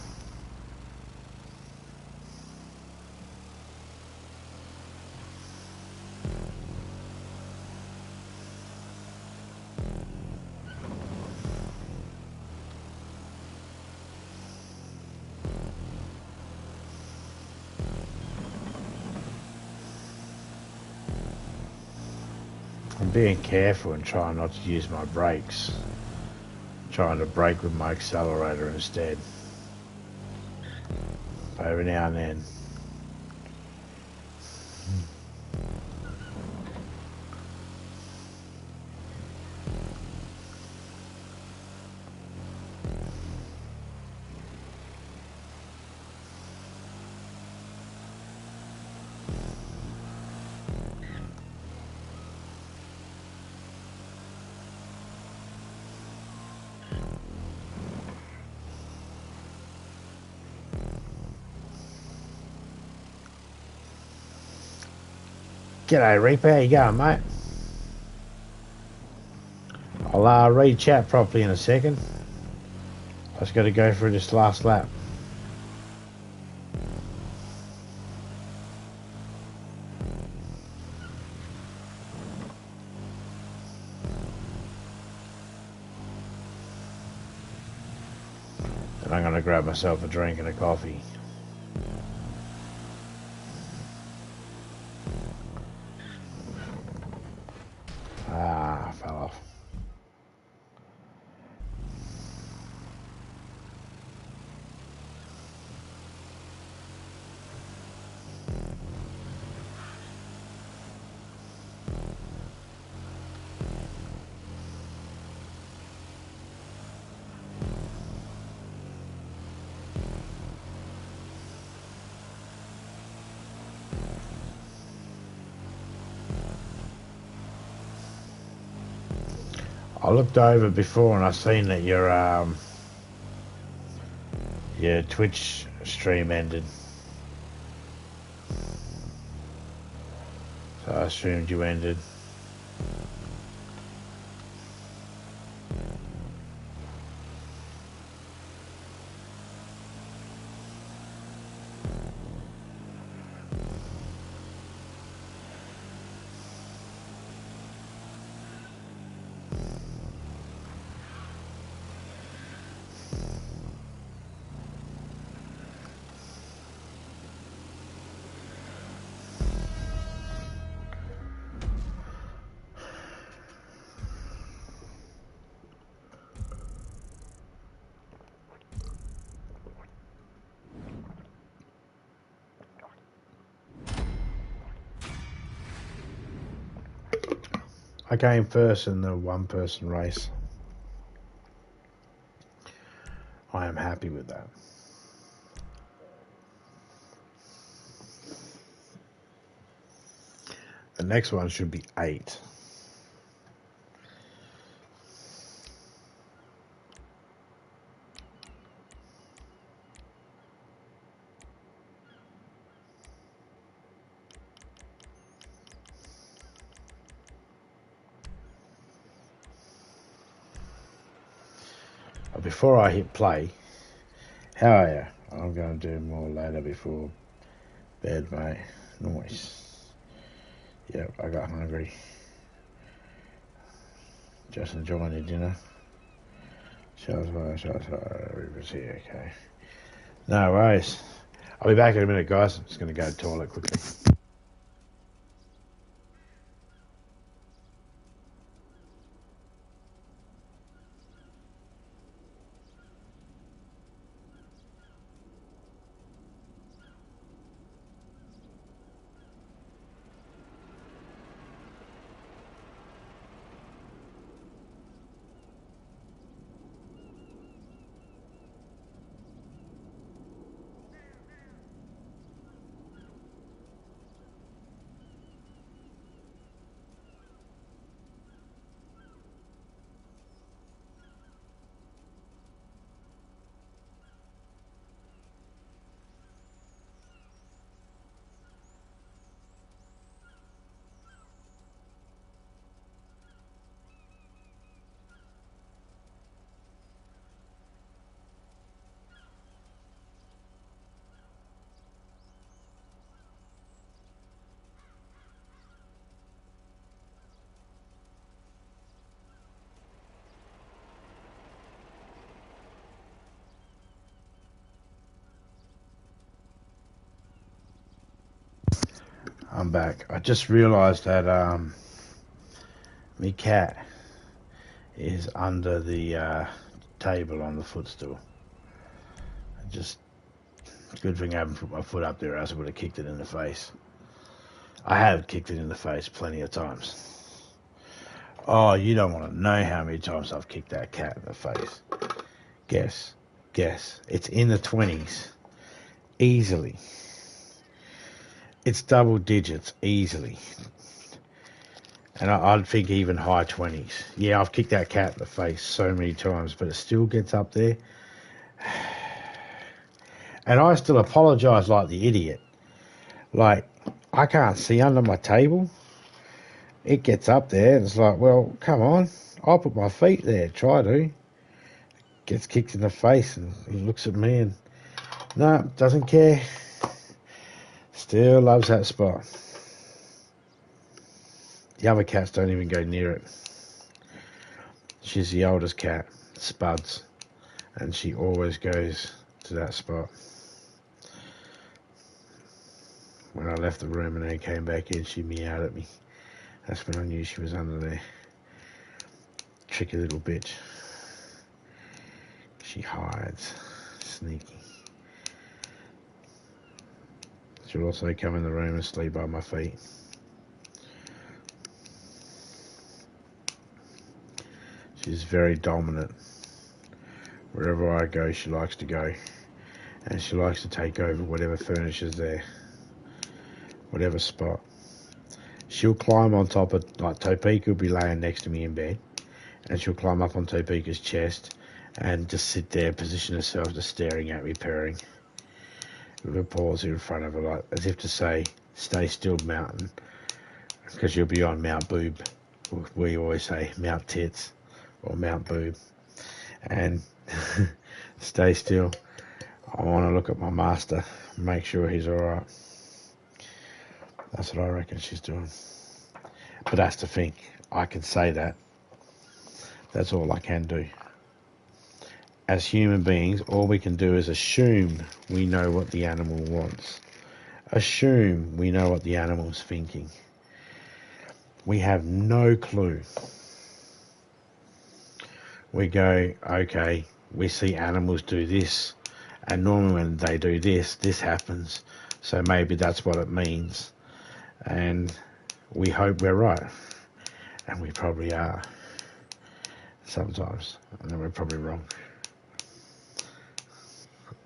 I'm being careful and trying not to use my brakes. Trying to brake with my accelerator instead. Every now and then. G'day Reaper, how you going, mate? I'll read chat properly in a second. I just got to go through this last lap. And I'm going to grab myself a drink and a coffee. Fell off. I looked over before and I seen that your Twitch stream ended. So I assumed you ended. I came first in the one-person race. I am happy with that. The next one should be 8. Before I hit play, how are you? I'm going to do more later before bed, mate. Nice. Yep, I got hungry. Just enjoying your dinner. Shots Reaper's here, okay. No worries. I'll be back in a minute, guys. I'm just going to go to the toilet quickly. I'm back. I just realised that my cat is under the table on the footstool. Just good thing I haven't put my foot up there, or else I would have kicked it in the face. I have kicked it in the face plenty of times. Oh, you don't want to know how many times I've kicked that cat in the face. Guess. It's in the 20s. Easily. It's double digits, easily. And I'd think even high 20s. Yeah, I've kicked that cat in the face so many times, but it still gets up there. And I still apologise like the idiot. Like, I can't see under my table. It gets up there and it's like, well, come on. I'll put my feet there, try to. Gets kicked in the face and he looks at me and, no, doesn't care. Still loves that spot. The other cats don't even go near it. She's the oldest cat, Spuds, and she always goes to that spot. When I left the room and then came back in, she meowed at me. That's when I knew she was under there. Tricky little bitch. She hides. Sneaky. She'll also come in the room and sleep by my feet. She's very dominant. Wherever I go, she likes to go. And she likes to take over whatever furniture's there. Whatever spot. She'll climb on top of, like Topeka will be laying next to me in bed. and she'll climb up on Topeka's chest and just sit there, position herself, just staring at me, purring, with her paws in front of her, like as if to say, "Stay still, mountain," because you'll be on Mount Boob. We always say Mount Tits or Mount Boob, and stay still. I want to look at my master, make sure he's all right. That's what I reckon she's doing. But that's the thing. I can say that. That's all I can do. As human beings, all we can do is assume we know what the animal wants. Assume we know what the animal's thinking. We have no clue. We go, okay, we see animals do this, and normally when they do this, this happens. So maybe that's what it means. And we hope we're right. And we probably are. Sometimes. And then we're probably wrong.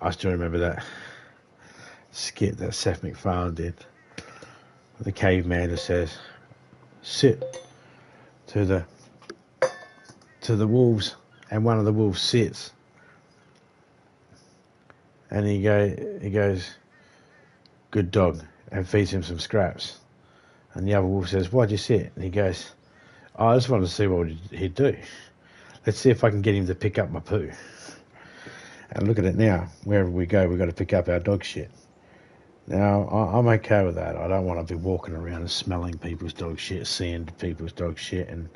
I still remember that skit that Seth MacFarlane did. The caveman who says, "Sit to the wolves," and one of the wolves sits. And he goes, "Good dog," and feeds him some scraps. And the other wolf says, "Why'd you sit?" And he goes, "Oh, I just wanted to see what he'd do. Let's see if I can get him to pick up my poo." And look at it now. Wherever we go, we've got to pick up our dog shit. Now, I'm okay with that. I don't want to be walking around and smelling people's dog shit, seeing people's dog shit, and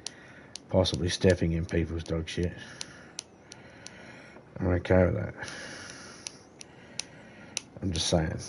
possibly stepping in people's dog shit. I'm okay with that. I'm just saying.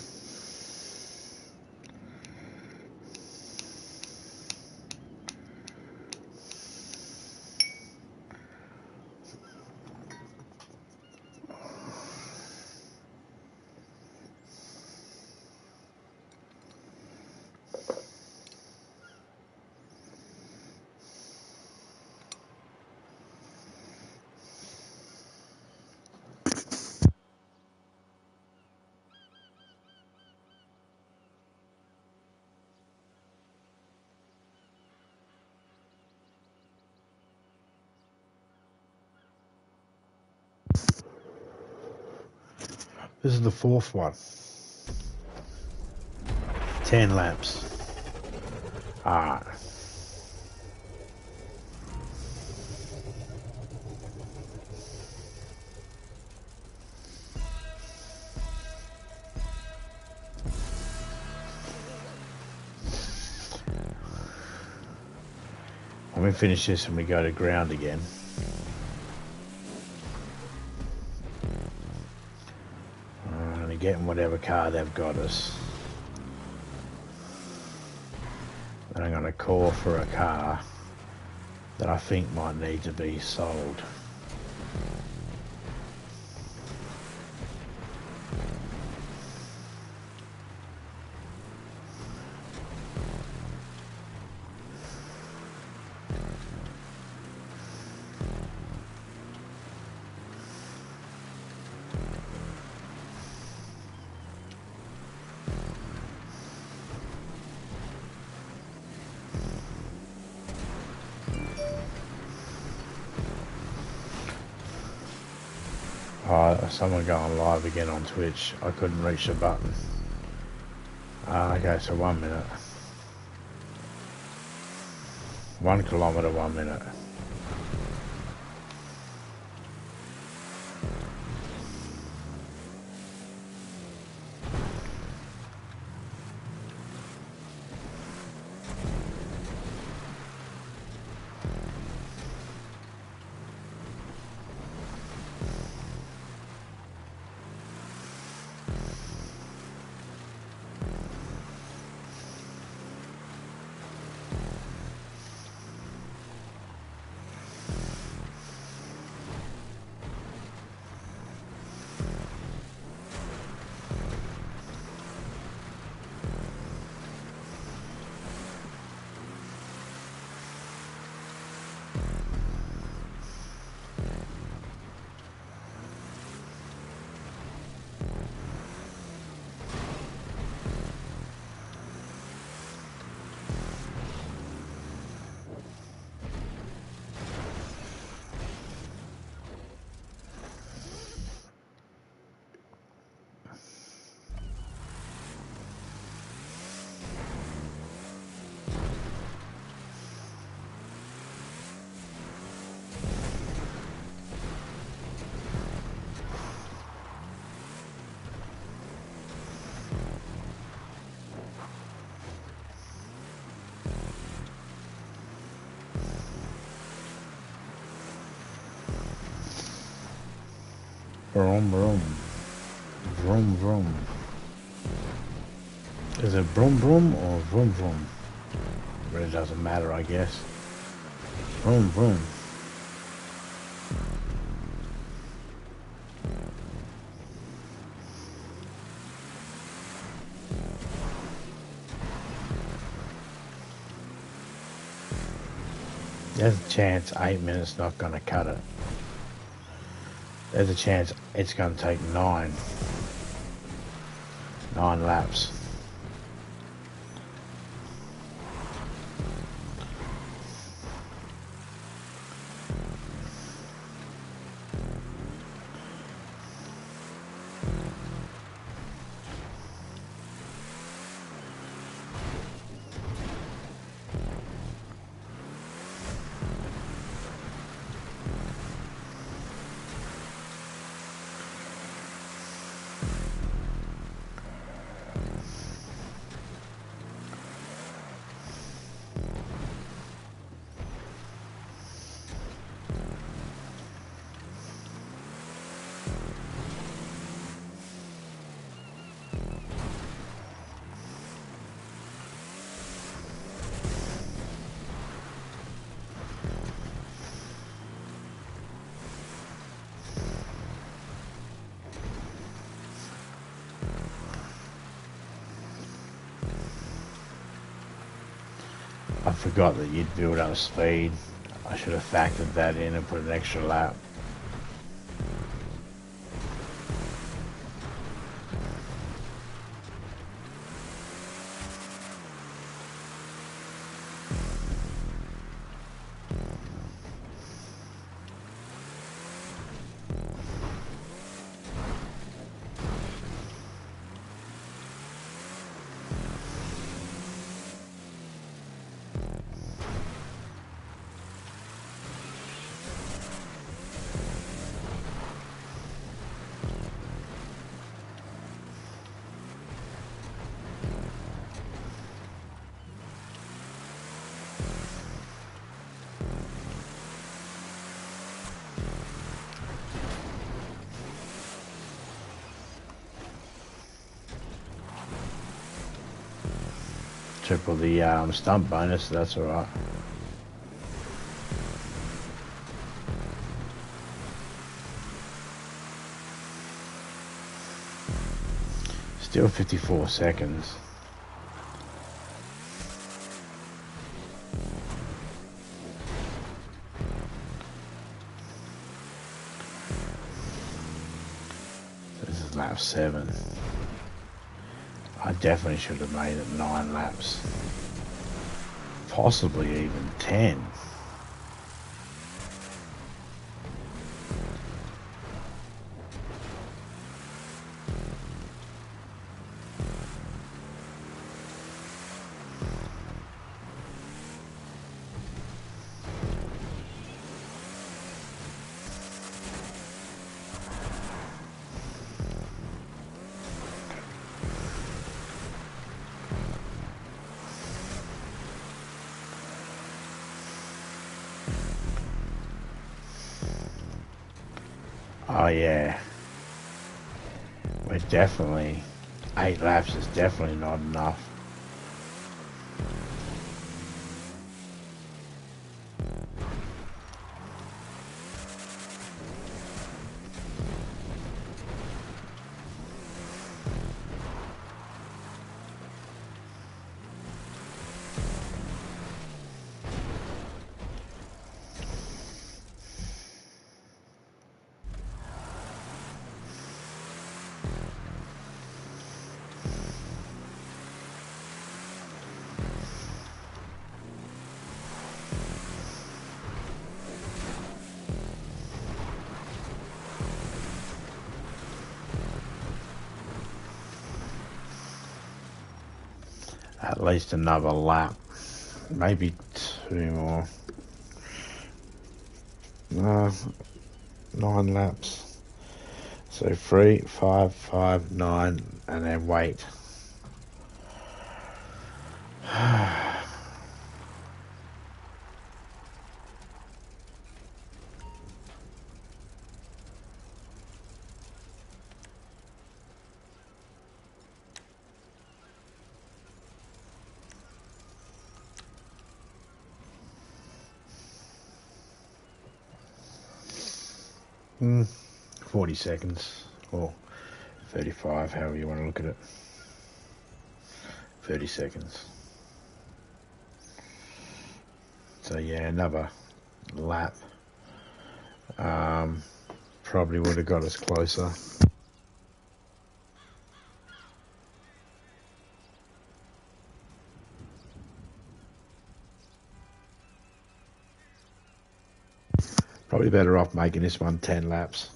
This is the fourth one. 10 laps. Alright. When we finish this and we go to ground again, and getting whatever car they've got us, then I'm going to call for a car that I think might need to be sold. Someone going live again on Twitch. I couldn't reach the button. Okay, so 1 minute. 1 kilometre, 1 minute. Vroom, vroom. Vroom, vroom. Is it vroom, vroom or vroom, vroom? It really doesn't matter, I guess. Vroom, vroom. There's a chance 8 minutes not going to cut it. There's a chance it's going to take 9 laps. I forgot that you'd build up speed. I should have factored that in and put an extra lap. Triple the stunt bonus, so that's alright. Still 54 seconds. This is lap 7. I definitely should have made it 9 laps. Possibly even 10. Oh yeah, we're definitely, 8 laps is definitely not enough. At least another lap, maybe 2 more. No, 9 laps. So 3, 5, 5, 9, and then wait. 40 seconds or 35, however you want to look at it. 30 seconds. So yeah, another lap. Probably would have got us closer. Probably better off making this one 10 laps.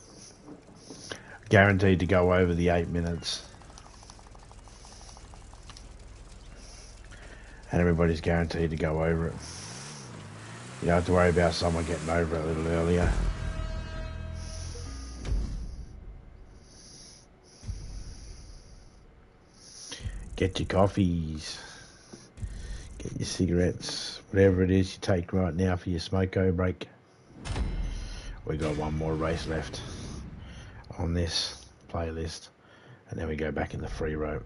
Guaranteed to go over the 8 minutes. And everybody's guaranteed to go over it. You don't have to worry about someone getting over it a little earlier. Get your coffees. Get your cigarettes. Whatever it is you take right now for your smoko break. We got one more race left on this playlist. And then we go back in the free roam.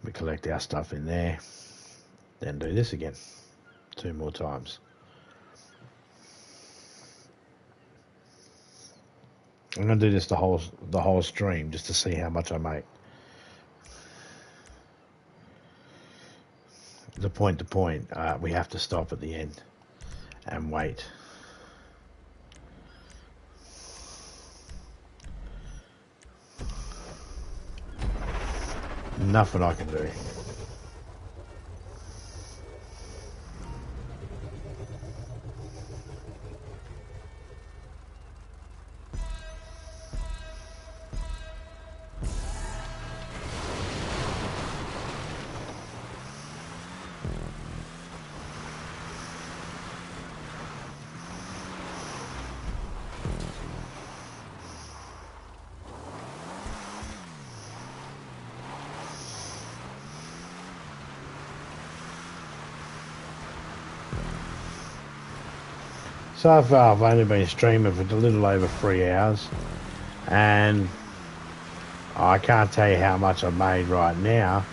We collect our stuff in there. Then do this again. 2 more times. I'm going to do this the whole stream just to see how much I make. The point to point, we have to stop at the end and wait. Nothing I can do. So far I've only been streaming for a little over 3 hours, and I can't tell you how much I've made right now,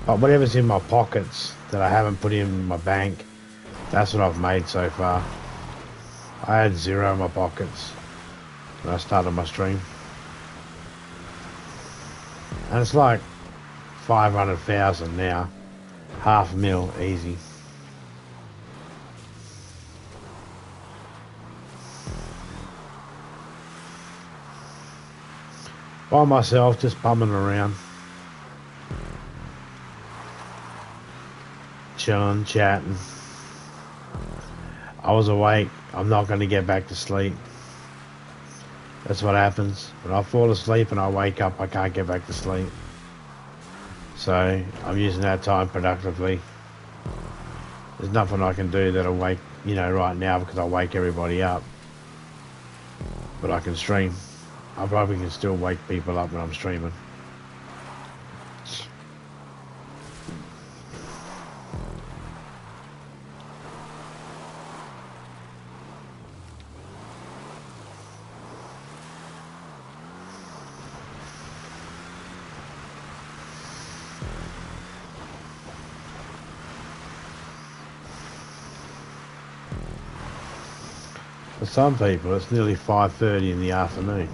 but whatever's in my pockets that I haven't put in my bank, that's what I've made so far. I had 0 in my pockets when I started my stream, and it's like 500,000 now, $500,000 easy. By myself, just bumming around, chilling, chatting. I was awake. I'm not going to get back to sleep. That's what happens. When I fall asleep and I wake up, I can't get back to sleep. So I'm using that time productively. There's nothing I can do that'll wake, right now, because I'll wake everybody up. But I can stream. I probably can still wake people up when I'm streaming. For some people, it's nearly 5:30 in the afternoon.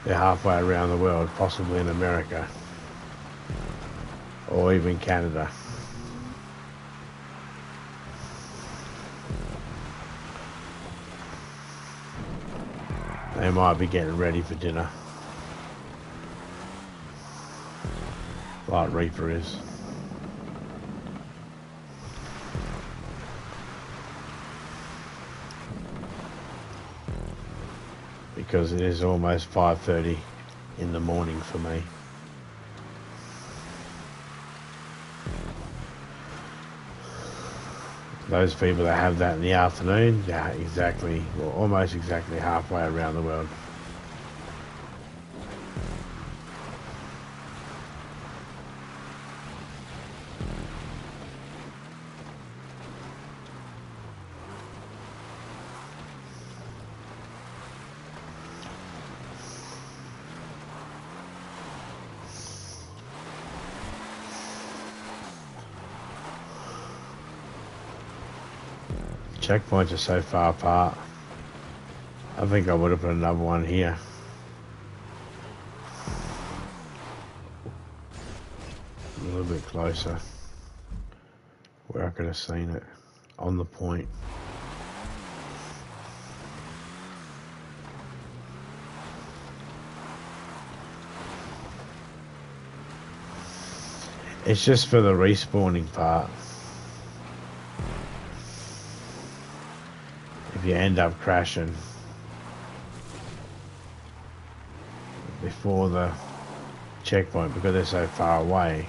They're halfway around the world, possibly in America, or even Canada. They might be getting ready for dinner, like Reaper is. Because it is almost 5:30 in the morning for me. Those people that have that in the afternoon, yeah, exactly, well, almost exactly halfway around the world. Checkpoints are so far apart. I think I would have put another one here. A little bit closer. Where I could have seen it. On the point. It's just for the respawning part. If you end up crashing before the checkpoint because they're so far away,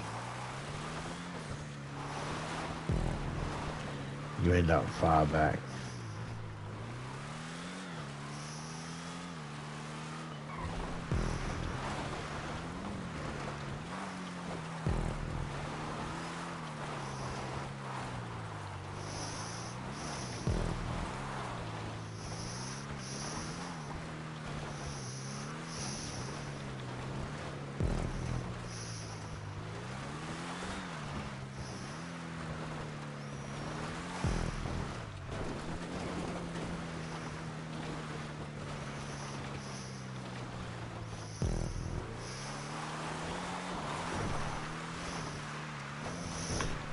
you end up far back.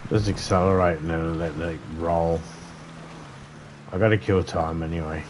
Just accelerate and then let it roll. I gotta kill time anyway.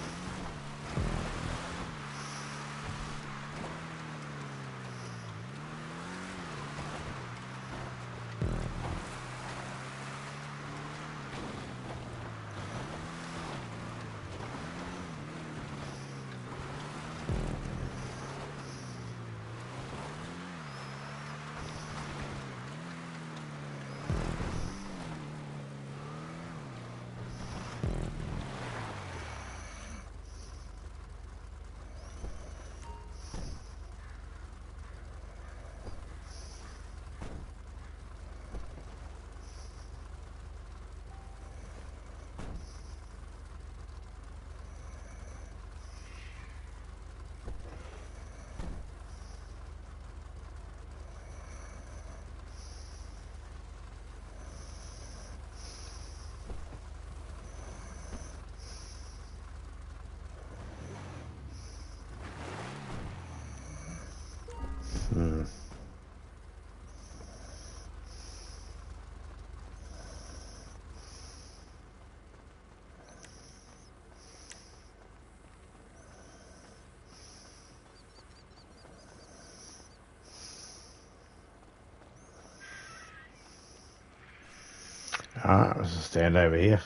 Alright, let's just stand over here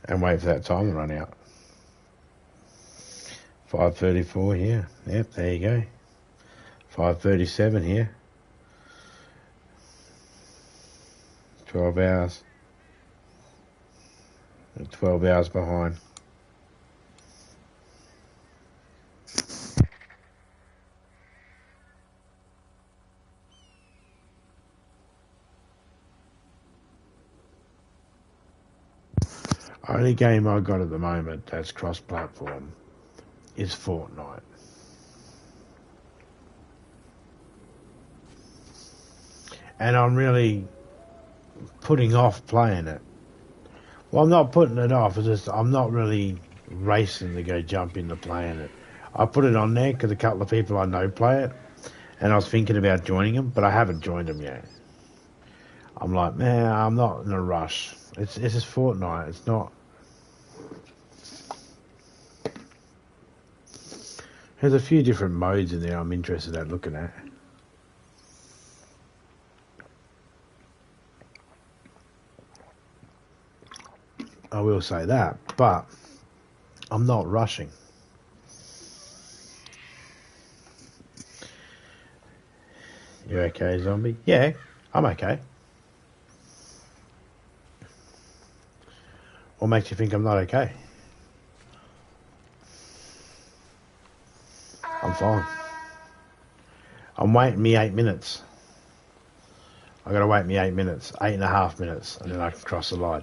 and wait for that time to run out. 5:34 here. Yep, there you go. 5:37 here. 12 hours. 12 hours behind. Only game I got at the moment that's cross-platform is Fortnite. And I'm really putting off playing it. Well, I'm not putting it off. It's just I'm not really racing to go jump into playing it. I put it on there because a couple of people I know play it, and I was thinking about joining them, but I haven't joined them yet. I'm like, man, I'm not in a rush. It's just Fortnite. It's not. There's a few different modes in there I'm interested in looking at. I will say that, but I'm not rushing. You okay, zombie? Yeah, I'm okay. What makes you think I'm not okay? I'm fine. I'm waiting me 8 minutes. I gotta wait me 8 minutes, 8.5 minutes, and then I can cross the line.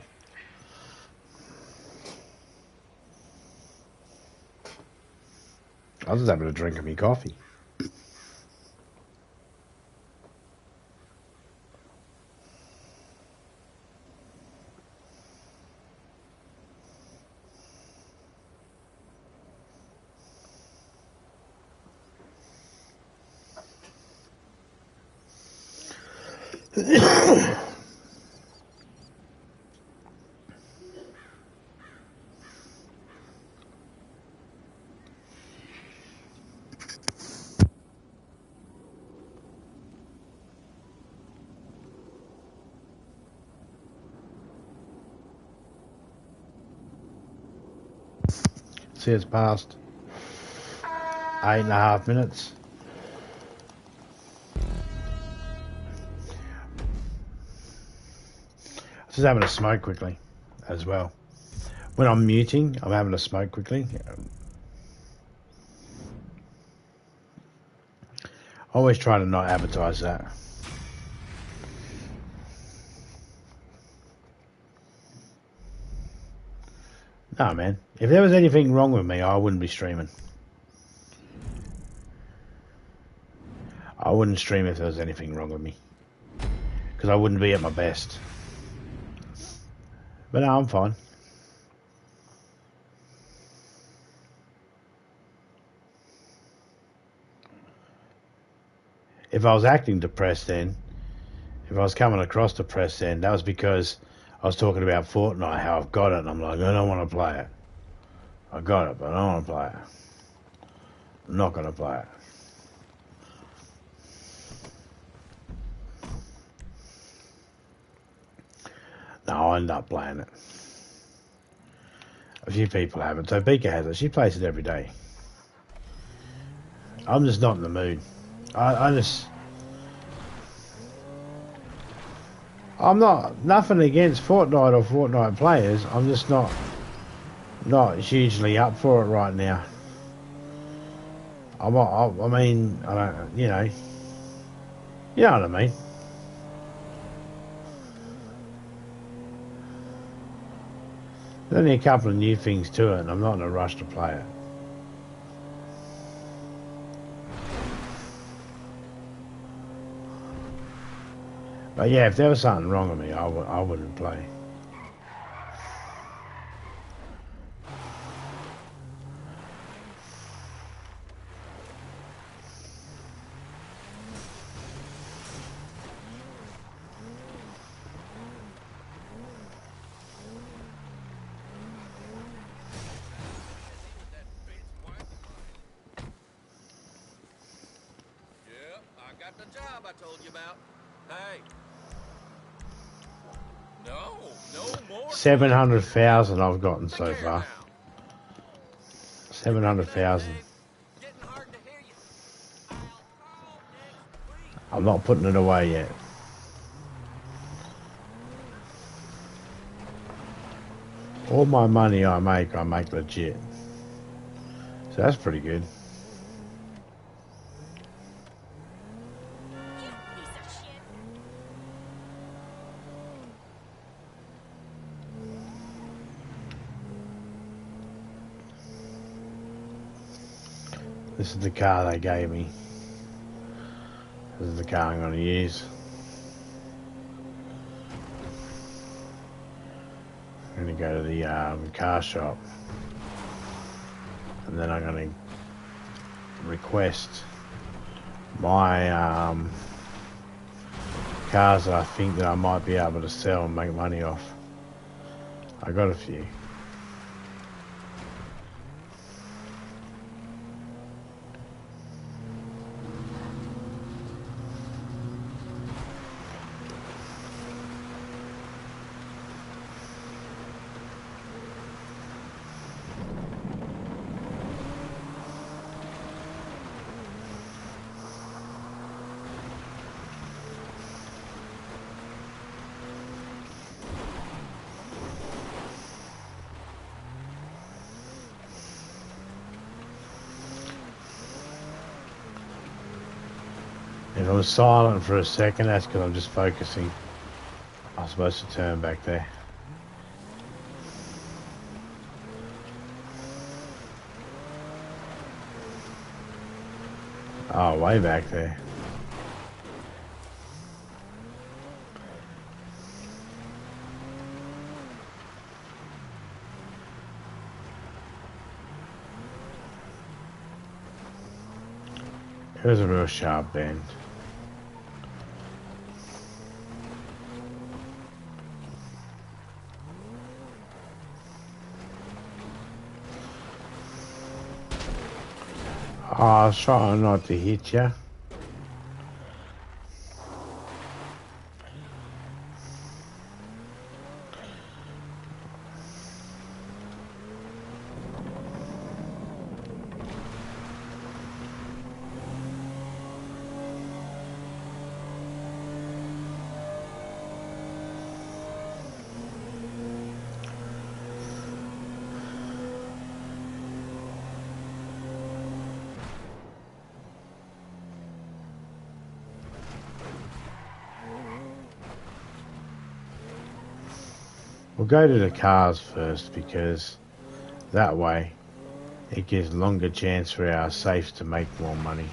I was just having a drink of me coffee. See, it's past 8.5 minutes. Just having a smoke quickly as well. When I'm muting, I'm having a smoke quickly. I always try to not advertise that. No, man. If there was anything wrong with me, I wouldn't be streaming. I wouldn't stream if there was anything wrong with me. Because I wouldn't be at my best. But no, I'm fine. If I was acting depressed then, if I was coming across depressed then, that was because I was talking about Fortnite, how I've got it, and I'm like, I don't want to play it. I got it, but I don't want to play it. I'm not going to play it. No, I end up playing it. A few people have it. So Bika has it. She plays it every day. I'm just not in the mood. I'm not, nothing against Fortnite or Fortnite players. I'm just not hugely up for it right now. I mean, I don't, you know what I mean. There's only a couple of new things to it, and I'm not in a rush to play it. But yeah, if there was something wrong with me, I wouldn't play. Yep, I got the job I told you about. Hey. No more. 700,000 I've gotten so far. 700,000. Getting hard to hear you. I'll call next week. I'm not putting it away yet. All my money I make legit. So that's pretty good. This is the car they gave me. This is the car I'm going to use. I'm going to go to the car shop. And then I'm going to request my cars that I think that I might be able to sell and make money off. I got a few. If I was silent for a second, that's because I'm just focusing. I'm supposed to turn back there. Oh, way back there. It was a real sharp bend. I was trying not to hit you. We'll go to the cars first because that way it gives longer chance for our safes to make more money.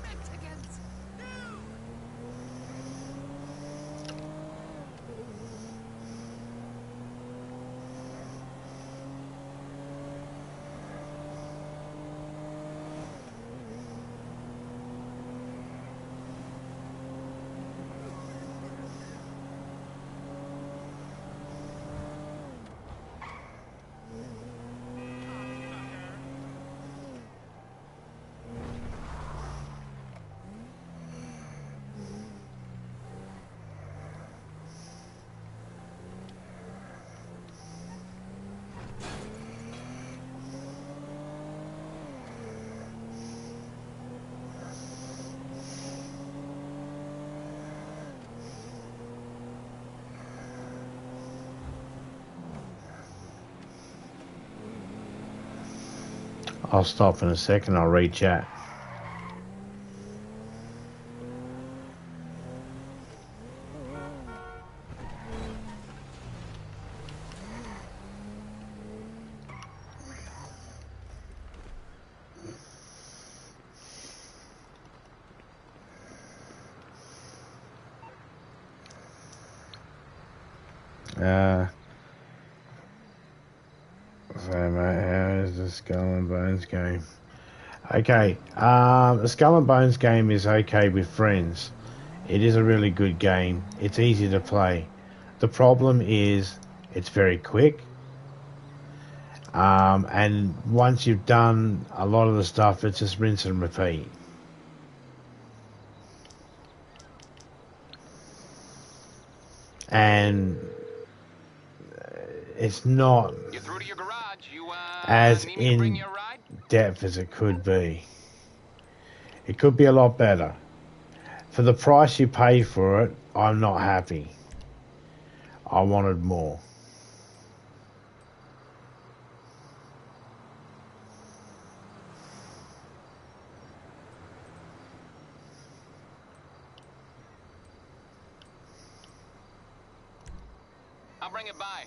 Mexicans! No! I'll stop in a second. I'll read chat. So mate, how is the Skull and Bones game? Okay, the Skull and Bones game is okay with friends. It is a really good game. It's easy to play. The problem is it's very quick. And once you've done a lot of the stuff, it's just rinse and repeat. And it's not You through to your garage? You as need me to bring in you a ride? depth as it could be. It could be a lot better. For the price you pay for it, I'm not happy. I wanted more. I'll bring it by.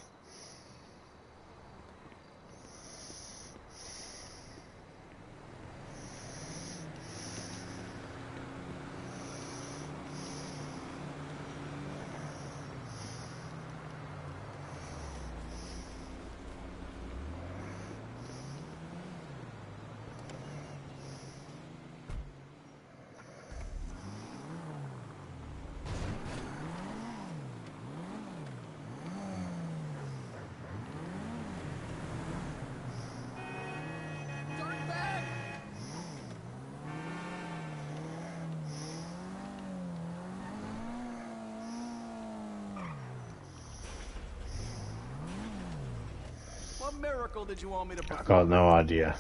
Dirtbag! What miracle did you want me to I perform? got no idea.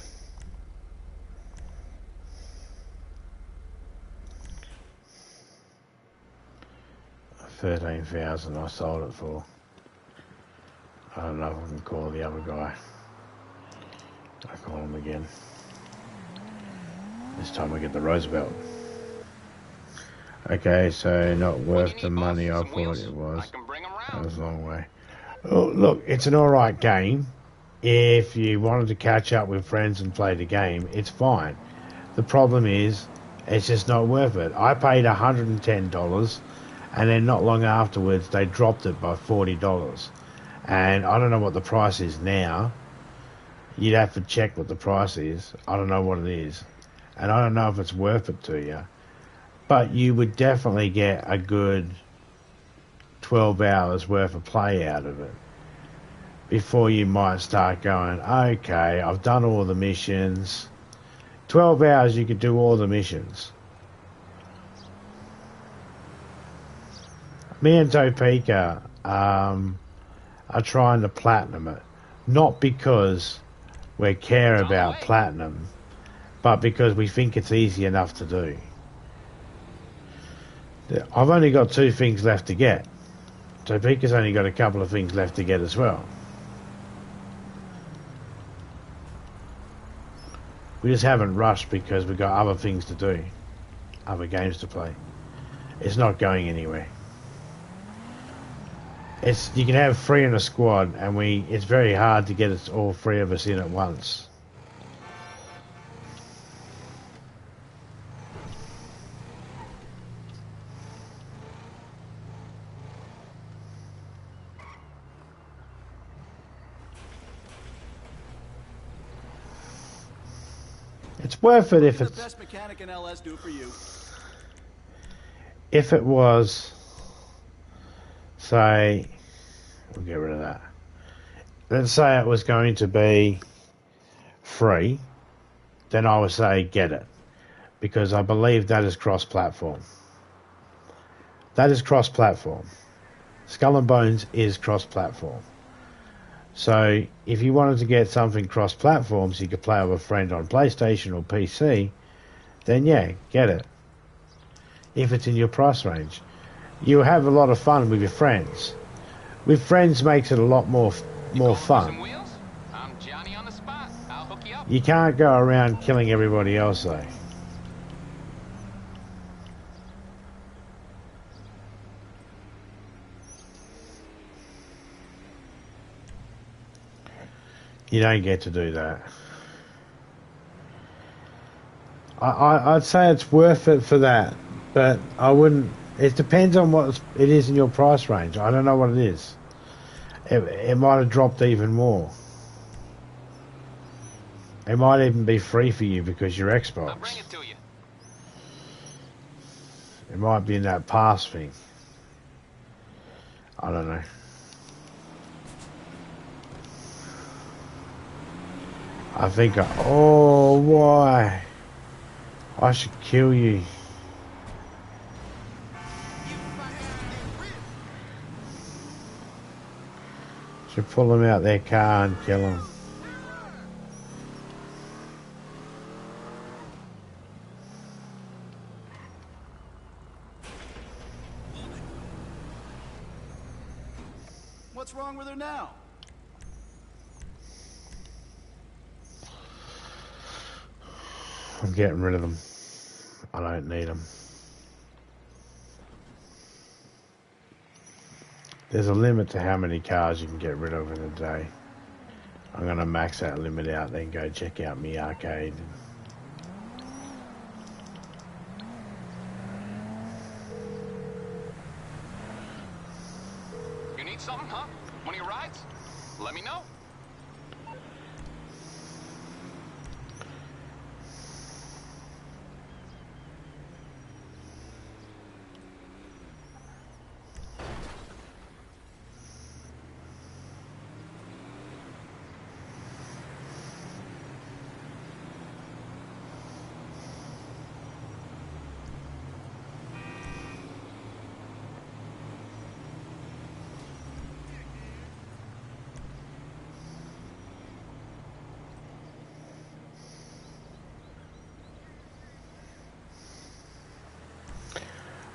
$13,000 I sold it for. I don't know if I can call the other guy. I call him again. This time I get the Roosevelt. Okay, so not worth the money I thought it was. I can bring 'em That round. was a long way. Oh, look, it's an alright game. If you wanted to catch up with friends and play the game, it's fine. The problem is, it's just not worth it. I paid $110, and then not long afterwards, they dropped it by $40. And I don't know what the price is now. You'd have to check what the price is. I don't know what it is. And I don't know if it's worth it to you. But you would definitely get a good 12 hours worth of play out of it before you might start going, okay, I've done all the missions. 12 hours you could do all the missions. Me and Topeka are trying to platinum it. Not because we care about platinum, but because we think it's easy enough to do. I've only got 2 things left to get. Topeka's only got a couple of things left to get as well. We just haven't rushed because we've got other things to do. Other games to play. It's not going anywhere. You can have 3 in a squad, and it's very hard to get all 3 of us in at once. It's worth it if The it's best mechanic in LS do for you. if it was, say, we'll get rid of that. Let's say it was going to be free, then I would say get it, because I believe that is cross-platform. That is cross-platform. Skull and Bones is cross-platform. So if you wanted to get something cross-platform so you could play with a friend on PlayStation or PC, then yeah, get it. If it's in your price range. You'll have a lot of fun with your friends. With friends makes it a lot more fun. Wheels? I'm Johnny on the spot. I'll hook you up. You can't go around killing everybody else though. You don't get to do that. I'd say it's worth it for that, but I wouldn't. It depends on what it is in your price range. I don't know what it is. It might have dropped even more. It might even be free for you because you're Xbox. I'll bring it to you. It might be in that pass thing. I don't know. I think oh, why? I should kill you. Should pull them out their car and kill them. What's wrong with her now? I'm getting rid of them. I don't need them. There's a limit to how many cars you can get rid of in a day. I'm going to max that limit out, then go check out my arcade. You need something, huh? One of your rides? Let me know.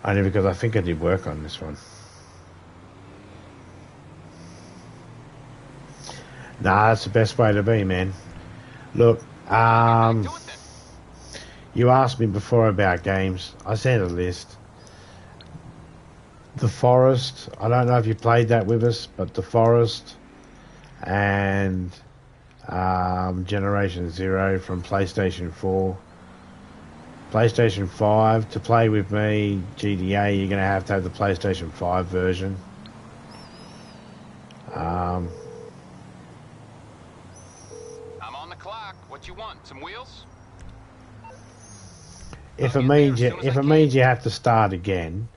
Only because I think I did work on this one. Nah, that's the best way to be, man. Look, Do it then. You asked me before about games. I sent a list. The Forest. I don't know if you played that with us, but The Forest and Generation Zero from PlayStation 4. PlayStation 5, to play with me, GTA, you're going to have the PlayStation 5 version. I'm on the clock. What you want? Some wheels? If it means you have to start again,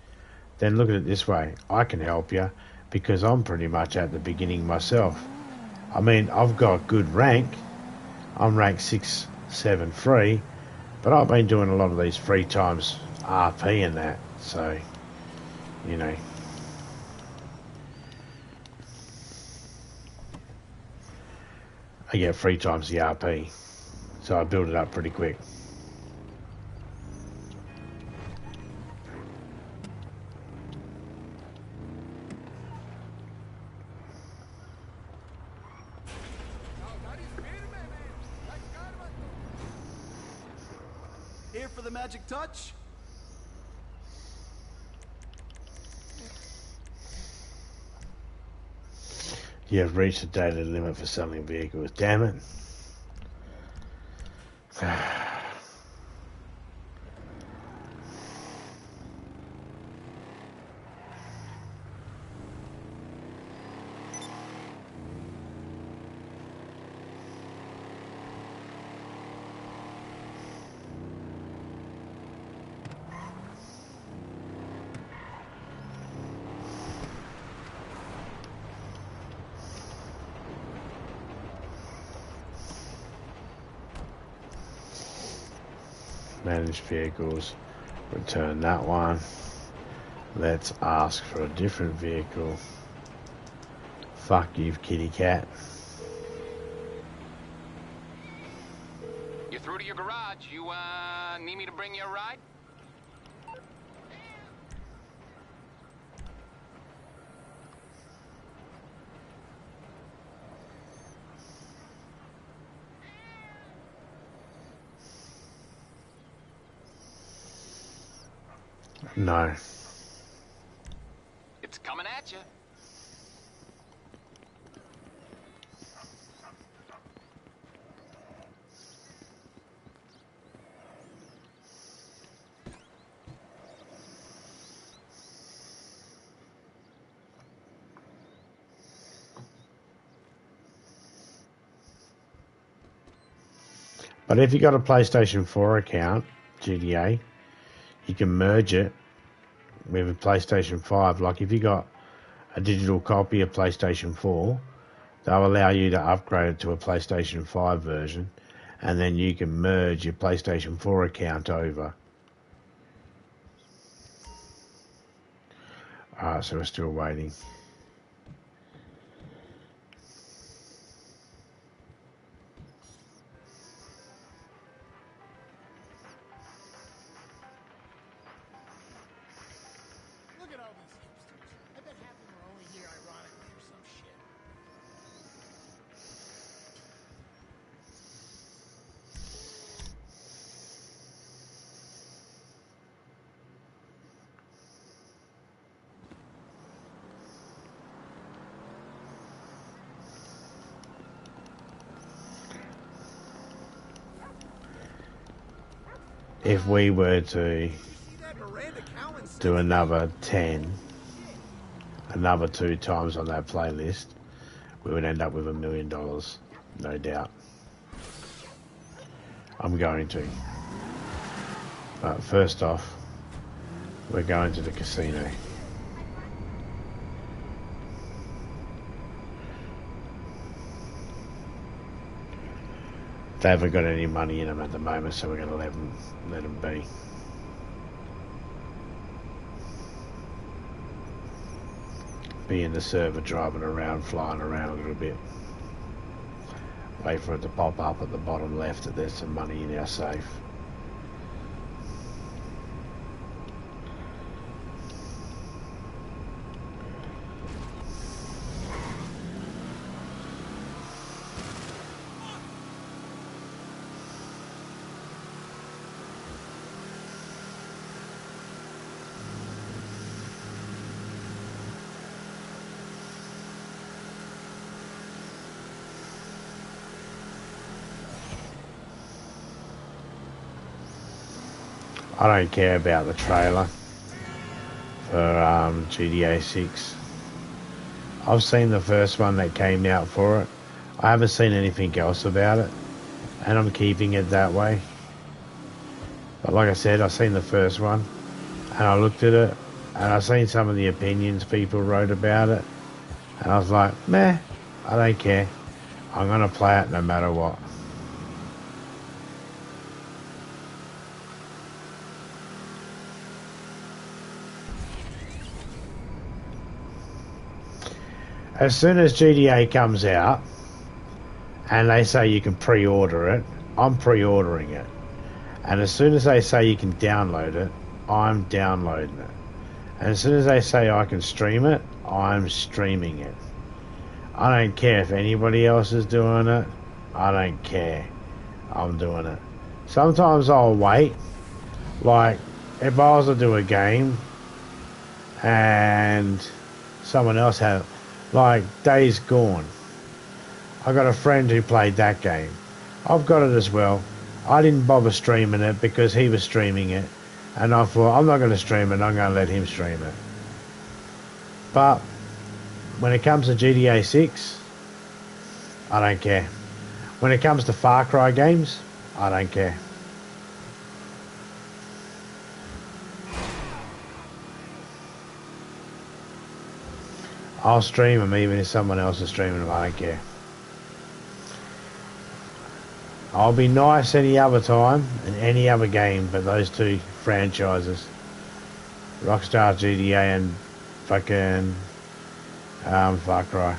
then look at it this way. I can help you because I'm pretty much at the beginning myself. I mean, I've got good rank. I'm ranked 673, but I've been doing a lot of these free times RP and that, so, you know. I get free times the RP, so I build it up pretty quick. Here for the magic touch? You have reached the data limit for selling vehicles. Damn it. Manage vehicles. Return that one. Let's ask for a different vehicle. Fuck you, kitty cat. You're through to your garage. You, need me to bring you a ride? No. It's coming at you. But if you got a PlayStation 4 account, GTA, you can merge it with a PlayStation 5. Like if you got a digital copy of PlayStation 4, they'll allow you to upgrade it to a PlayStation 5 version, and then you can merge your PlayStation 4 account over. Alright, so we're still waiting. Look at all these hipsters. I bet half of them are only here ironically or some shit. If we were to See that Miranda Cowan do another 10, another 2 times on that playlist, we would end up with $1 million, no doubt. I'm going to. But first off, we're going to the casino. They haven't got any money in them at the moment, so we're going to let them be. Be in the server, driving around, flying around a little bit. Wait for it to pop up at the bottom left that there's some money in our safe. I don't care about the trailer for GTA 6. I've seen the first one that came out for it. I haven't seen anything else about it, and I'm keeping it that way. But like I said, I've seen the first one, and I looked at it, and I've seen some of the opinions people wrote about it, and I was like, meh, I don't care. I'm going to play it no matter what. As soon as GTA comes out, and they say you can pre-order it, I'm pre-ordering it. And as soon as they say you can download it, I'm downloading it. And as soon as they say I can stream it, I'm streaming it. I don't care if anybody else is doing it. I don't care. I'm doing it. Sometimes I'll wait. Like, if I was to do a game and someone else had, like, Days Gone. I got a friend who played that game. I've got it as well. I didn't bother streaming it because he was streaming it. And I thought, I'm not going to stream it, I'm going to let him stream it. But when it comes to GTA 6, I don't care. When it comes to Far Cry games, I don't care. I'll stream them even if someone else is streaming them, I don't care. I'll be nice any other time in any other game but those two franchises. Rockstar GTA and fucking Far Cry.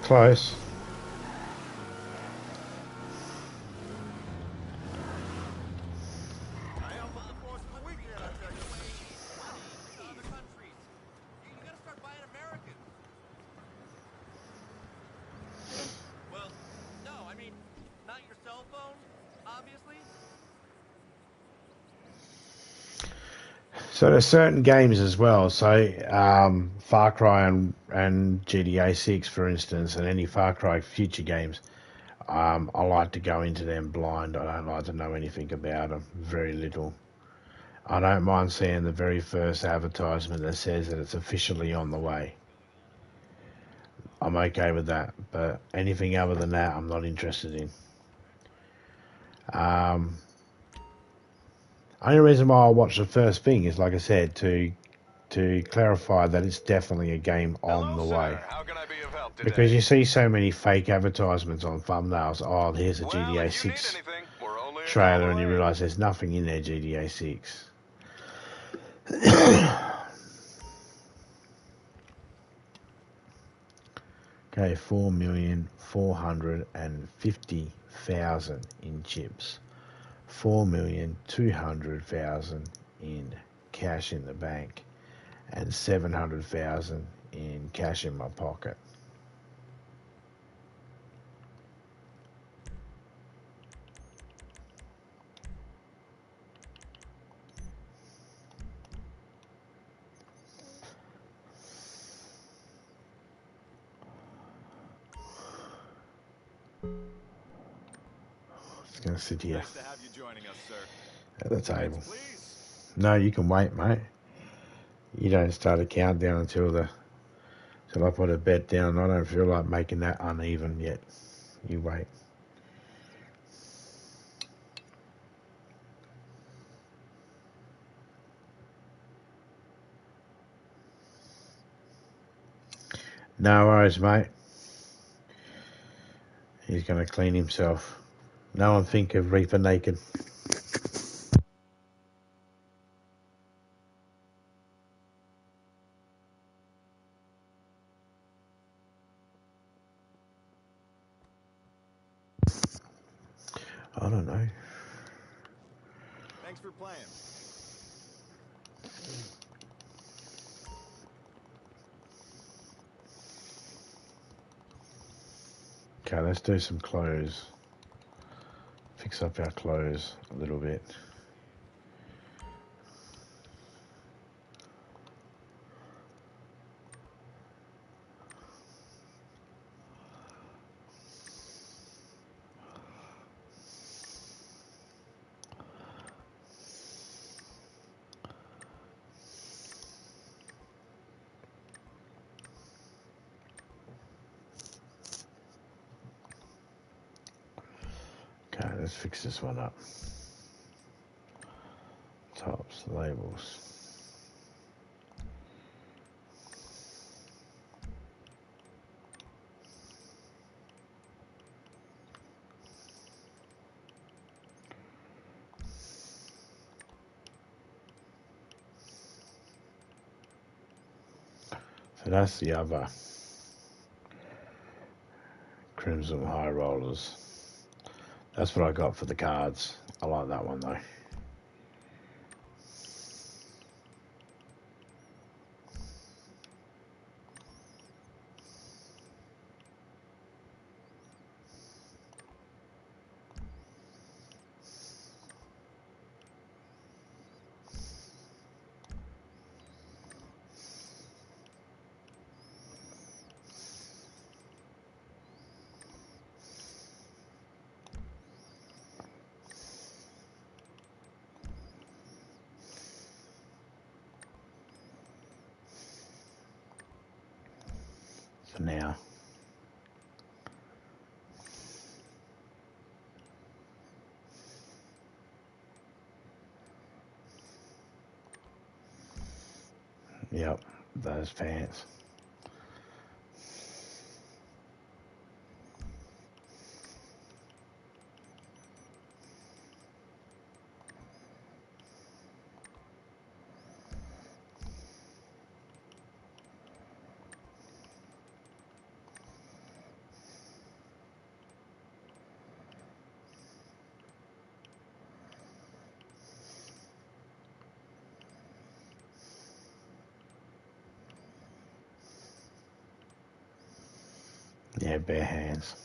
Close. I am on the force of the weekend, I tell you. Other countries. You gotta start buying American. Well, no, I mean, not your cell phone, obviously. So there's certain games as well. So Far Cry and GTA 6, for instance, and any Far Cry future games, I like to go into them blind. I don't like to know anything about them. Very little. I don't mind seeing the very first advertisement that says that it's officially on the way. I'm okay with that. But anything other than that, I'm not interested in. Only reason why I watch the first thing is, like I said, to clarify that it's definitely a game on the way. How can I be of help today? Because you see so many fake advertisements on thumbnails. Oh, here's a Well, GTA if you need 6 anything, we're only a trailer, call and you away. realise there's nothing in there GTA 6. Okay, 4,450,000 in chips. 4,200,000 in cash in the bank. And 700,000 in cash in my pocket. Just gonna sit here Nice to have you joining us, sir. at the table. Lights, please. No, you can wait, mate. You don't start a countdown until I put a bet down. I don't feel like making that uneven yet. You wait. No worries, mate. He's going to clean himself. No one think of Reaper naked. I don't know. Thanks for playing. Okay, let's do some clothes. Fix up our clothes a little bit. Okay, let's fix this one up. Tops, labels. So that's the other Crimson High Rollers. That's what I got for the cards. I like that one though. For now. Yep, those pants. Yeah, bare hands.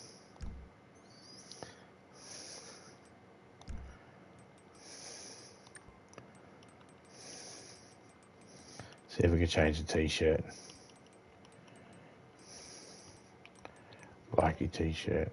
See if we can change the t-shirt. Like your t-shirt.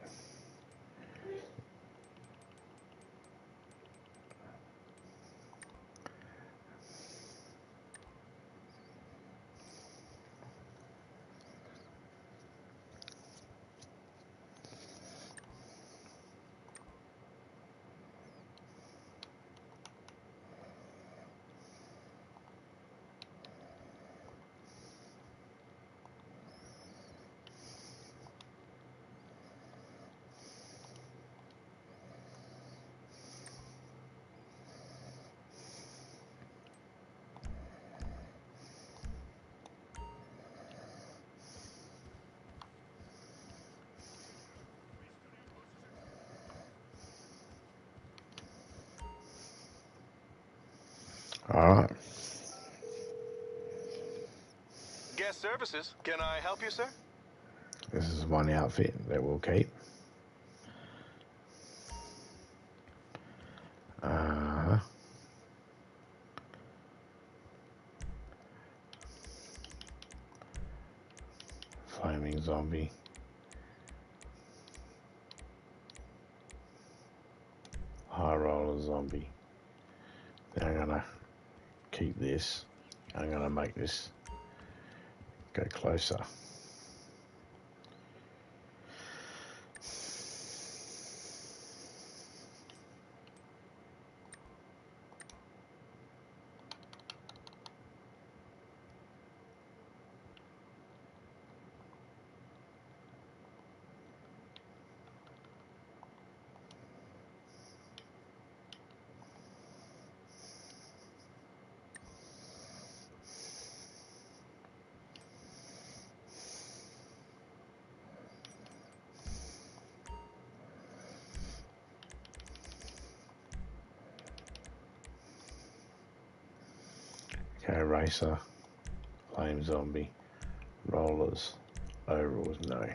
Alright. Guest services. Can I help you, sir? This is one outfit that we'll keep. Flaming zombie. High roller zombie. Then I'm gonna keep this. I'm gonna make this go closer. Okay, racer, flame zombie, rollers, overalls, no.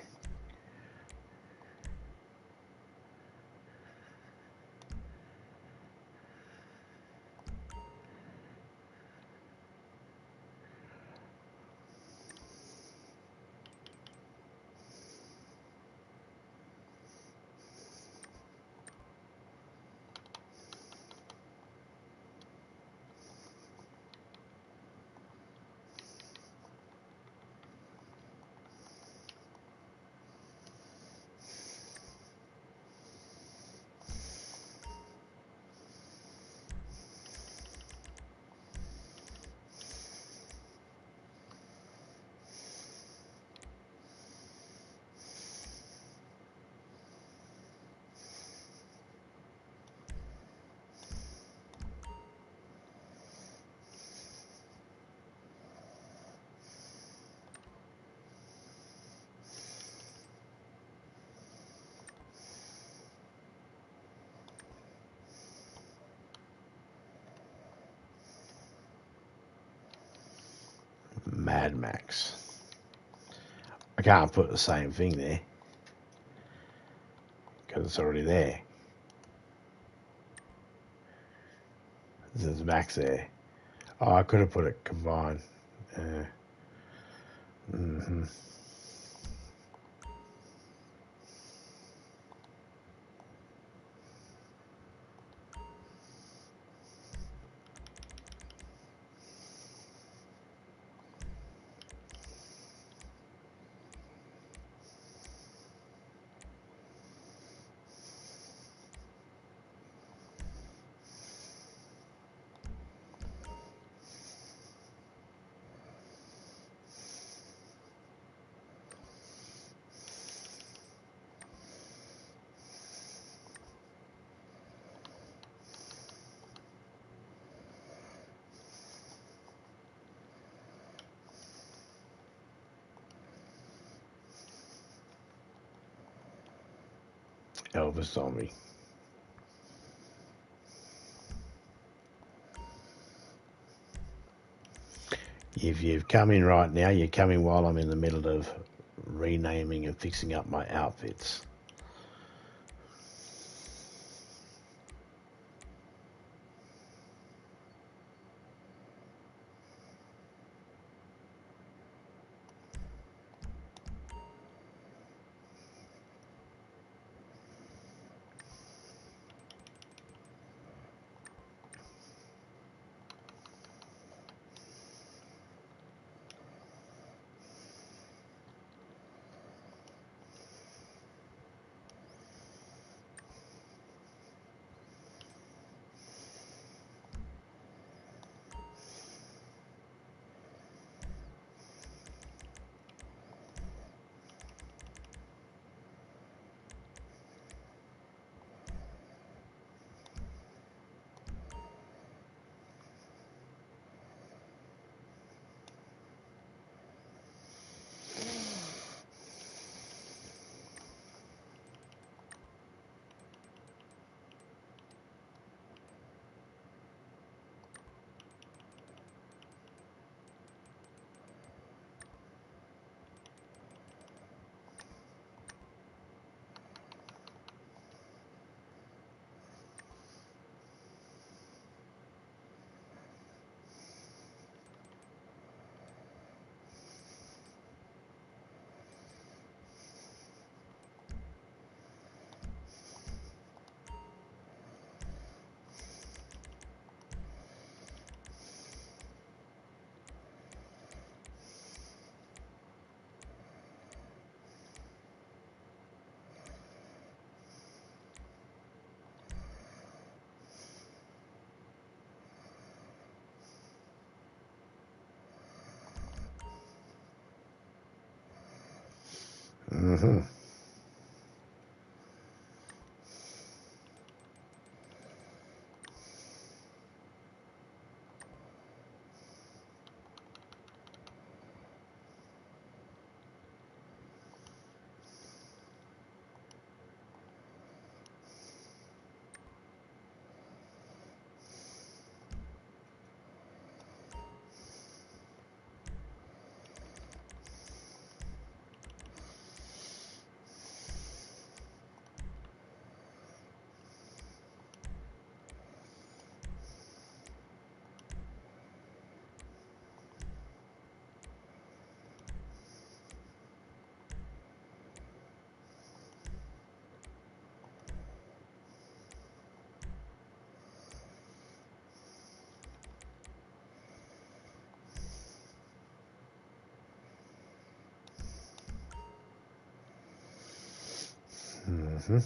Mad Max. I can't put the same thing there because it's already there. There's Max there. Oh, I could have put it combined. Mm-hmm. Elvis Zombie. If you've come in right now, you're coming while I'm in the middle of renaming and fixing up my outfits. Mm-hmm. Alright.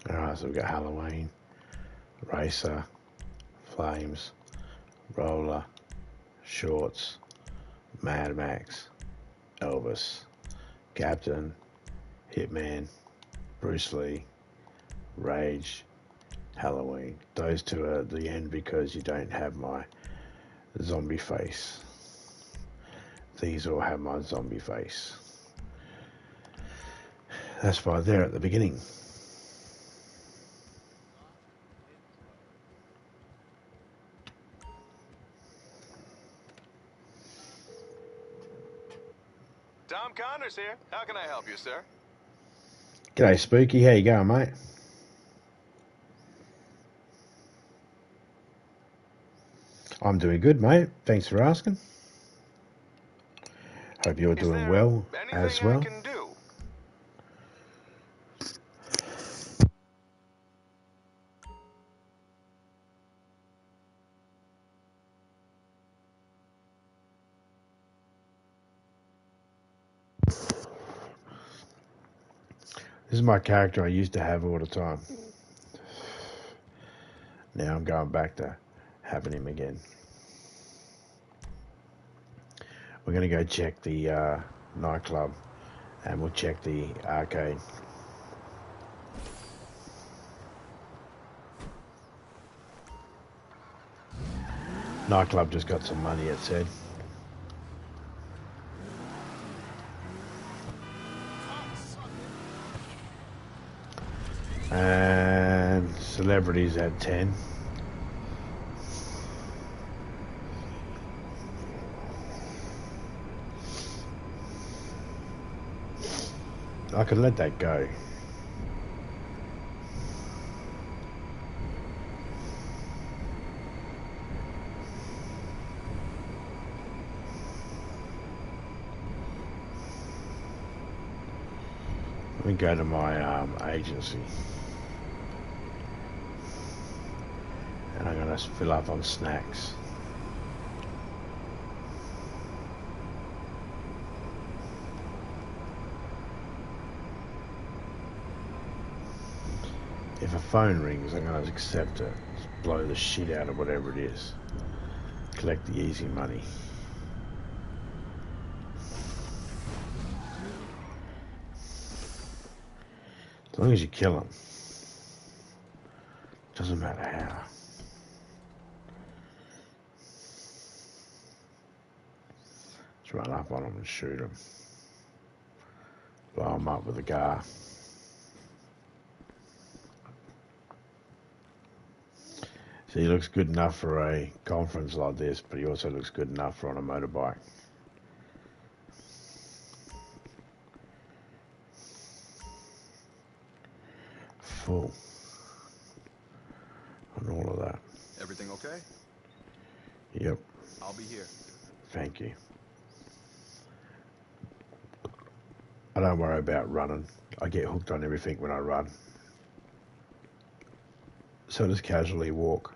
Alright, so we've got Halloween, Racer, Flames, Roller, Shorts, Mad Max, Elvis, Captain, Hitman, Bruce Lee, Rage, Halloween. Those two are at the end because you don't have my zombie face. These all have my zombie face. That's why they're at the beginning. Tom Connors here. How can I help you, sir? G'day, Spooky. How you going, mate? I'm doing good, mate. Thanks for asking. Hope you're Is doing there well anything as I well. can do? This is my character I used to have all the time. Now I'm going back to having him again. We're going to go check the nightclub and we'll check the arcade. Nightclub just got some money, it said. And celebrities at 10. I could let that go. Let me go to my agency. And I'm going to fill up on snacks. If a phone rings, I'm going to accept it. Just blow the shit out of whatever it is. Collect the easy money. As long as you kill them. Doesn't matter how. Just run up on them and shoot them. Blow them up with a car. So he looks good enough for a conference like this, but he also looks good enough for on a motorbike. Full. and all of that. Everything okay? Yep, I'll be here. thank you. I don't worry about running. I get hooked on everything when I run. So just casually walk.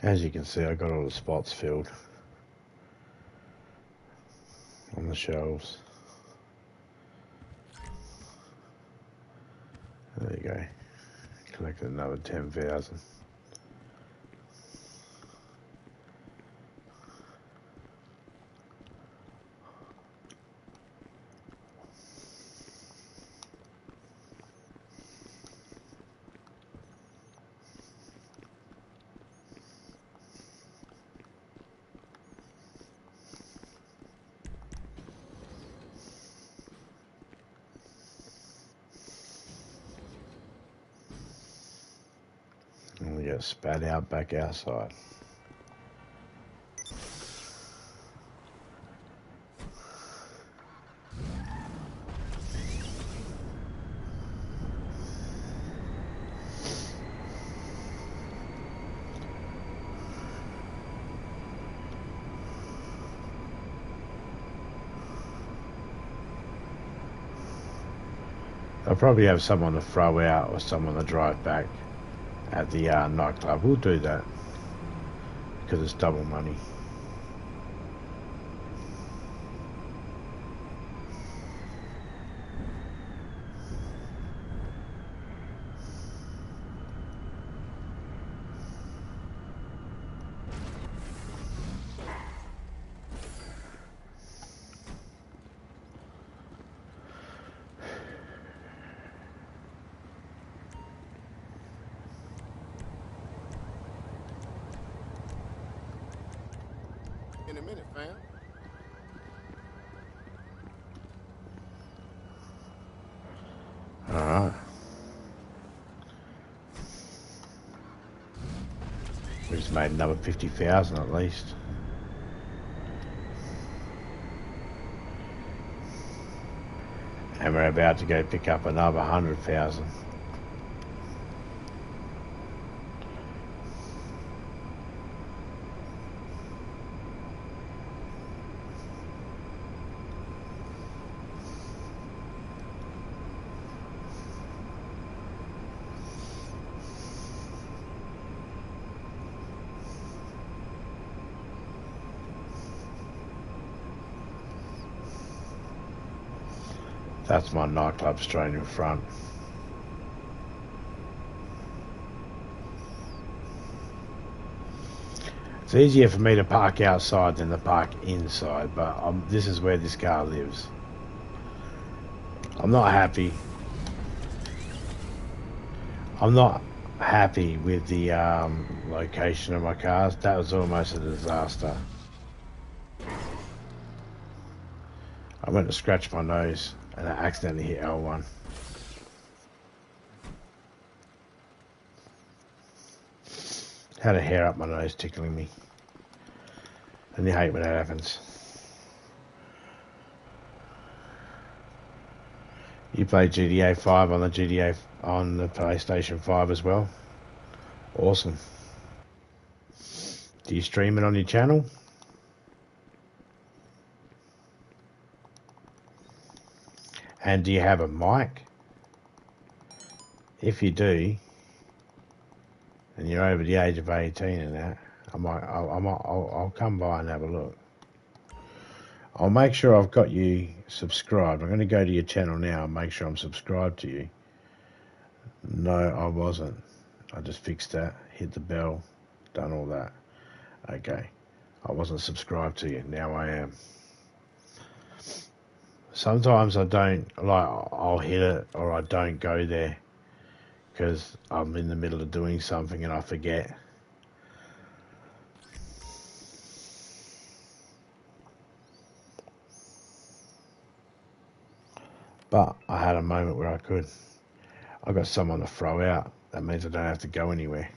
As you can see, I got all the spots filled on the shelves. There you go. Collected another 10,000. And we get spat out back outside. I'll probably have someone to throw out or someone to drive back at the nightclub. We'll do that because it's double money. In a minute, fam. Alright. We just made another 50,000 at least. And we're about to go pick up another 100,000. That's my nightclub straight in front. It's easier for me to park outside than to park inside, but this is where this car lives. I'm not happy. I'm not happy with the location of my cars. That was almost a disaster. I went to scratch my nose and I accidentally hit L1. Had a hair up my nose tickling me. And you hate when that happens. You play GTA 5 on the PlayStation 5 as well? Awesome. Do you stream it on your channel? And do you have a mic? If you do, and you're over the age of 18 and that, I'll come by and have a look. I'll make sure I've got you subscribed. I'm going to go to your channel now and make sure I'm subscribed to you. No, I wasn't. I just fixed that, hit the bell, done all that. Okay. I wasn't subscribed to you. Now I am. Sometimes I don't, like, I'll hit it or I don't go there because I'm in the middle of doing something and I forget. But I had a moment where I could. I got someone to throw out. That means I don't have to go anywhere.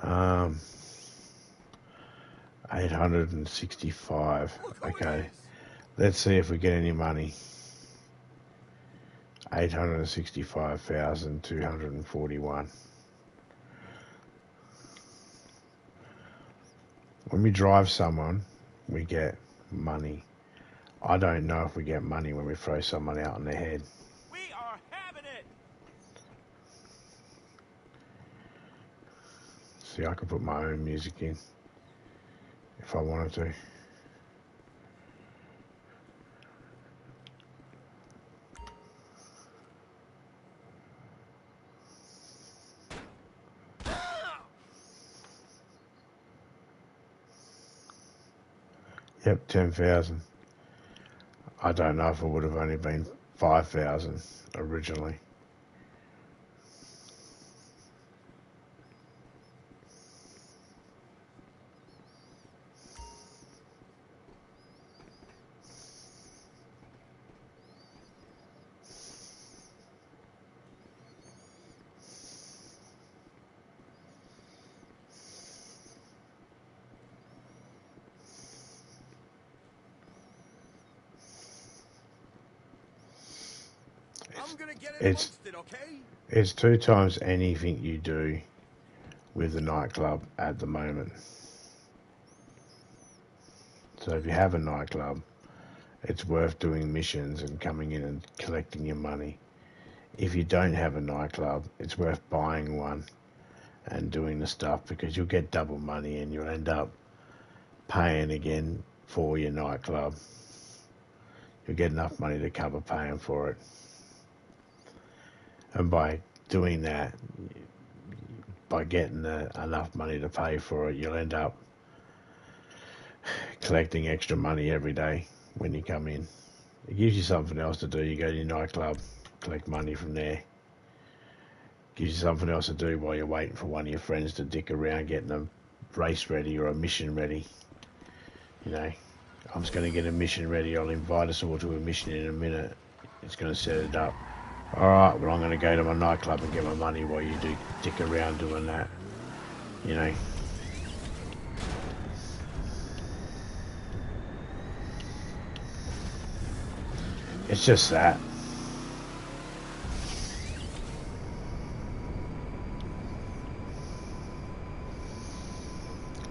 Um, 865. Look who Okay. it is. Let's see if we get any money. 865,241. When we drive someone, we get money. I don't know if we get money when we throw someone out on their head. We are having it. See, I could put my own music in if I wanted to. Yep, 10,000. I don't know if it would have only been 5,000 originally. I'm gonna get in It's amongst it, okay? it's 2 times anything you do with the nightclub at the moment. So if you have a nightclub, it's worth doing missions and coming in and collecting your money. If you don't have a nightclub, it's worth buying one and doing the stuff because you'll get double money and you'll end up paying again for your nightclub. You'll get enough money to cover paying for it. And by doing that, by getting enough money to pay for it, you'll end up collecting extra money every day when you come in. It gives you something else to do. You go to your nightclub, collect money from there. Gives you something else to do while you're waiting for one of your friends to dick around getting a race ready or a mission ready. You know, I'm just going to get a mission ready. I'll invite us all to a mission in a minute. It's going to set it up. Alright, well I'm going to go to my nightclub and get my money while you do dick around doing that. You know. It's just that.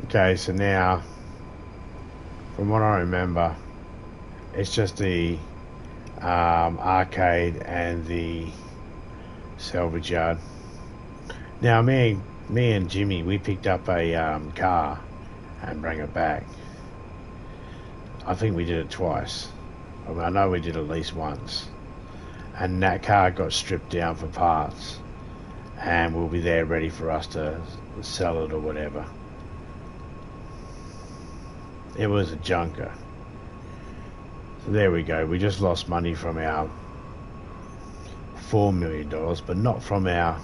Okay, so now, from what I remember, it's just the arcade and the salvage yard. Now, me and Jimmy, we picked up a car and bring it back. I think we did it twice. I mean, I know we did at least once. And that car got stripped down for parts. And we'll be there ready for us to sell it or whatever. It was a junker. So there we go. We just lost money from our $4 million, but not from our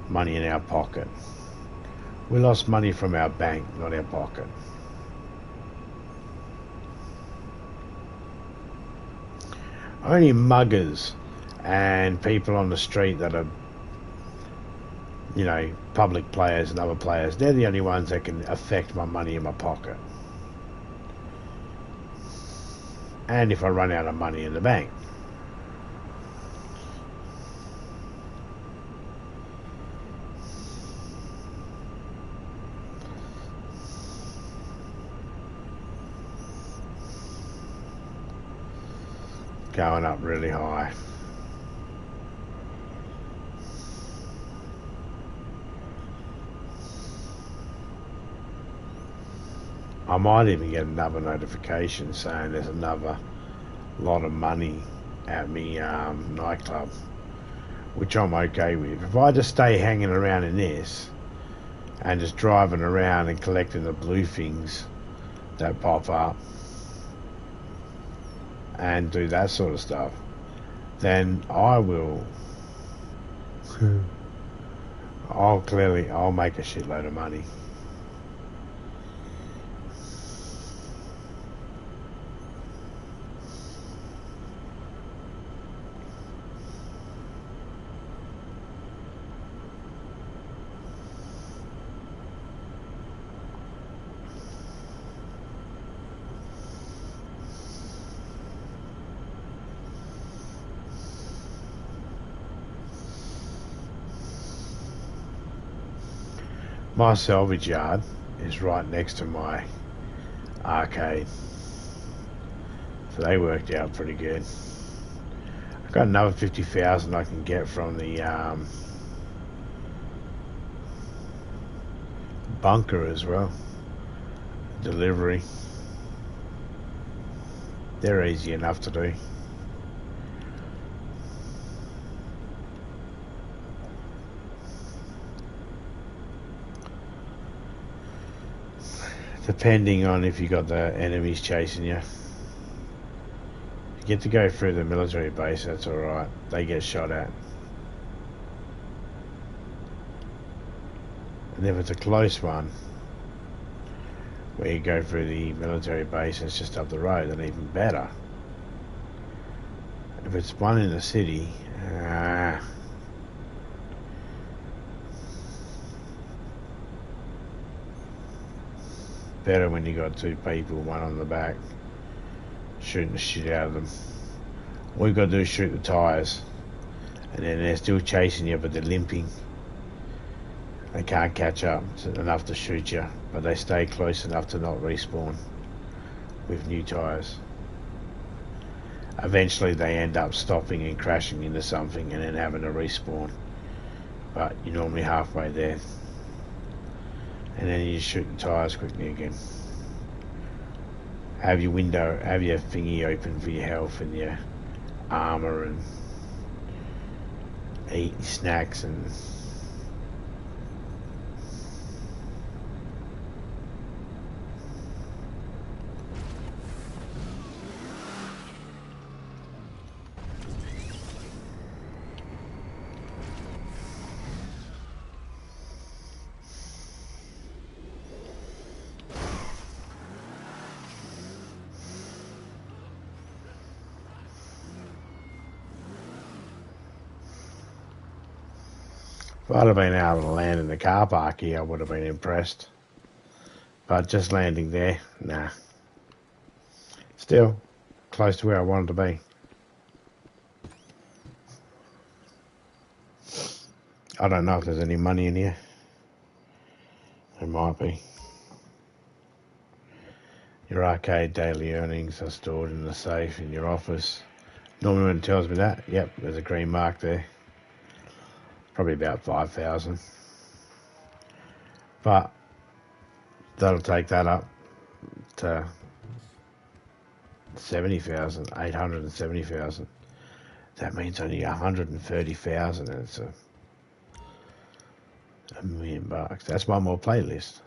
money in our pocket. We lost money from our bank, not our pocket. Only muggers and people on the street that are, you know, public players and other players, they're the only ones that can affect my money in my pocket. And if I run out of money in the bank. Going up really high. I might even get another notification saying there's another lot of money at me nightclub, which I'm okay with. If I just stay hanging around in this and just driving around and collecting the blue things that pop up and do that sort of stuff, then I will I'll make a shitload of money. My salvage yard is right next to my arcade, so they worked out pretty good. I've got another 50,000 I can get from the bunker as well. Delivery. They're easy enough to do. Depending on if you got the enemies chasing you. If you get to go through the military base, that's alright. They get shot at. And if it's a close one, where you go through the military base and it's just up the road, then even better. If it's one in the city, better when you got two people, one on the back, shooting the shit out of them. All you got to do is shoot the tyres, and then they're still chasing you, but they're limping. They can't catch up enough to shoot you, but they stay close enough to not respawn with new tyres. Eventually they end up stopping and crashing into something and then having to respawn, but you're normally halfway there, and then you shoot the tyres quickly again. Have your thingy open for your health and your armour, and eat snacks and if I'd have been able to land in the car park here, I would have been impressed. But just landing there, nah. Still, close to where I wanted to be. I don't know if there's any money in here. There might be. Your arcade daily earnings are stored in the safe in your office. Normally when it tells me that, yep, there's a green mark there. Probably about 5,000. But that'll take that up to 70,000, 870,000. That means only 130,000, and it's a million bucks. That's one more playlist.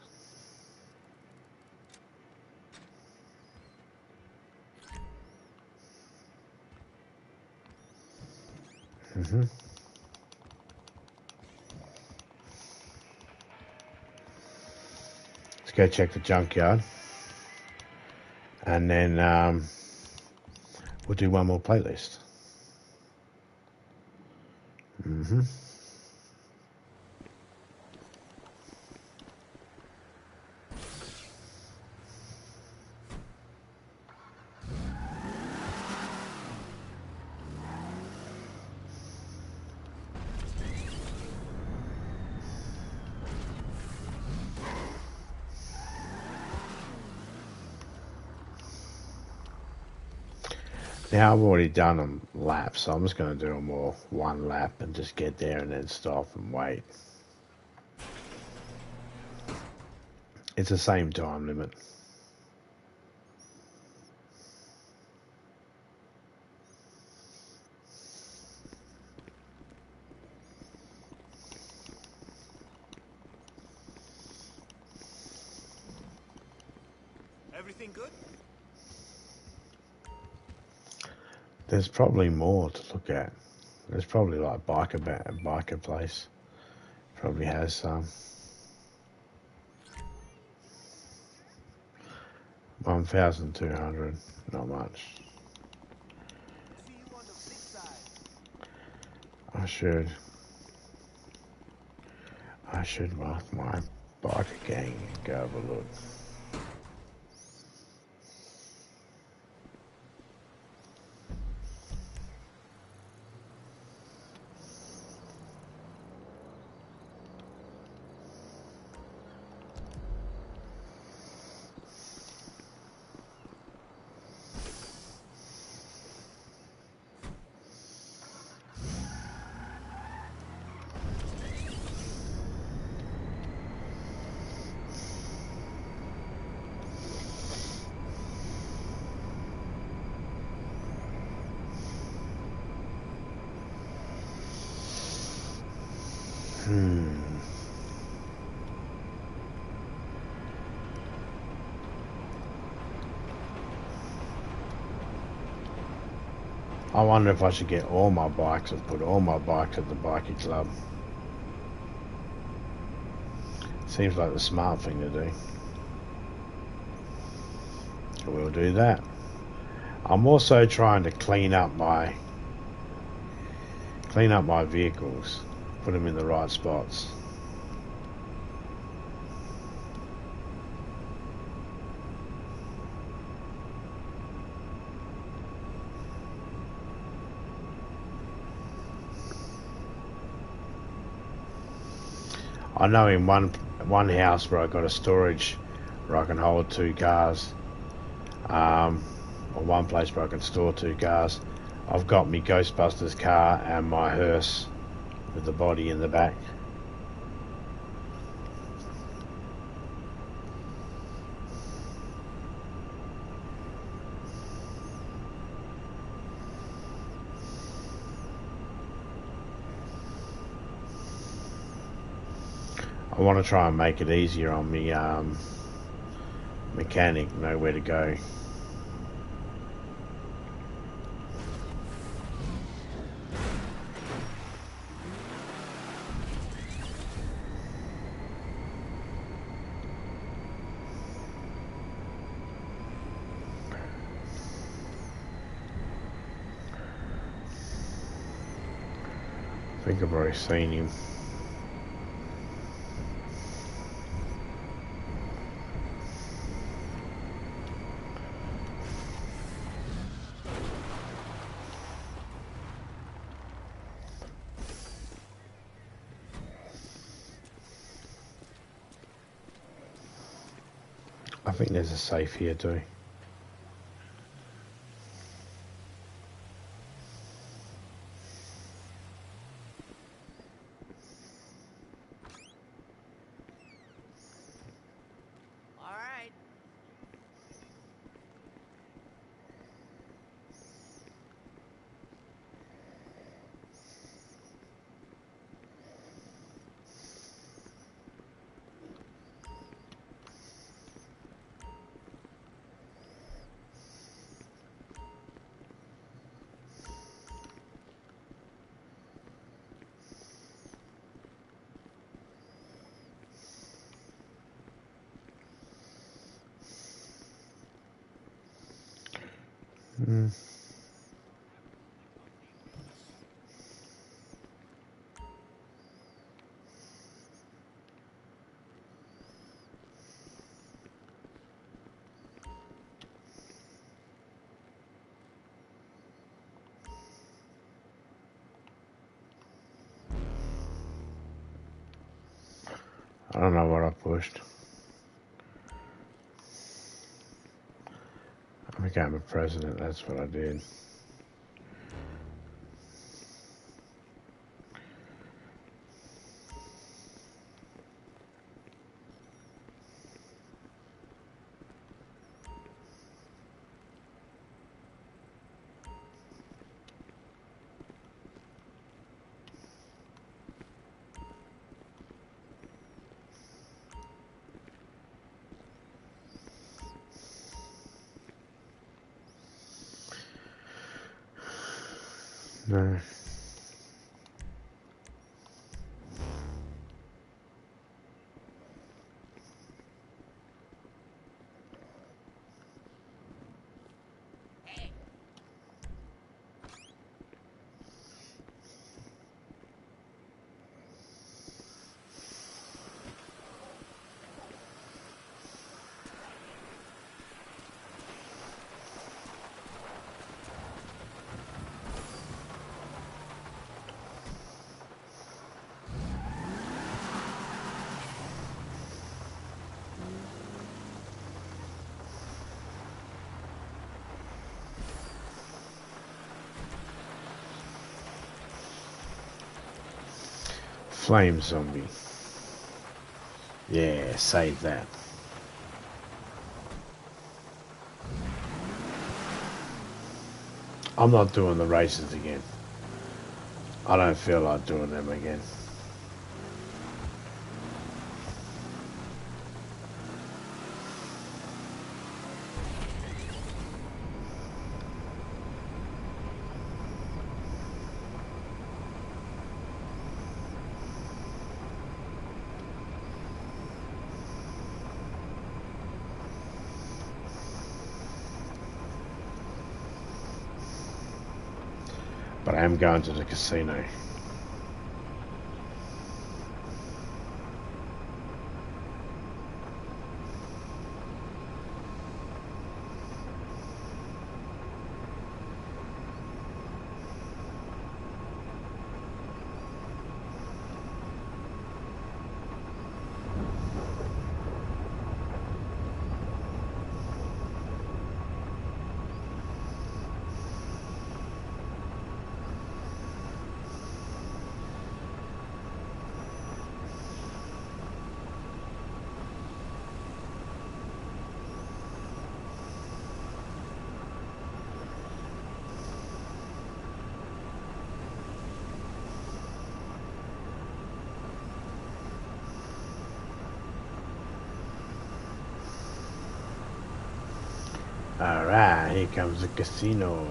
Let's go check the junkyard, and then we'll do one more playlist. Now I've already done them laps, so I'm just going to do them all one lap and just get there and then stop and wait. It's the same time limit. Everything good? There's probably more to look at. There's probably like biker place. Probably has some. 1,200, not much. See you on the flip side. I should mark my biker gang and go have a look. I wonder if I should get all my bikes and put all my bikes at the bikie club. Seems like the smart thing to do. We'll do that. I'm also trying to clean up my vehicles, put them in the right spots. I know in one house where I got a storage where I can hold 2 cars, or one place where I can store 2 cars, I've got my Ghostbusters car and my hearse with the body in the back. I want to try and make it easier on me mechanic, know where to go. I think I've already seen him. I think there's a safe here too. All right. I don't know what I pushed. I became a president, that's what I did. No. Flame zombie. Yeah, save that. I'm not doing the races again. I don't feel like doing them again. But I am going to the casino. Alright, here comes the casino.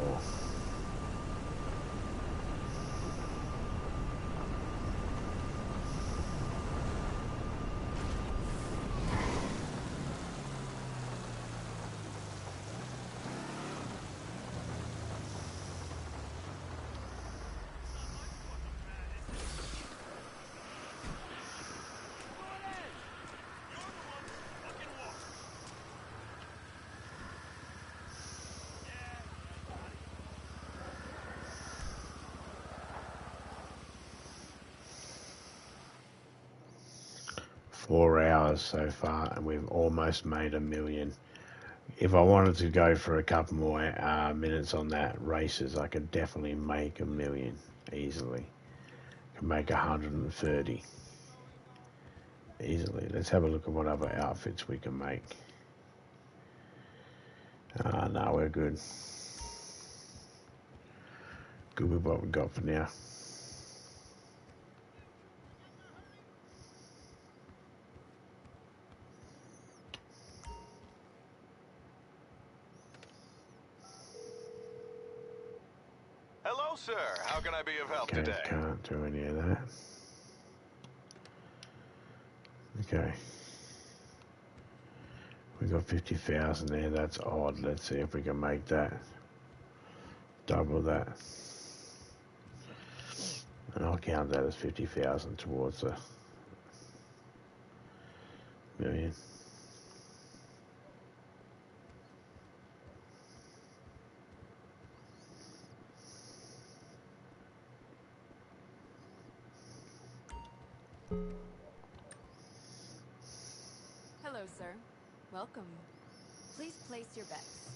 Four hours so far, and we've almost made $1 million. If I wanted to go for a couple more minutes on that races, I could definitely make $1 million easily. I could make 130 easily. Let's have a look at what other outfits we can make. No, we're good. Good with what we got for now. Hello, sir. How can I be of help Okay, today? can't do any of that. Okay. We got 50,000 there. That's odd. Let's see if we can make that. Double that. And I'll count that as 50,000 towards the $1 million. Hello, sir. Welcome. Please place your bets.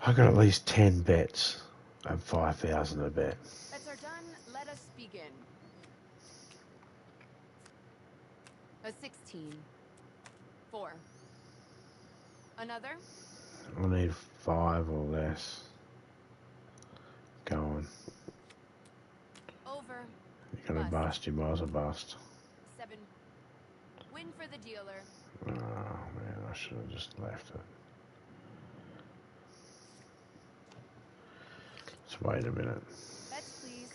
I got at least 10 bets at 5,000 a bet. Bets are done. Let us begin. A 16. 4. Another? I need 5 or less. Go on. Over. You're gonna bust. You might as well bust. 7. Win for the dealer. Oh man, I should have just left it. Just wait a minute. Bets, please.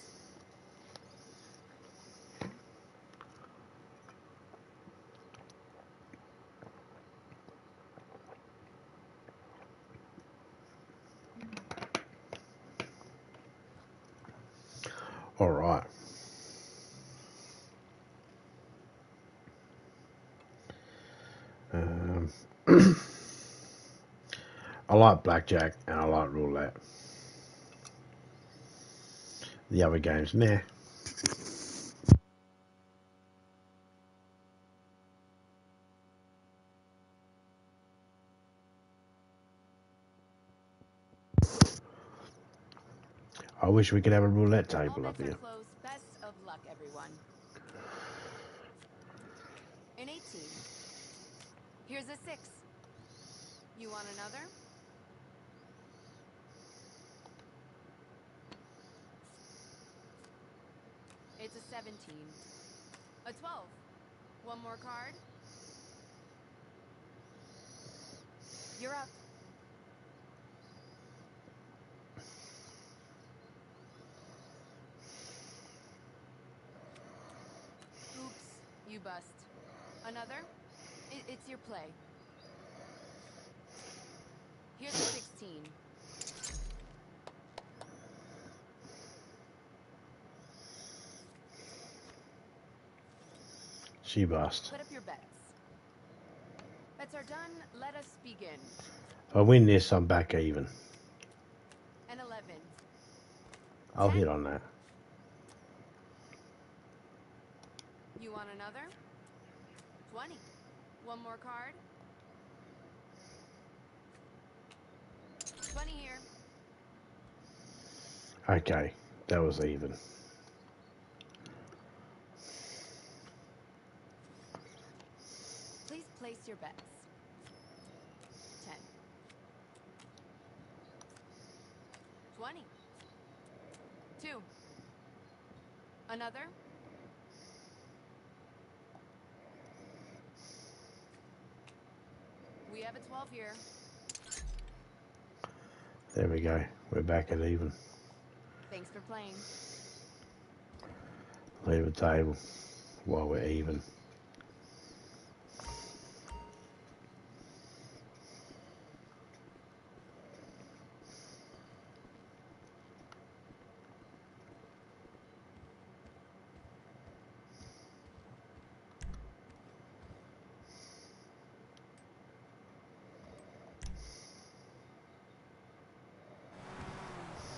All right. I like blackjack and I like roulette. The other games, nah. I wish we could have a roulette All table up bets are here. closed. Best of luck, everyone. An 18. Here's a 6. You want another? It's a 17. A 12. One more card. You're up. Oops, you bust. Another? It's your play. Here's a 16. She bust. Put up your bets. Bets are done. Let us begin. If I win this, I'm back even. An 11. I'll 10. hit on that. You want another? 20. One more card. 20 here. Okay, that was even. Please place your bets. 10. 20. 2. Another. We have a 12 here. There we go. We're back at even. Thanks for playing. Leave a table while we're even.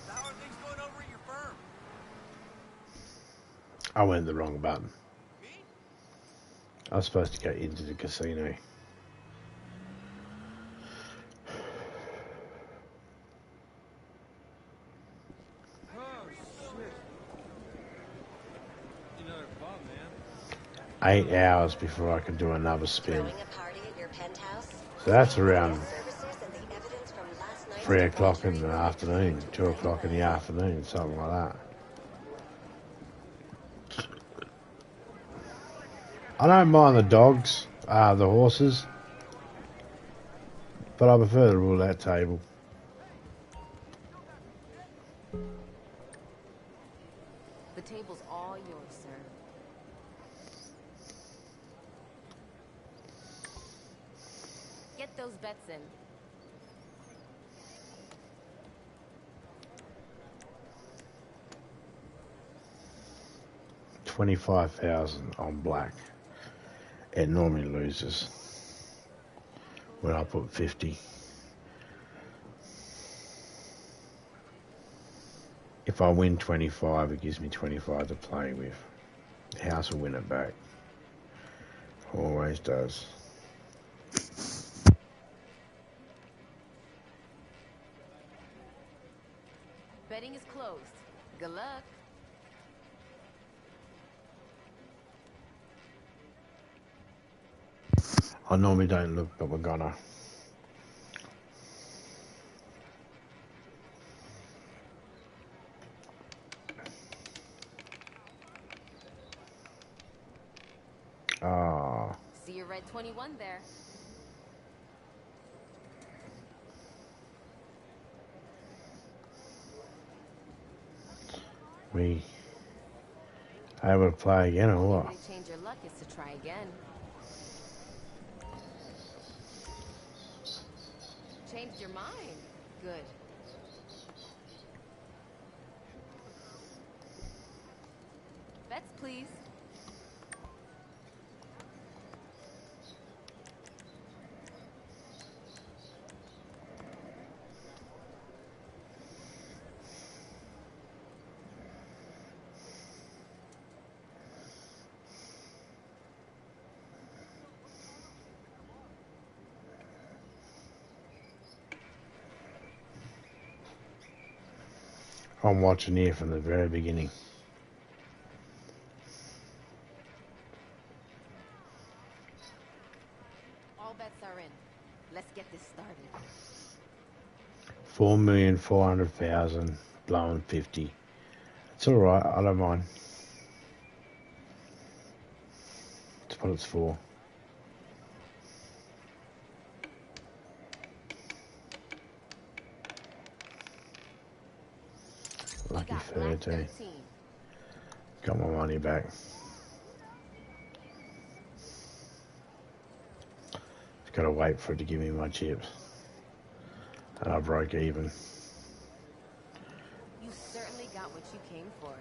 So how are things going over at your firm? I went the wrong button. Me? I was supposed to go into the casino. Oh, shit. Another bum, man. 8 hours before I could do another spin. Throwing a party at your penthouse? So that's around Services and the evidence from last night's 3 o'clock in the debauchery afternoon, 2 o'clock in the afternoon, something like that. I don't mind the dogs, the horses, but I prefer the roulette table. The table's all yours, sir. Get those bets in. $25,000 on black. It normally loses when I put 50. If I win 25, it gives me 25 to play with. The house will win it back. Always does. Betting is closed. Good luck. I normally don't look, but we're gonna. Ah, See your red 21 there. we able to play again or Only what? way to change your luck is to try again. Changed your mind. Good. Bets, please. I'm watching here from the very beginning. All bets are in. Let's get this started. 4,400,000 blowing 50. It's all right. I don't mind. That's what it's for. Lucky Got black 13. 13. Got my money back. Just gotta wait for it to give me my chips. and I broke even. You certainly got what you came for.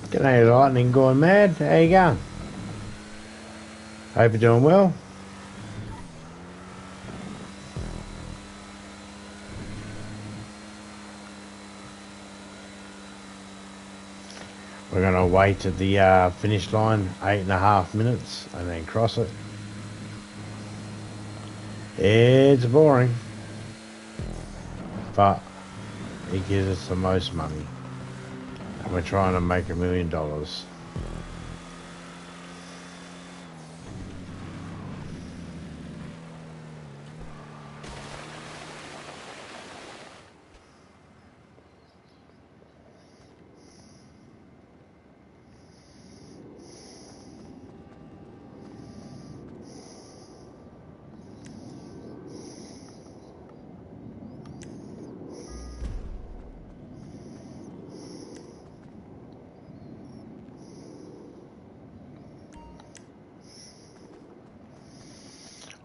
G'day, Lightning going mad. How you going? Hope you're doing well. We're going to wait at the finish line, 8.5 minutes, and then cross it. It's boring, but it gives us the most money. And we're trying to make $1 million.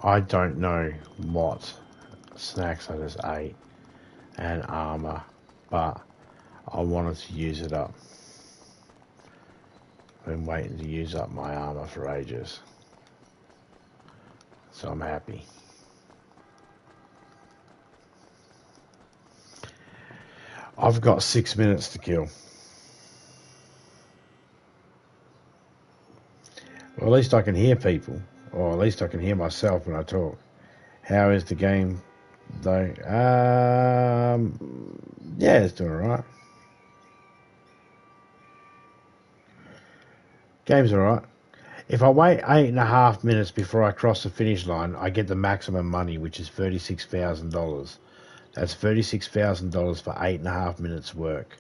I don't know what snacks I just ate and armor, but I wanted to use it up. I've been waiting to use up my armor for ages, so I'm happy. I've got 6 minutes to kill. Well, at least I can hear people, or at least I can hear myself when I talk. How is the game, though? Yeah, it's doing alright. Game's alright. If I wait 8.5 minutes before I cross the finish line, I get the maximum money, which is $36,000. That's $36,000 for 8.5 minutes work.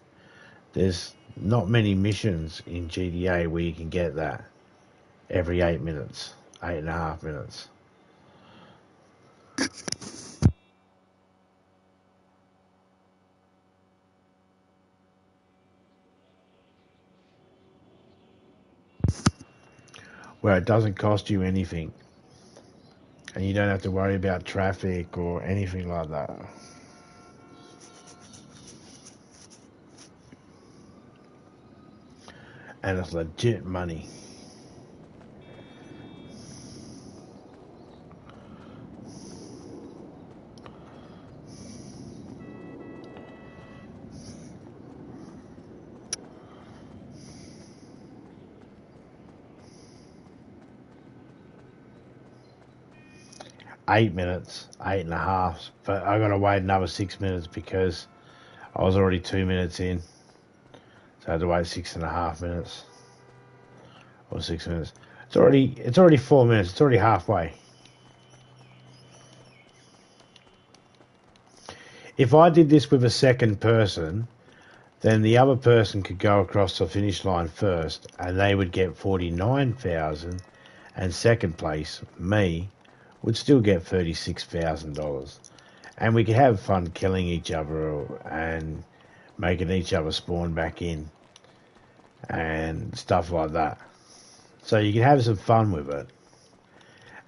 There's not many missions in GTA where you can get that every 8 minutes, 8.5 minutes. Where it doesn't cost you anything. And you don't have to worry about traffic or anything like that. And it's legit money. Eight minutes, 8.5, but I gotta wait another 6 minutes because I was already 2 minutes in, so I had to wait 6.5 minutes or 6 minutes. It's already 4 minutes. It's already halfway. If I did this with a second person, then the other person could go across the finish line first, and they would get 49,000, and second place, me, would still get $36,000, and we could have fun killing each other and making each other spawn back in and stuff like that. So you can have some fun with it.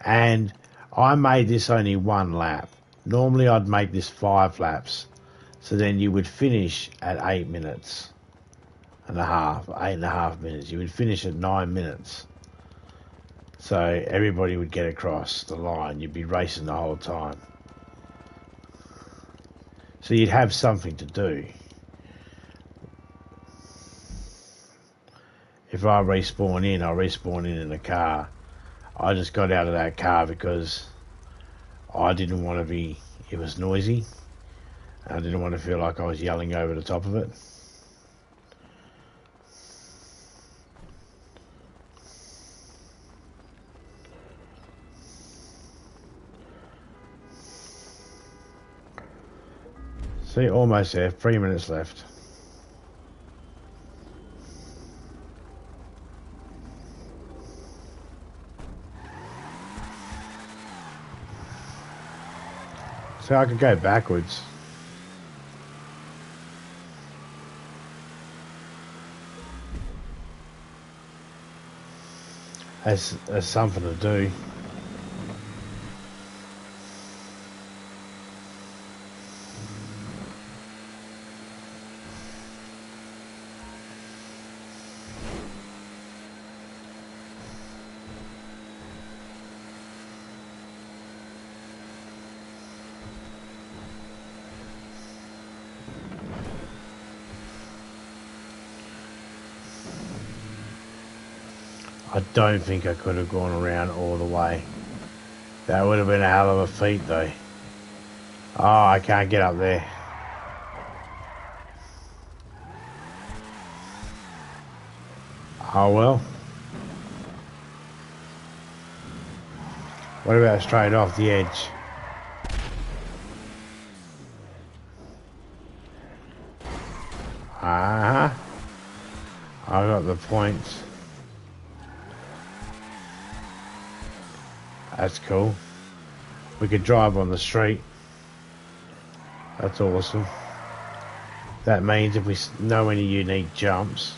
And I made this only one lap. Normally I'd make this 5 laps. So then you would finish at 8.5 minutes. You would finish at 9 minutes. So everybody would get across the line. You'd be racing the whole time. So you'd have something to do. If I respawn in, I respawn in a car. I just got out of that car because I didn't want to be, it was noisy. I didn't want to feel like I was yelling over the top of it. See, almost there, 3 minutes left. So I could go backwards. That's something to do. I don't think I could have gone around all the way. That would have been a hell of a feat though. Oh, I can't get up there. Oh well. What about straight off the edge? I got the points. That's cool. We could drive on the street. That's awesome. That means if we know any unique jumps.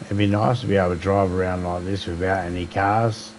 It'd be nice to be able to drive around like this without any cars.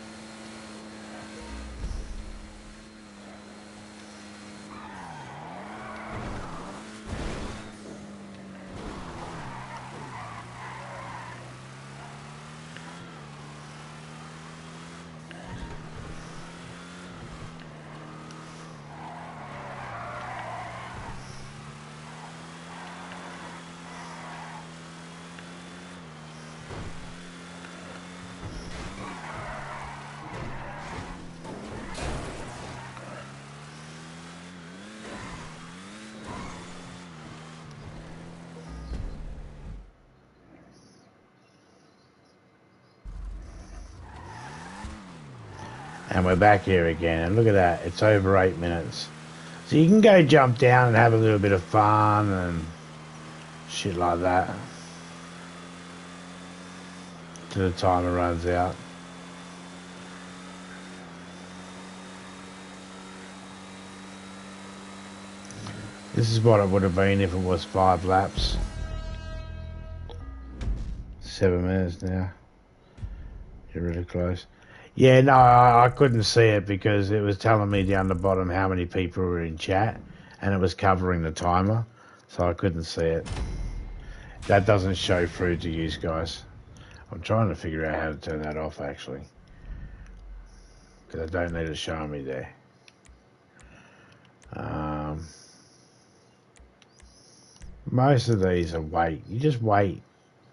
And we're back here again. And look at that. It's over 8 minutes. So you can go jump down and have a little bit of fun and shit like that. Till the timer runs out. This is what it would have been if it was 5 laps. 7 minutes now. You're really close. Yeah, no, I couldn't see it because it was telling me down the bottom how many people were in chat, and it was covering the timer, so I couldn't see it. That doesn't show through to you guys. I'm trying to figure out how to turn that off, actually, because I don't need it showing me there. Most of these are wait. You just wait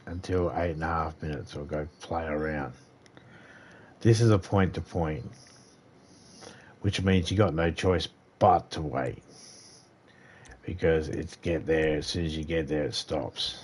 until 8.5 minutes or go play around. This is a point to point, which means you got no choice but to wait, because it's get there. As soon as you get there, it stops.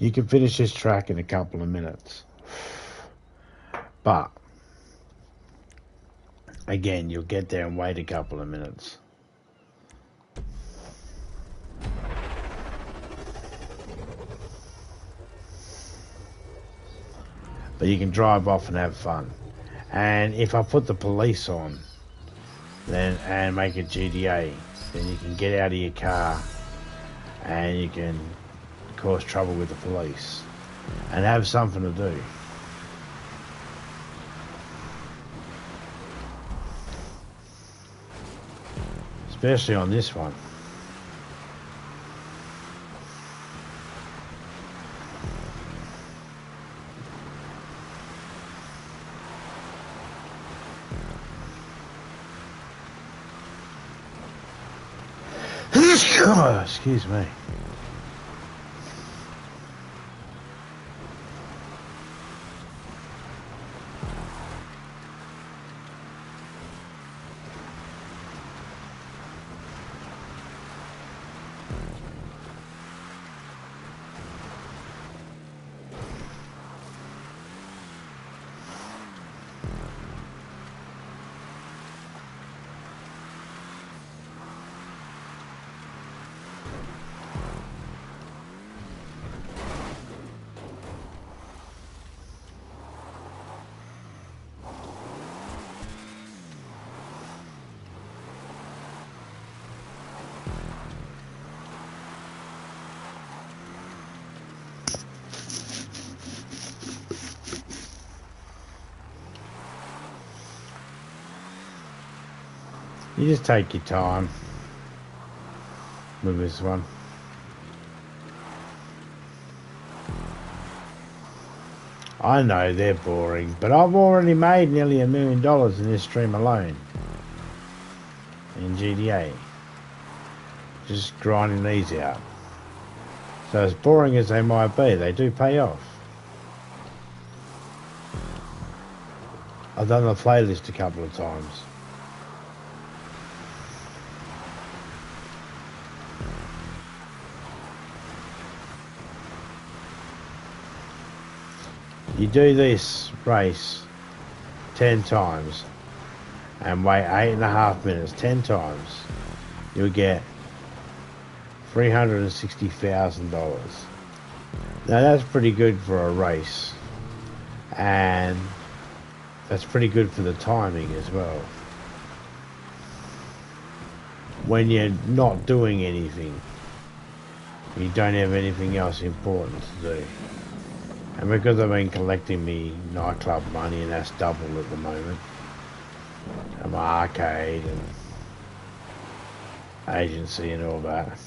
You can finish this track in a couple of minutes. But, again, you'll get there and wait a couple of minutes. But you can drive off and have fun. And if I put the police on, then and make it GTA, then you can get out of your car and you can cause trouble with the police and have something to do. Especially on this one. Excuse me. You just take your time with this one. I know they're boring, but I've already made nearly $1 million in this stream alone. In GTA. Just grinding these out. So as boring as they might be, they do pay off. I've done the playlist a couple of times. You do this race 10 times and wait 8.5 minutes, 10 times, you'll get $360,000. Now that's pretty good for a race, and that's pretty good for the timing as well. When you're not doing anything, you don't have anything else important to do. And because I've been collecting me nightclub money, and that's double at the moment, and my arcade and agency and all that.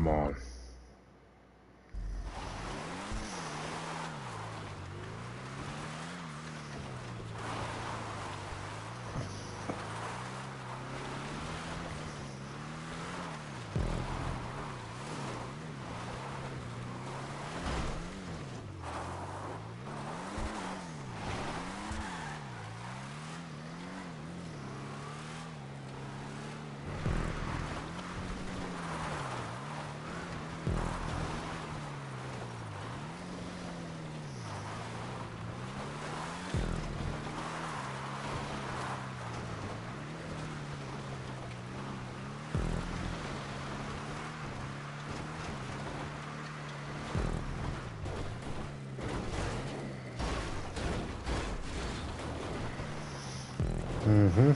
come on. Mm-hmm.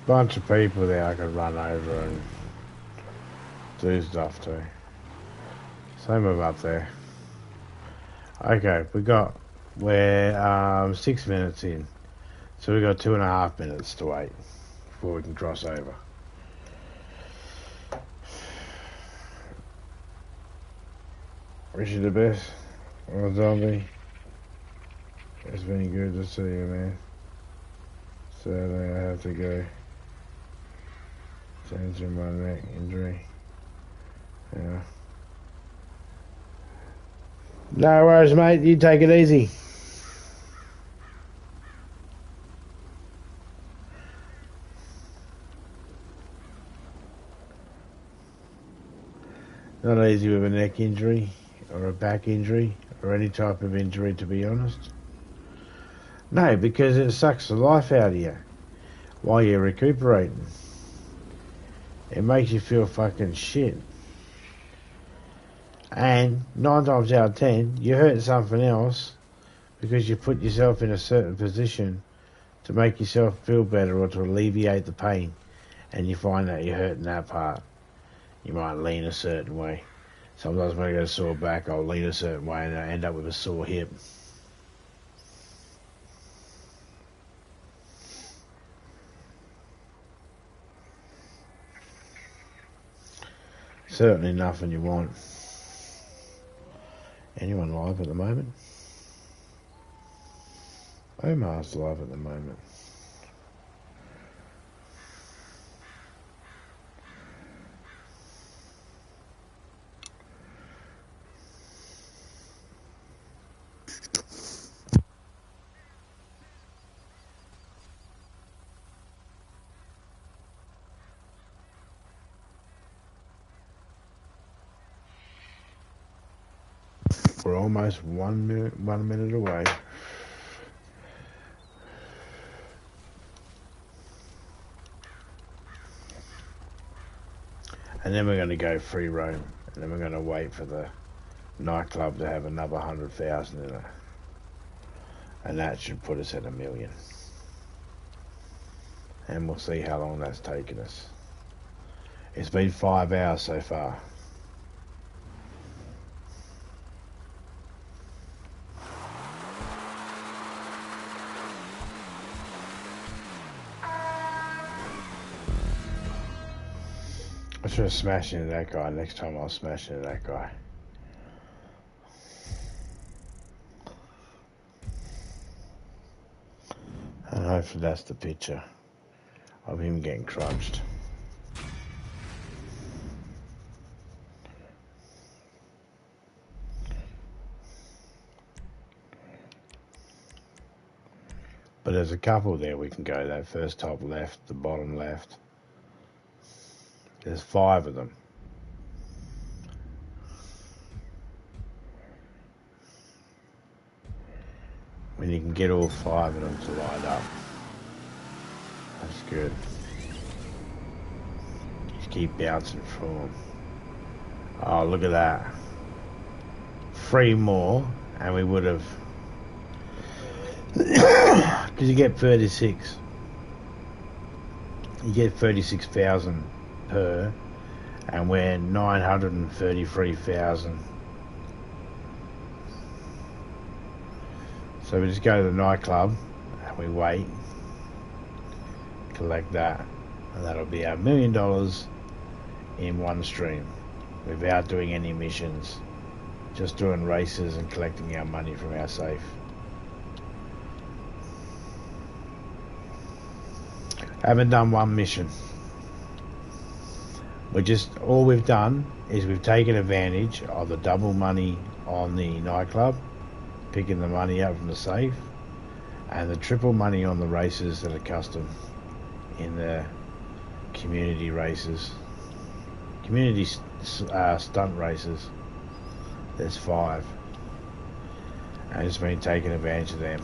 Bunch of people there I could run over and do stuff to. Same with up there. Okay, we're 6 minutes in. So we got 2.5 minutes to wait before we can cross over. Wish you the best. Well, zombie. It's been good to see you, man. Sadly, I have to go. Changing my neck injury. Yeah. No worries, mate. You take it easy. Not easy with a neck injury or a back injury or any type of injury, to be honest. No, because it sucks the life out of you while you're recuperating. It makes you feel fucking shit. And 9 times out of 10, you hurt something else because you put yourself in a certain position to make yourself feel better or to alleviate the pain. And you find that you're hurting that part. You might lean a certain way. Sometimes when I get a sore back, I'll lean a certain way and I end up with a sore hip. Certainly nothing you want. Anyone live at the moment? Humour's live at the moment. We're almost 1 minute away. And then we're going to go free roam. And then we're going to wait for the nightclub to have another 100,000 in it. And that should put us at 1 million. And we'll see how long that's taken us. It's been 5 hours so far. I should have smashed into that guy. Next time I'll smash into that guy. And hopefully that's the picture of him getting crunched. But there's a couple there we can go. That first top left, the bottom left. There's 5 of them. and you can get all 5 of them to light up. That's good. Just keep bouncing through them. Oh, look at that. 3 more, and we would have... Because you get 36. You get 36,000 per, and we're 933,000. So we just go to the nightclub, and we wait. Collect that, and that'll be our $1 million in one stream without doing any missions, just doing races and collecting our money from our safe. Haven't done one mission. All we've done is we've taken advantage of the double money on the nightclub, picking the money up from the safe, and the triple money on the races that are custom in the community races, community stunt races. There's 5. I just been taking advantage of them.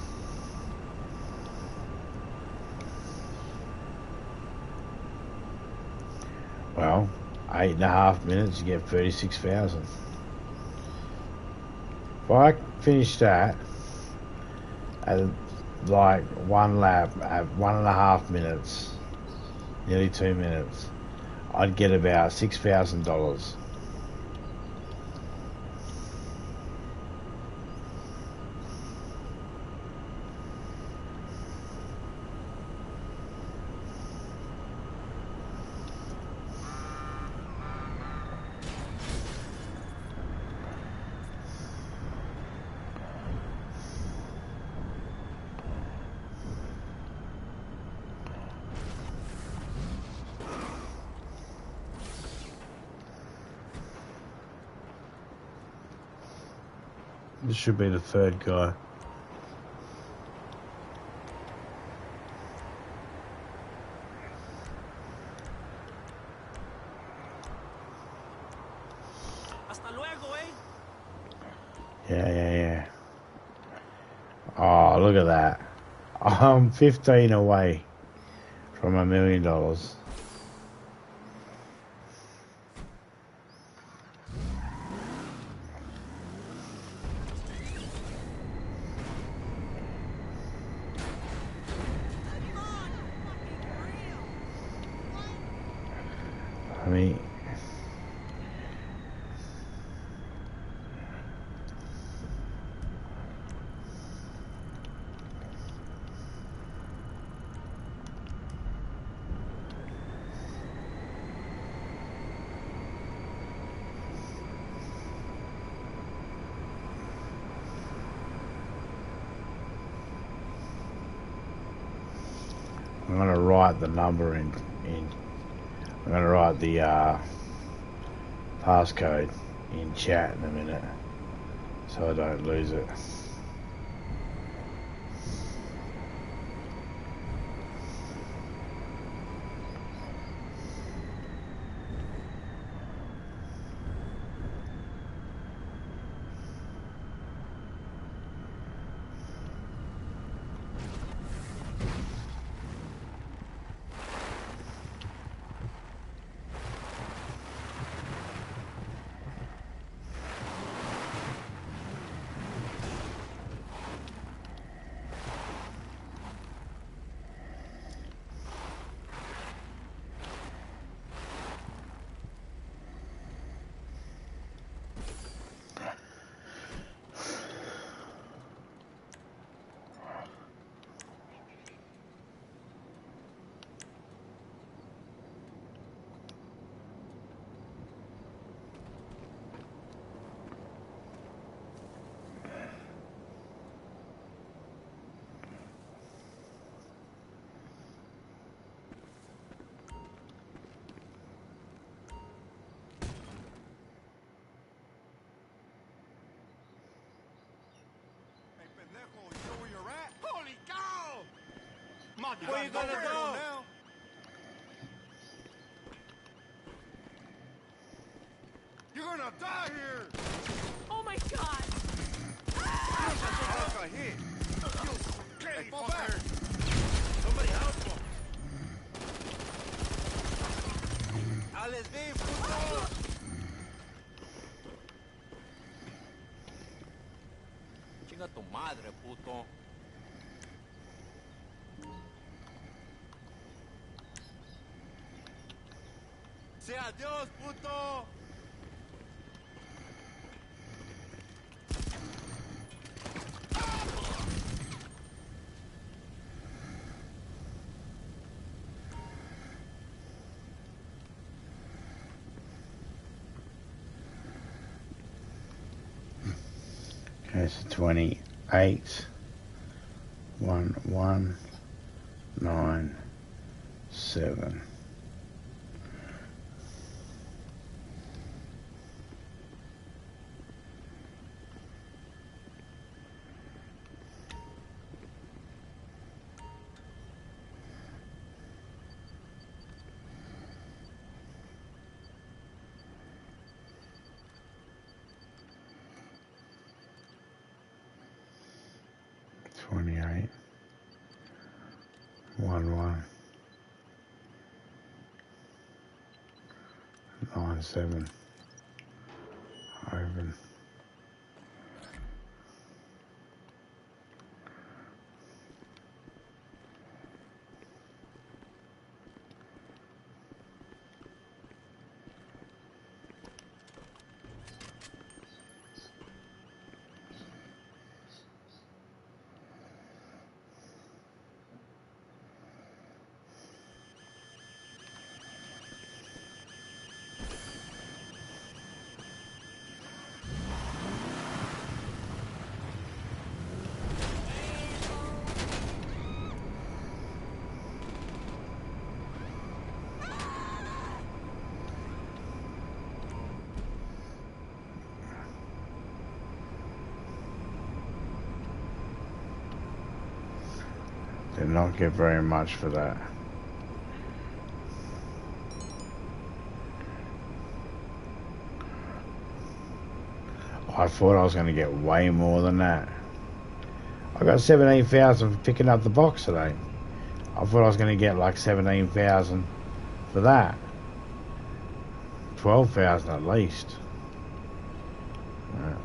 Well, 8.5 minutes, you get 36,000. If I finish that at like one lap at 1.5 minutes, nearly 2 minutes, I'd get about $6,000. This should be the 3rd guy. Hasta luego, eh? Yeah. Oh, look at that. I'm 15 away from $1 million. I mean, I'm going to write the number in. I'm going to write the passcode in chat in a minute so I don't lose it. Holy cow! Where you gonna go? Now. You're gonna die here! Oh my god! You're such a my head. Hey, fall back. Somebody help him. Allez-y, puto. Chinga tu madre, puto. Say adiós, puto. Okay, so 28, 1, 1, 9, 7. Twenty-eight, 1, 1, 9, 7. Open. Did not get very much for that. I thought I was going to get way more than that. I got 17,000 for picking up the box today. I thought I was going to get like 17,000 for that. 12,000 at least. Yeah.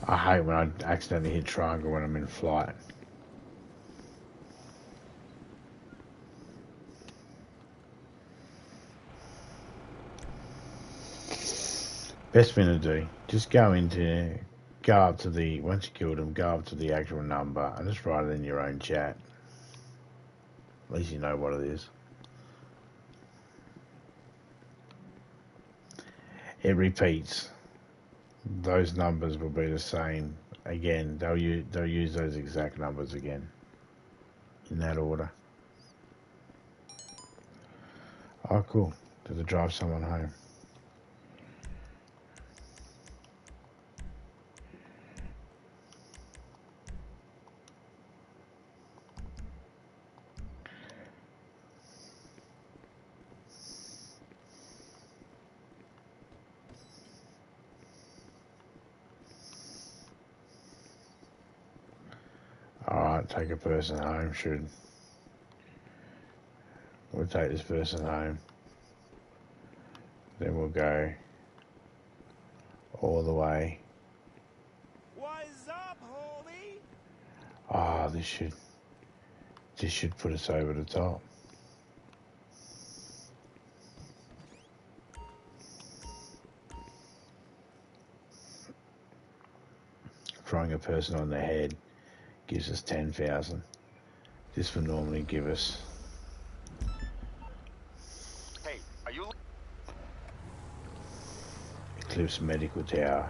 I hate when I accidentally hit triangle when I'm in flight. Best thing to do, just go up to the, once you killed them, go up to the actual number and just write it in your own chat. At least you know what it is. It repeats. Those numbers will be the same again. They'll use those exact numbers again in that order. Oh, cool. Did it drive someone home? Alright, take a person home. We'll take this person home. Then we'll go all the way. What's up, homie? Ah, this should put us over the top. Throwing a person on the head gives us 10,000. This would normally give us. Hey, are you? Cliff's Medical Tower.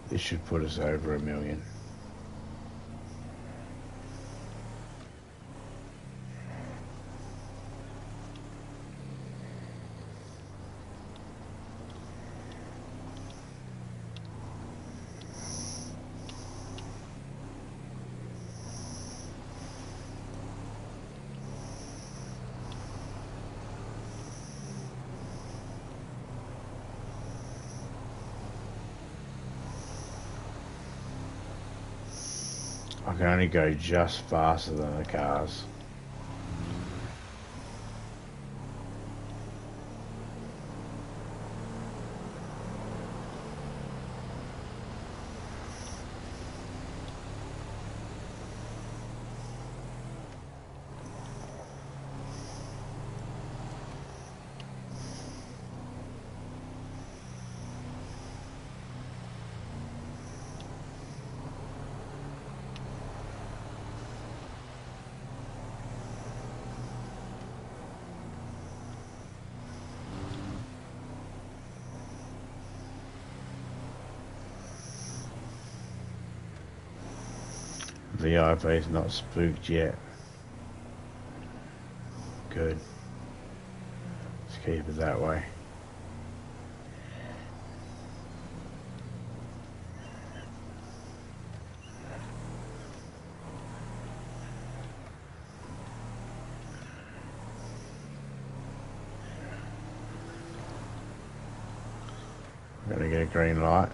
This should put us over 1 million. I can only go just faster than the cars. VIP's not spooked yet. Good. Let's keep it that way. I'm gonna get a green light.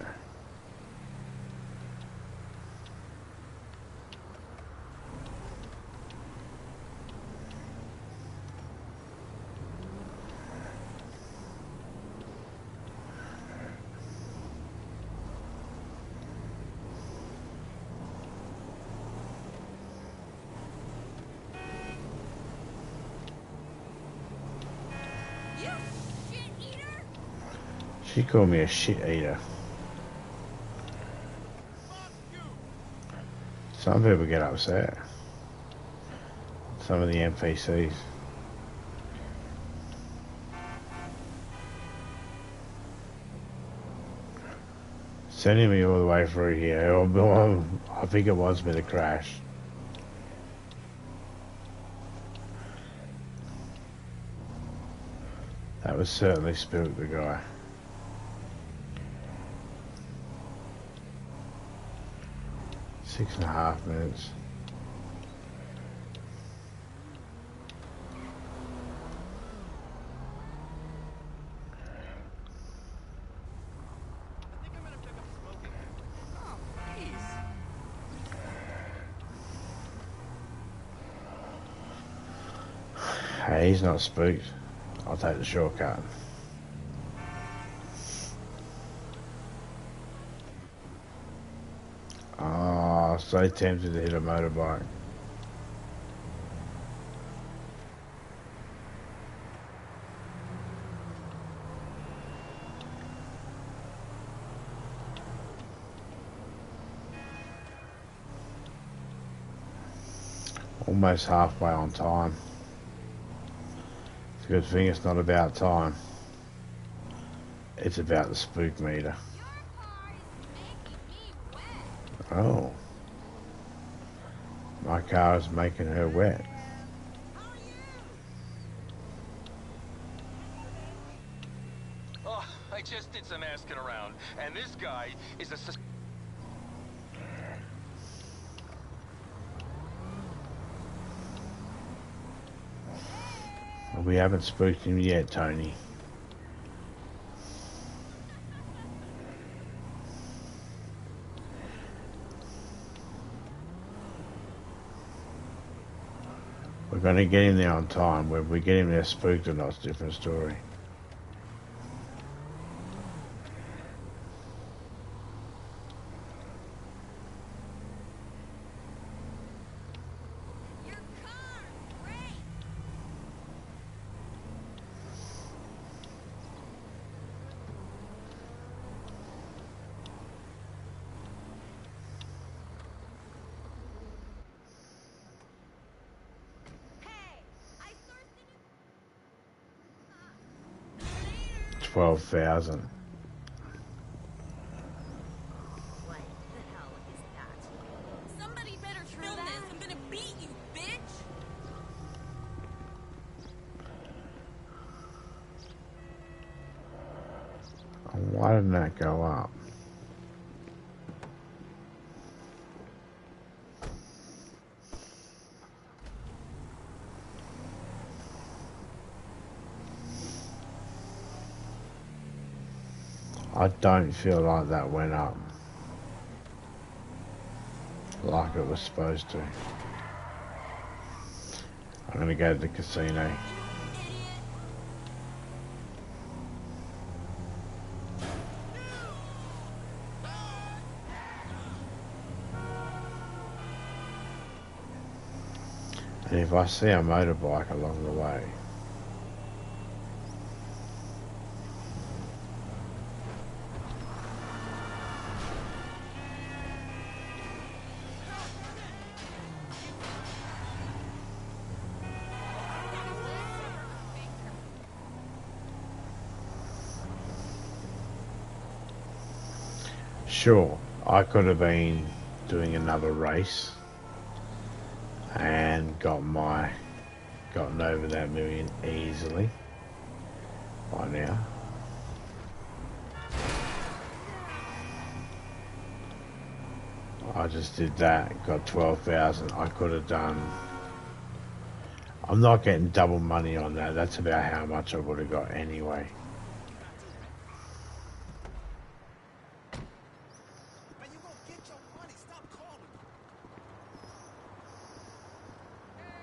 She called me a shit eater. Some people get upset. Some of the NPCs. Sending me all the way through here. I think it wants me to crash. That was certainly spooked the guy. – 6.5 minutes. Hey, he's not spooked. I'll take the shortcut. Oh, so tempted to hit a motorbike. Almost halfway on time. It's a good thing it's not about time. It's about the spook meter. Oh. My car is making her wet. Oh, I just did some asking around, and this guy is a... We haven't spooked him yet, Tony. We're going to get him there on time. Whether we get him there spooked or not, it's a different story. 12,000. What the hell is that? Somebody better film this. I'm gonna beat you, bitch! Why didn't that go up? I don't feel like that went up like it was supposed to. I'm gonna go to the casino. And if I see a motorbike along the way, sure, I could have been doing another race and gotten over that million easily by now. I just did that, got 12,000. I could have done. I'm not getting double money on that. That's about how much I would have got anyway. Man, you gonna get your money. Stop calling me.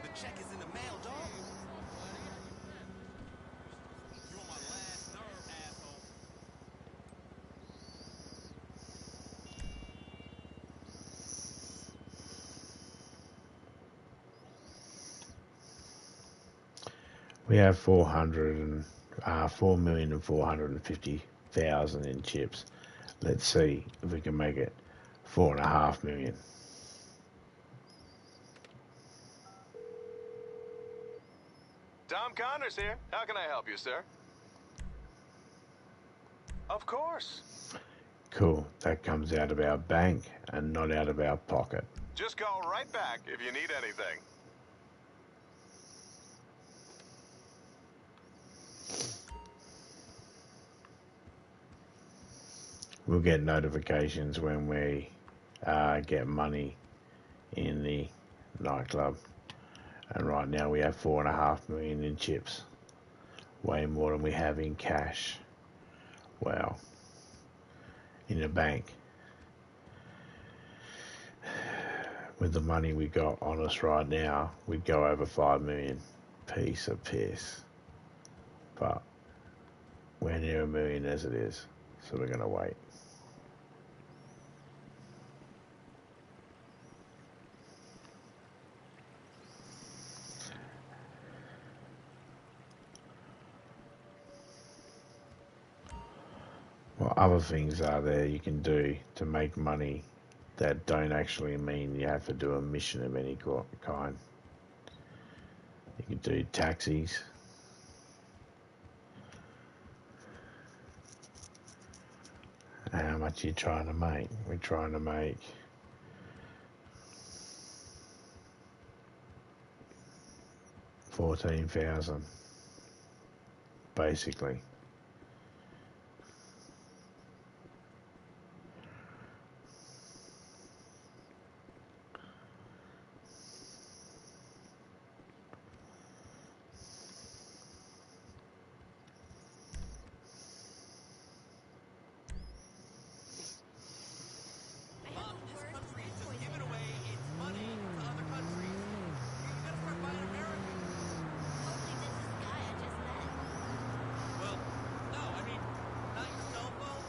The check is in the mail, dog. You on my last nerve, asshole. We have 4,450,000 in chips. Let's see if we can make it 4.5 million. Tom Connors here. How can I help you, sir? Of course. Cool. That comes out of our bank and not out of our pocket. Just call right back if you need anything. We'll get notifications when we get money in the nightclub. And right now we have 4.5 million in chips. Way more than we have in cash. Wow. In the bank. With the money we got on us right now, we'd go over 5 million. Piece of piss. But we're near a million as it is. So we're going to wait. What other things are there you can do to make money that don't actually mean you have to do a mission of any kind? You can do taxis. How much are you trying to make? We're trying to make $14,000, basically. Mom, this country is just giving away its money to other countries. You gotta start buying American. Totally ditch this guy I just met. Well, no, I mean, not your cell phone,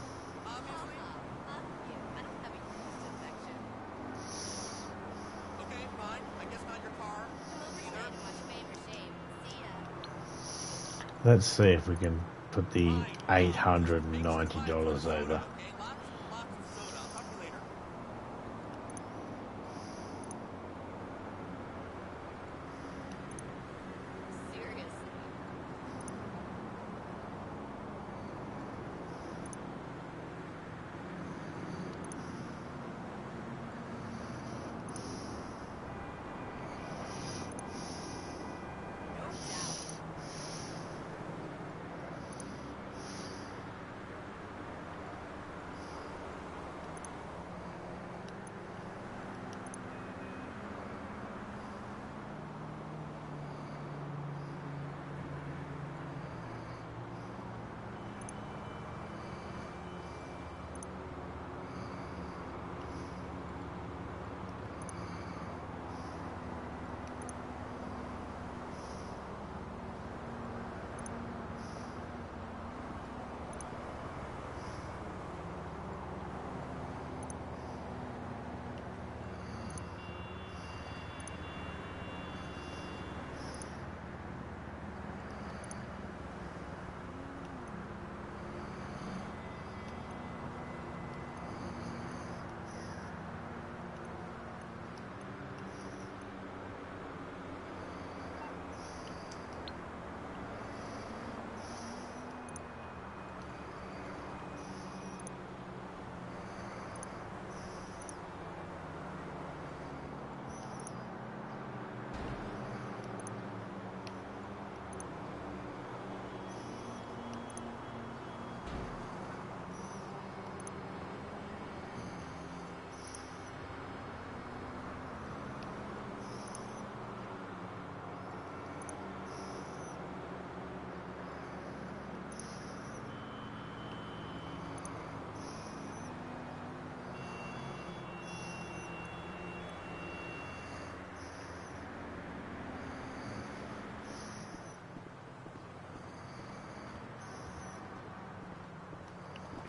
obviously. Fuck you. I don't have a yeast infection. Okay, fine. I guess not your car. Come over Either. today to watch Fame or Shame. See ya. Let's see if we can put the $890 over. Okay, lots of soda. I'll talk to you later. Seriously.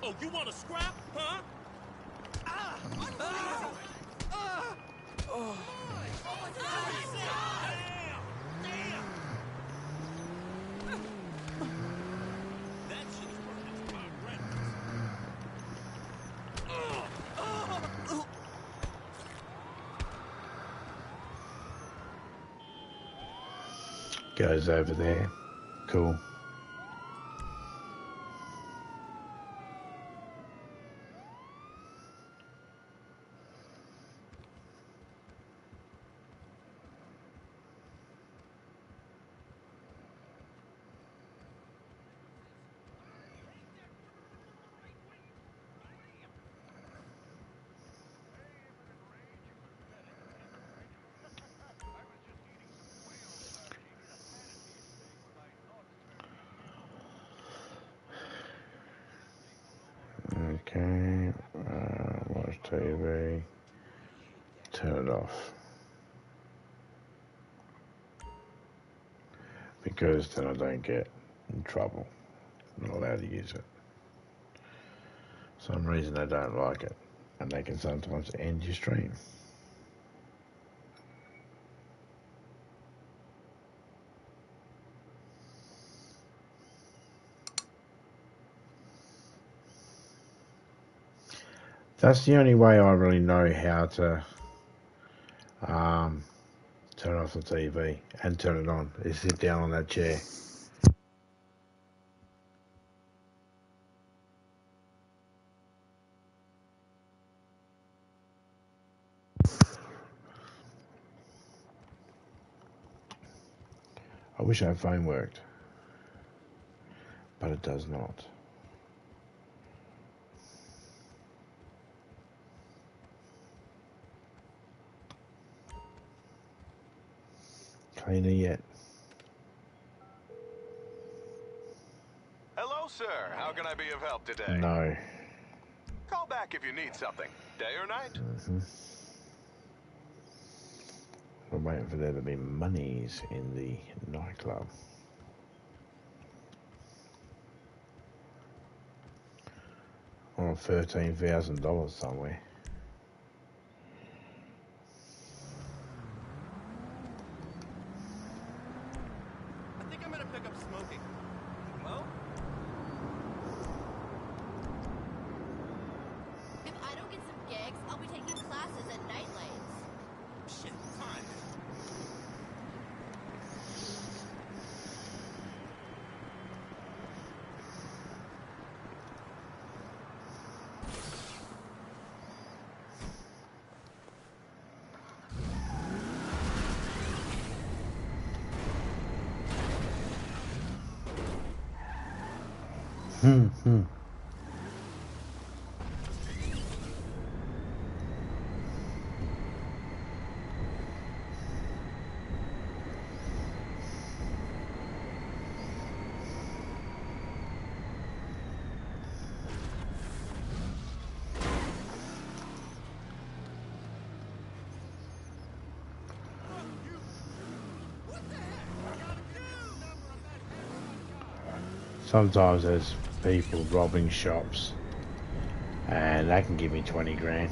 Oh, you want to scrap, huh? Ah! Ah! Ah! Oh. That shit's worth its Goes over there. Cool. Okay, watch TV, turn it off. Because then I don't get in trouble. I'm not allowed to use it. For some reason they don't like it. And they can sometimes end your stream. That's the only way I really know how to turn off the TV and turn it on, is sit down on that chair. I wish our phone worked, but it does not. Cleaner yet. Hello, sir. How can I be of help today? No. Call back if you need something. Day or night? I'm waiting for there to be monies in the nightclub. Or $13,000 somewhere. I think I'm gonna pick up smoking. Well, If I don't get some gigs, I'll be taking classes at night lights. shit, fine. Sometimes there's people robbing shops, and that can give me 20 grand.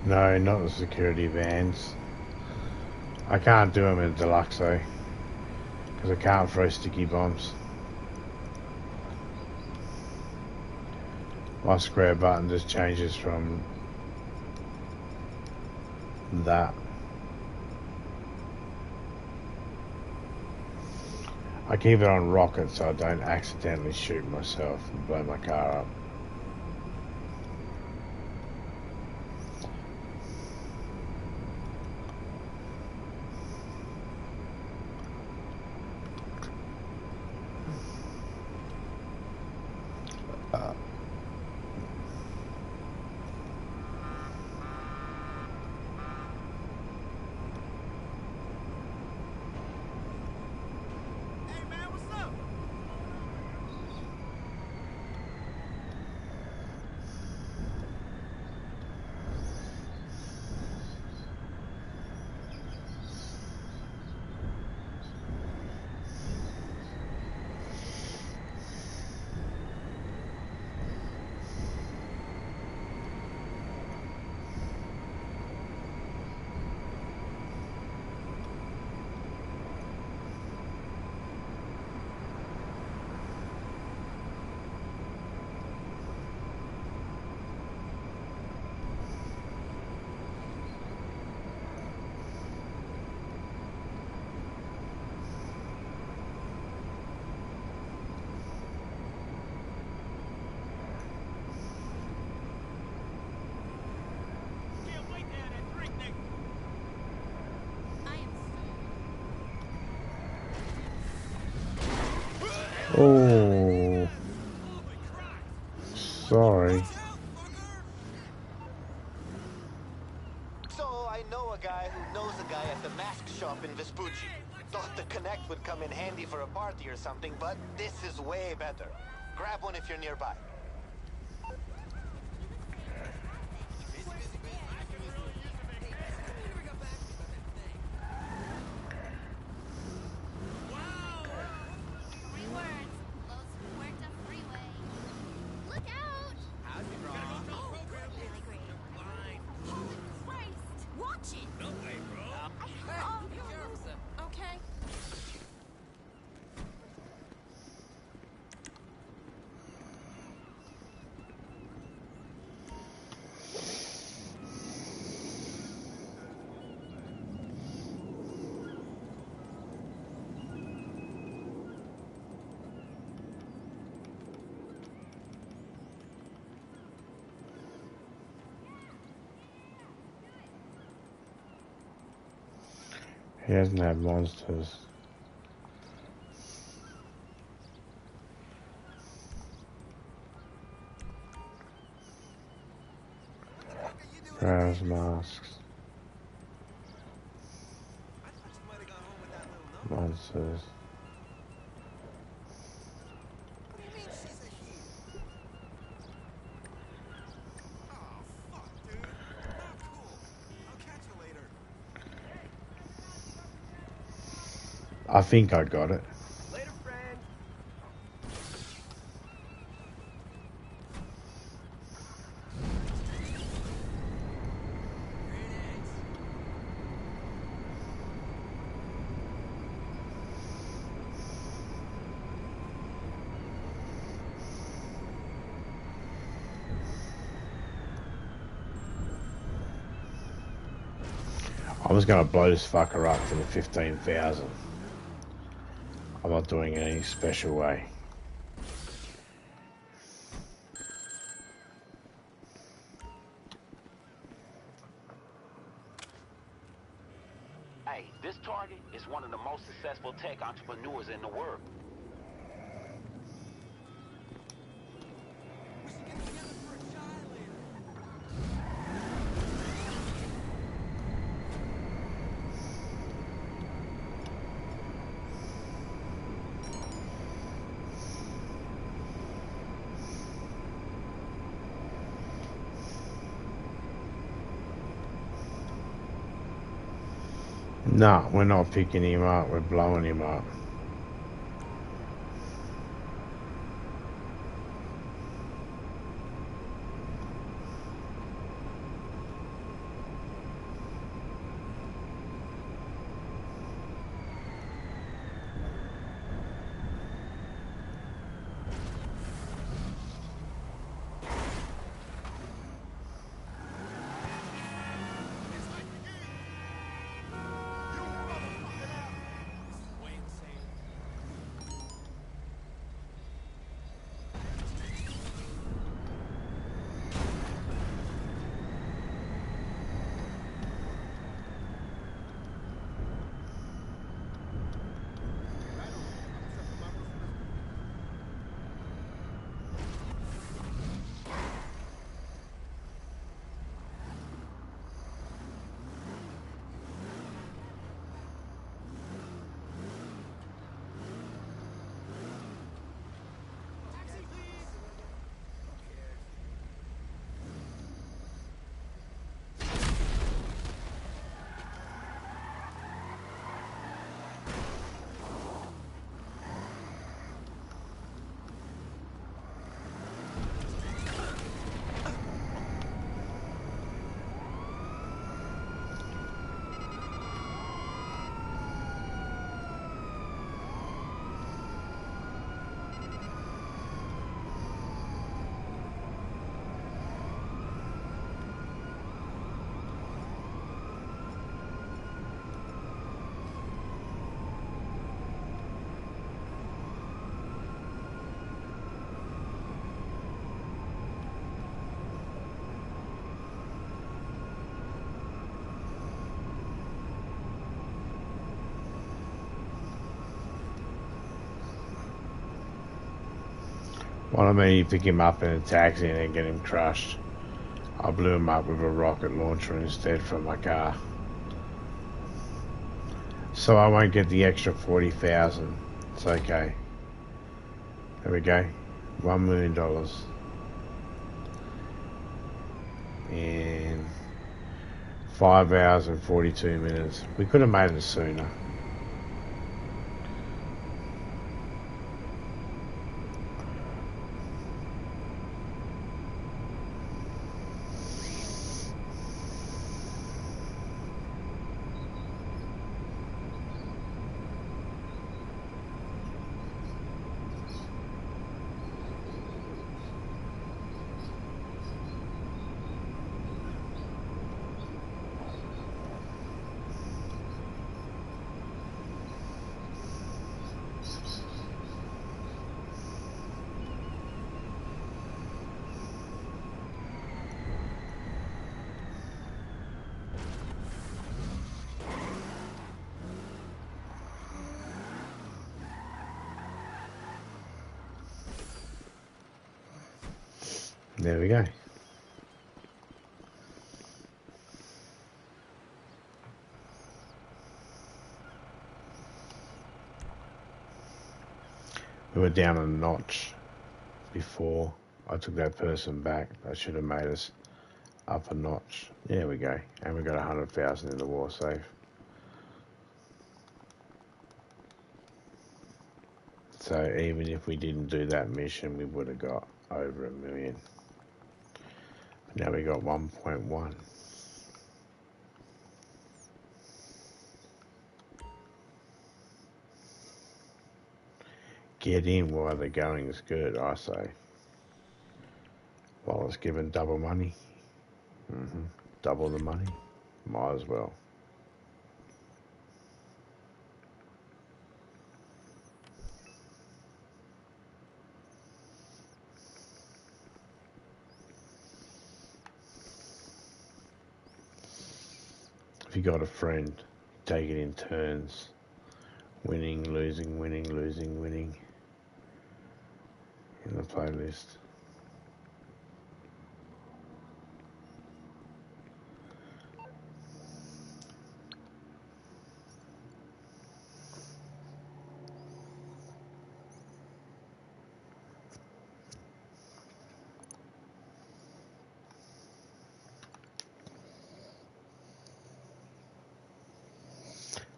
No, not the security vans. I can't do them in deluxe though, because I can't throw sticky bombs. My square button just changes from that. I keep it on rocket so I don't accidentally shoot myself and blow my car up. Hey man, what's up? Can't wait to have that drink next. I am Oh, sorry. So I know a guy who knows a guy at the mask shop in Vespucci. Thought the Connect would come in handy for a party or something, but this is way better. Grab one if you're nearby. Three words. Los Puerta Freeway. Look out! How's it wrong? Really great. Holy Christ! Watch it! No way, bro. Oh, okay. He doesn't have monsters. Browse masks. Monsters. What do you mean she's a he? Oh, fuck, dude. Not cool. I'll catch you later. I think I got it. Later, friend. I was gonna blow this fucker up to the 15,000. I'm not doing it any special way. Hey, this target is one of the most successful tech entrepreneurs in the world. We should get together for a chai later. No, we're not picking him up, we're blowing him up. Wanted me to pick him up in a taxi and then get him crushed. I blew him up with a rocket launcher instead from my car. So I won't get the extra 40,000. It's okay. There we go. $1 million. In 5 hours and 42 minutes. We could have made it sooner. There we go. We were down a notch before I took that person back. That should have made us up a notch. There we go. And we got 100,000 in the war safe. So even if we didn't do that mission, we would have got over $1 million. Now we got 1.1. Get in while the going is good, I say. While it's given double money. Double the money. Might as well. If you got a friend, take it in turns. Winning, losing, winning, losing, winning. In the playlist.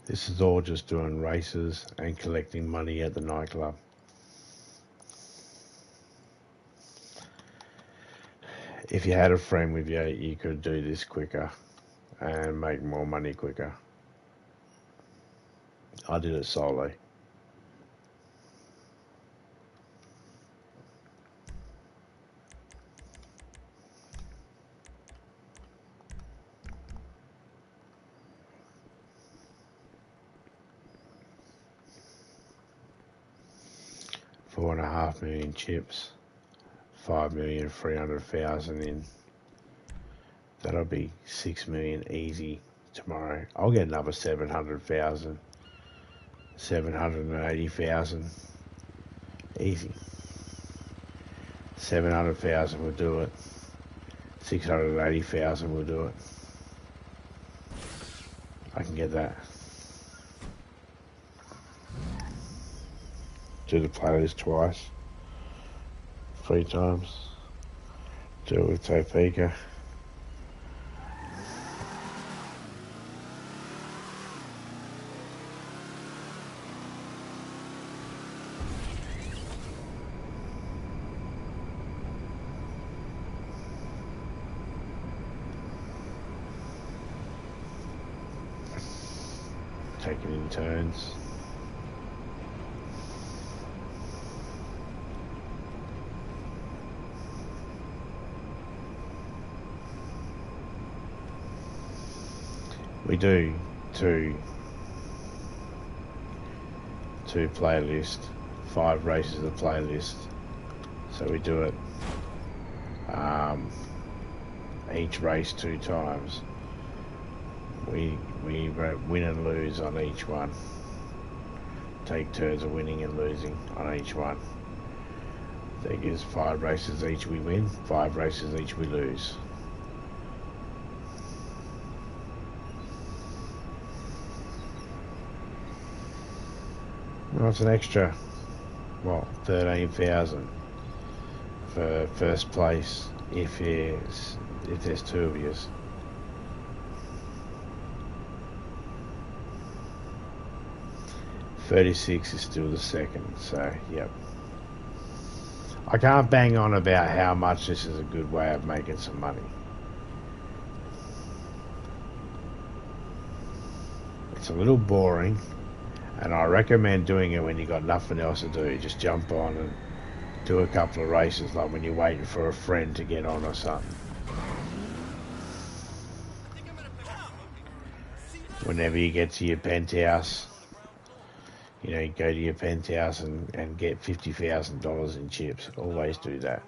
This is all just doing races and collecting money at the nightclub. If you had a friend with you, you could do this quicker and make more money quicker. I did it solo. $4.5 million chips, 5,300,000 in. That'll be 6 million easy tomorrow. I'll get another 700,000, 780,000 easy. 700,000 will do it. 680,000 will do it. I can get that. Do the playlist twice, 3 times. Do it with Topeka. Take it in turns. We do two playlist, 5 races of playlist. So we do it each race 2 times. We win and lose on each one. Take turns of winning and losing on each one. That gives 5 races each we win, 5 races each we lose. Well, it's an extra, what, 13,000 for first place if there's 2 of you. 36 is still the second, so yep. I can't bang on about how much this is a good way of making some money. It's a little boring, and I recommend doing it when you got nothing else to do. Just jump on and do a couple of races, like when you're waiting for a friend to get on or something. Whenever you get to your penthouse, you know, you go to your penthouse and get $50,000 in chips. Always do that.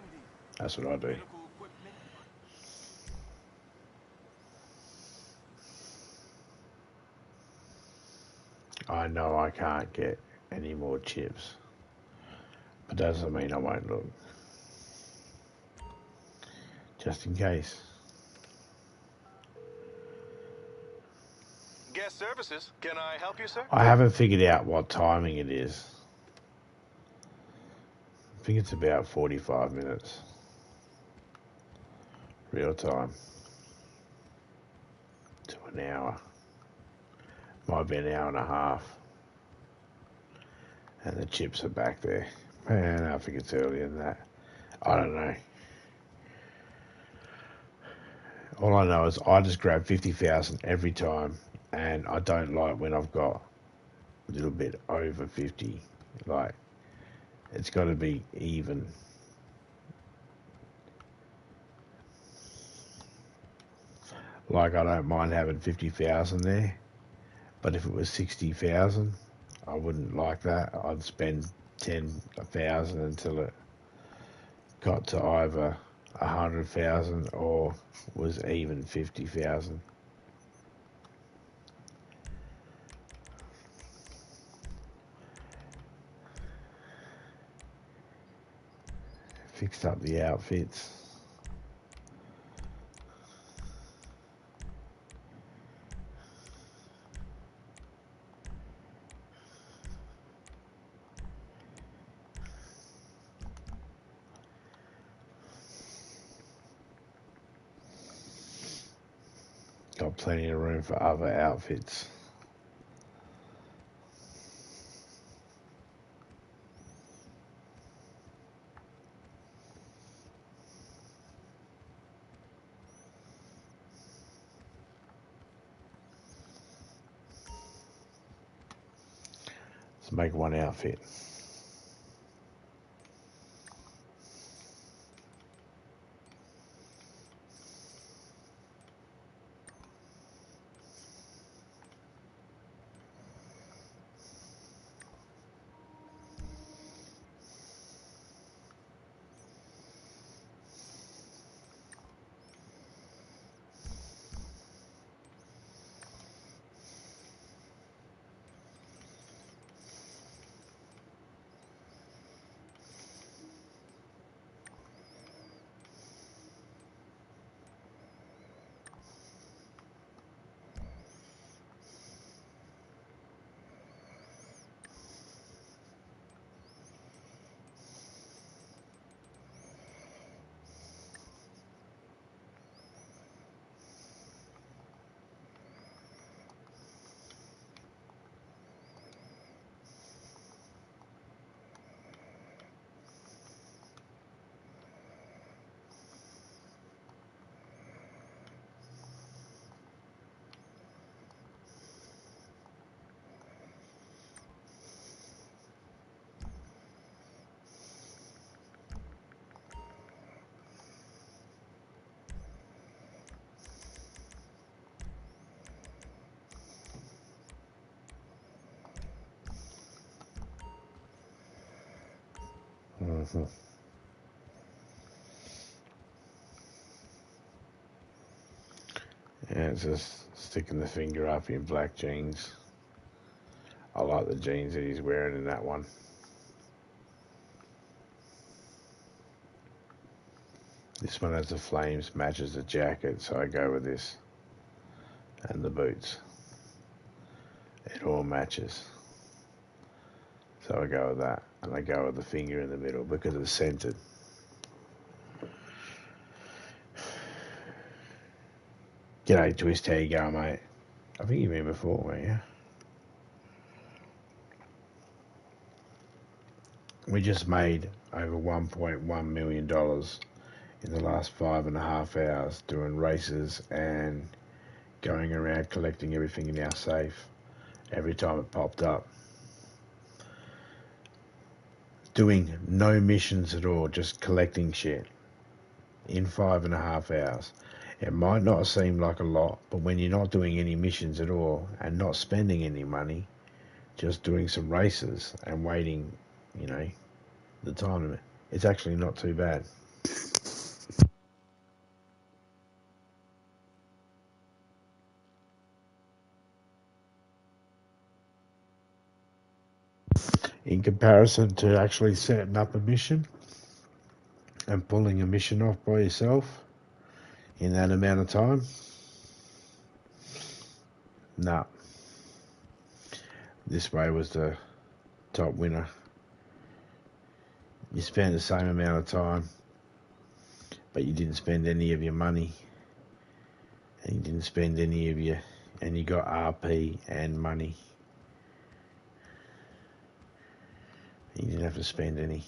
That's what I do. I know I can't get any more chips, but doesn't mean I won't look. Just in case. Guest services. Can I help you, sir? I haven't figured out what timing it is. I think it's about 45 minutes. Real time. To an hour. Might be an hour and a half. And the chips are back there. Man, I think it's earlier than that. I don't know. All I know is I just grab 50,000 every time, and I don't like when I've got a little bit over 50. Like, it's got to be even. Like, I don't mind having 50,000 there, but if it was 60,000, I wouldn't like that. I'd spend 10,000 until it got to either 100,000 or was even 50,000. Fixed up the outfits. Got plenty of room for other outfits. Let's make one outfit. Mm-hmm. Yeah, it's just sticking the finger up in black jeans. I like the jeans that he's wearing in that one. This one has the flames, matches the jacket, so I go with this. And the boots. It all matches. So I go with that. And I go with the finger in the middle because it's centered. G'day, Twist. How you going, mate? I think you've been before, weren't you? We just made over $1.1 million in the last 5.5 hours doing races and going around collecting everything in our safe every time it popped up. Doing no missions at all, just collecting shit in 5.5 hours. It might not seem like a lot, but when you're not doing any missions at all and not spending any money, just doing some races and waiting, you know, the time, it's actually not too bad. In comparison to actually setting up a mission and pulling a mission off by yourself in that amount of time, nah. This way was the top winner. You spent the same amount of time, but you didn't spend any of your money, and you didn't spend any of your, and you got RP and money. You didn't have to spend any.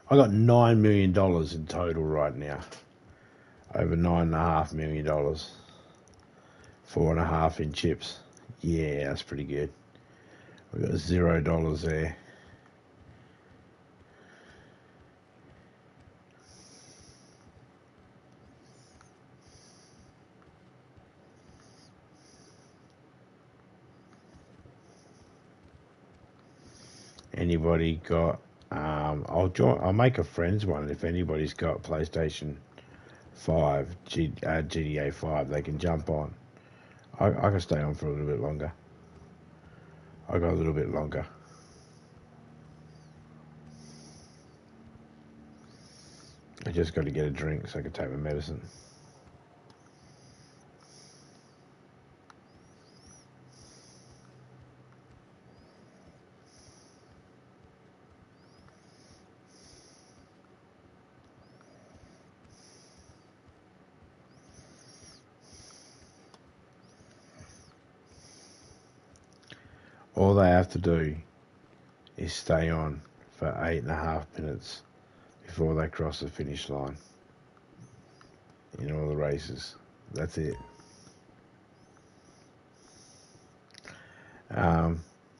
I got $9 million in total right now. Over $9.5 million. 4.5 in chips. Yeah, that's pretty good. We got $0 there. Anybody got? I'll make a friends one. If anybody's got PlayStation 5, GTA 5, they can jump on. I can stay on for a little bit longer. I got a little bit longer. I just got to get a drink so I can take my medicine. All they have to do is stay on for 8.5 minutes before they cross the finish line in all the races. That's it.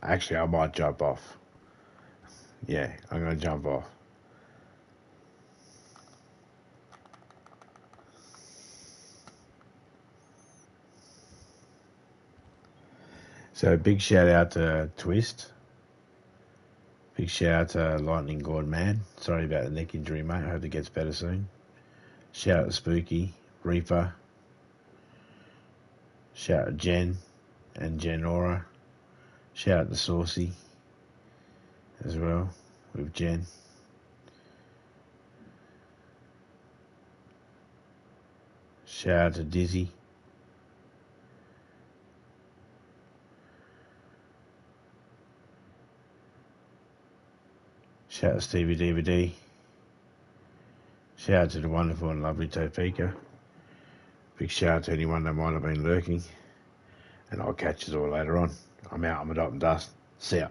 Actually, I might jump off. Yeah, I'm going to jump off. So big shout out to Twist. Big shout out to Lightning Gourd Man. Sorry about the neck injury, mate. I hope it gets better soon. Shout out to Spooky, Reaper. Shout out to Jen and Genora. Shout out to Saucy as well with Jen. Shout out to Dizzy. Shout out to Stevie DVD. Shout out to the wonderful and lovely Topeka. Big shout out to anyone that might have been lurking. And I'll catch you all later on. I'm out. I'm a dot and dust. See ya.